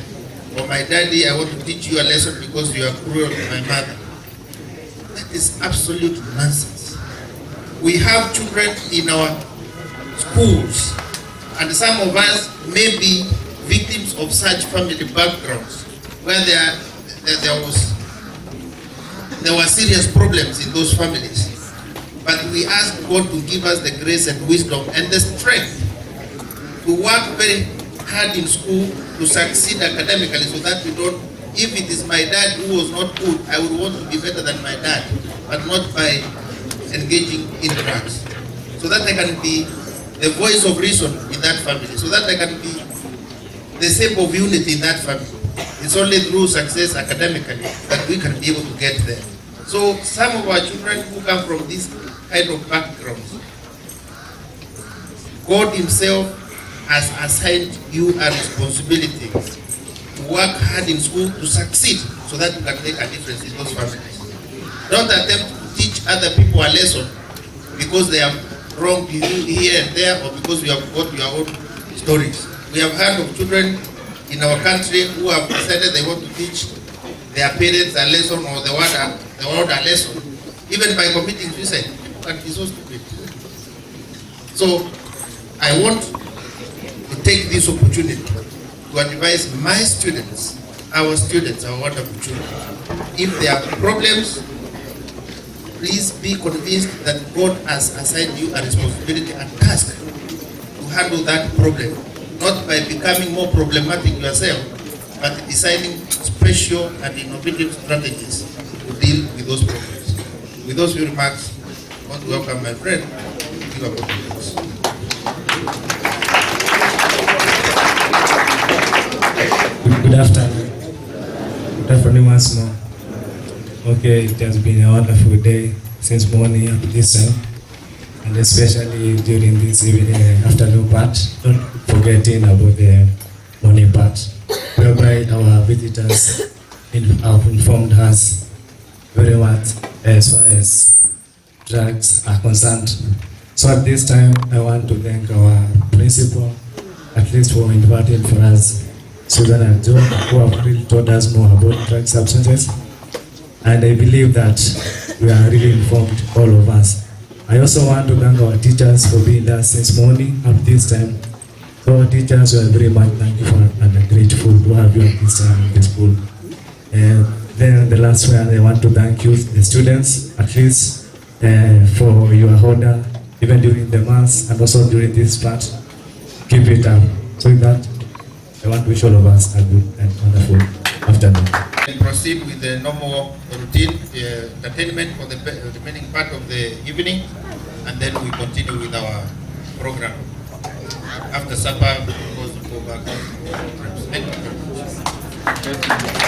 For my daddy, I want to teach you a lesson because you are cruel to my mother. That is absolute nonsense. We have children in our schools, and some of us may be victims of such family backgrounds where there were serious problems in those families. But we ask God to give us the grace and wisdom and the strength to work very hard in school to succeed academically, so that we don't, if it is my dad who was not good, I would want to be better than my dad, but not by engaging in drugs. So that I can be the voice of reason in that family, so that I can be the shape of unity in that family. It's only through success academically that we can be able to get there. So some of our children who come from this kind of backgrounds, God Himself has assigned you a responsibility to work hard in school to succeed, so that you can make a difference in those families. Don't attempt to teach other people a lesson because they have wronged you here and there, or because you have got your own stories. We have heard of children in our country who have decided they want to teach their parents a lesson, or the world a lesson, even by committing suicide. People can be so stupid. So I want to take this opportunity to advise my students, our wonderful children. If there are problems please be convinced that God has assigned you a responsibility and task to handle that problem, not by becoming more problematic yourself, but deciding special and innovative strategies to deal with those problems. With those few remarks, I want to welcome my friend to give a contribution. Good afternoon. Good afternoon once more. Okay, it has been a wonderful day since morning up to this time, and especially during this evening afternoon part, not forgetting about the morning part, whereby our visitors have informed us very much as far as drugs are concerned. So at this time, I want to thank our principal, at least for inviting for us Susan and John, who have really told us more about drug substances. And I believe that we are really informed, all of us. I also want to thank our teachers for being there since morning up this time. So our teachers, we are very much thankful and grateful to have you at this time in the school. And then the last one, I want to thank you, the students, at least for your order, even during the mass and also during this part. Keep it up. So with that, I want to wish all of us a good and wonderful afternoon. And proceed with the normal routine entertainment for the remaining part of the evening, and then we continue with our program. After supper, we go back to programs. Thank you.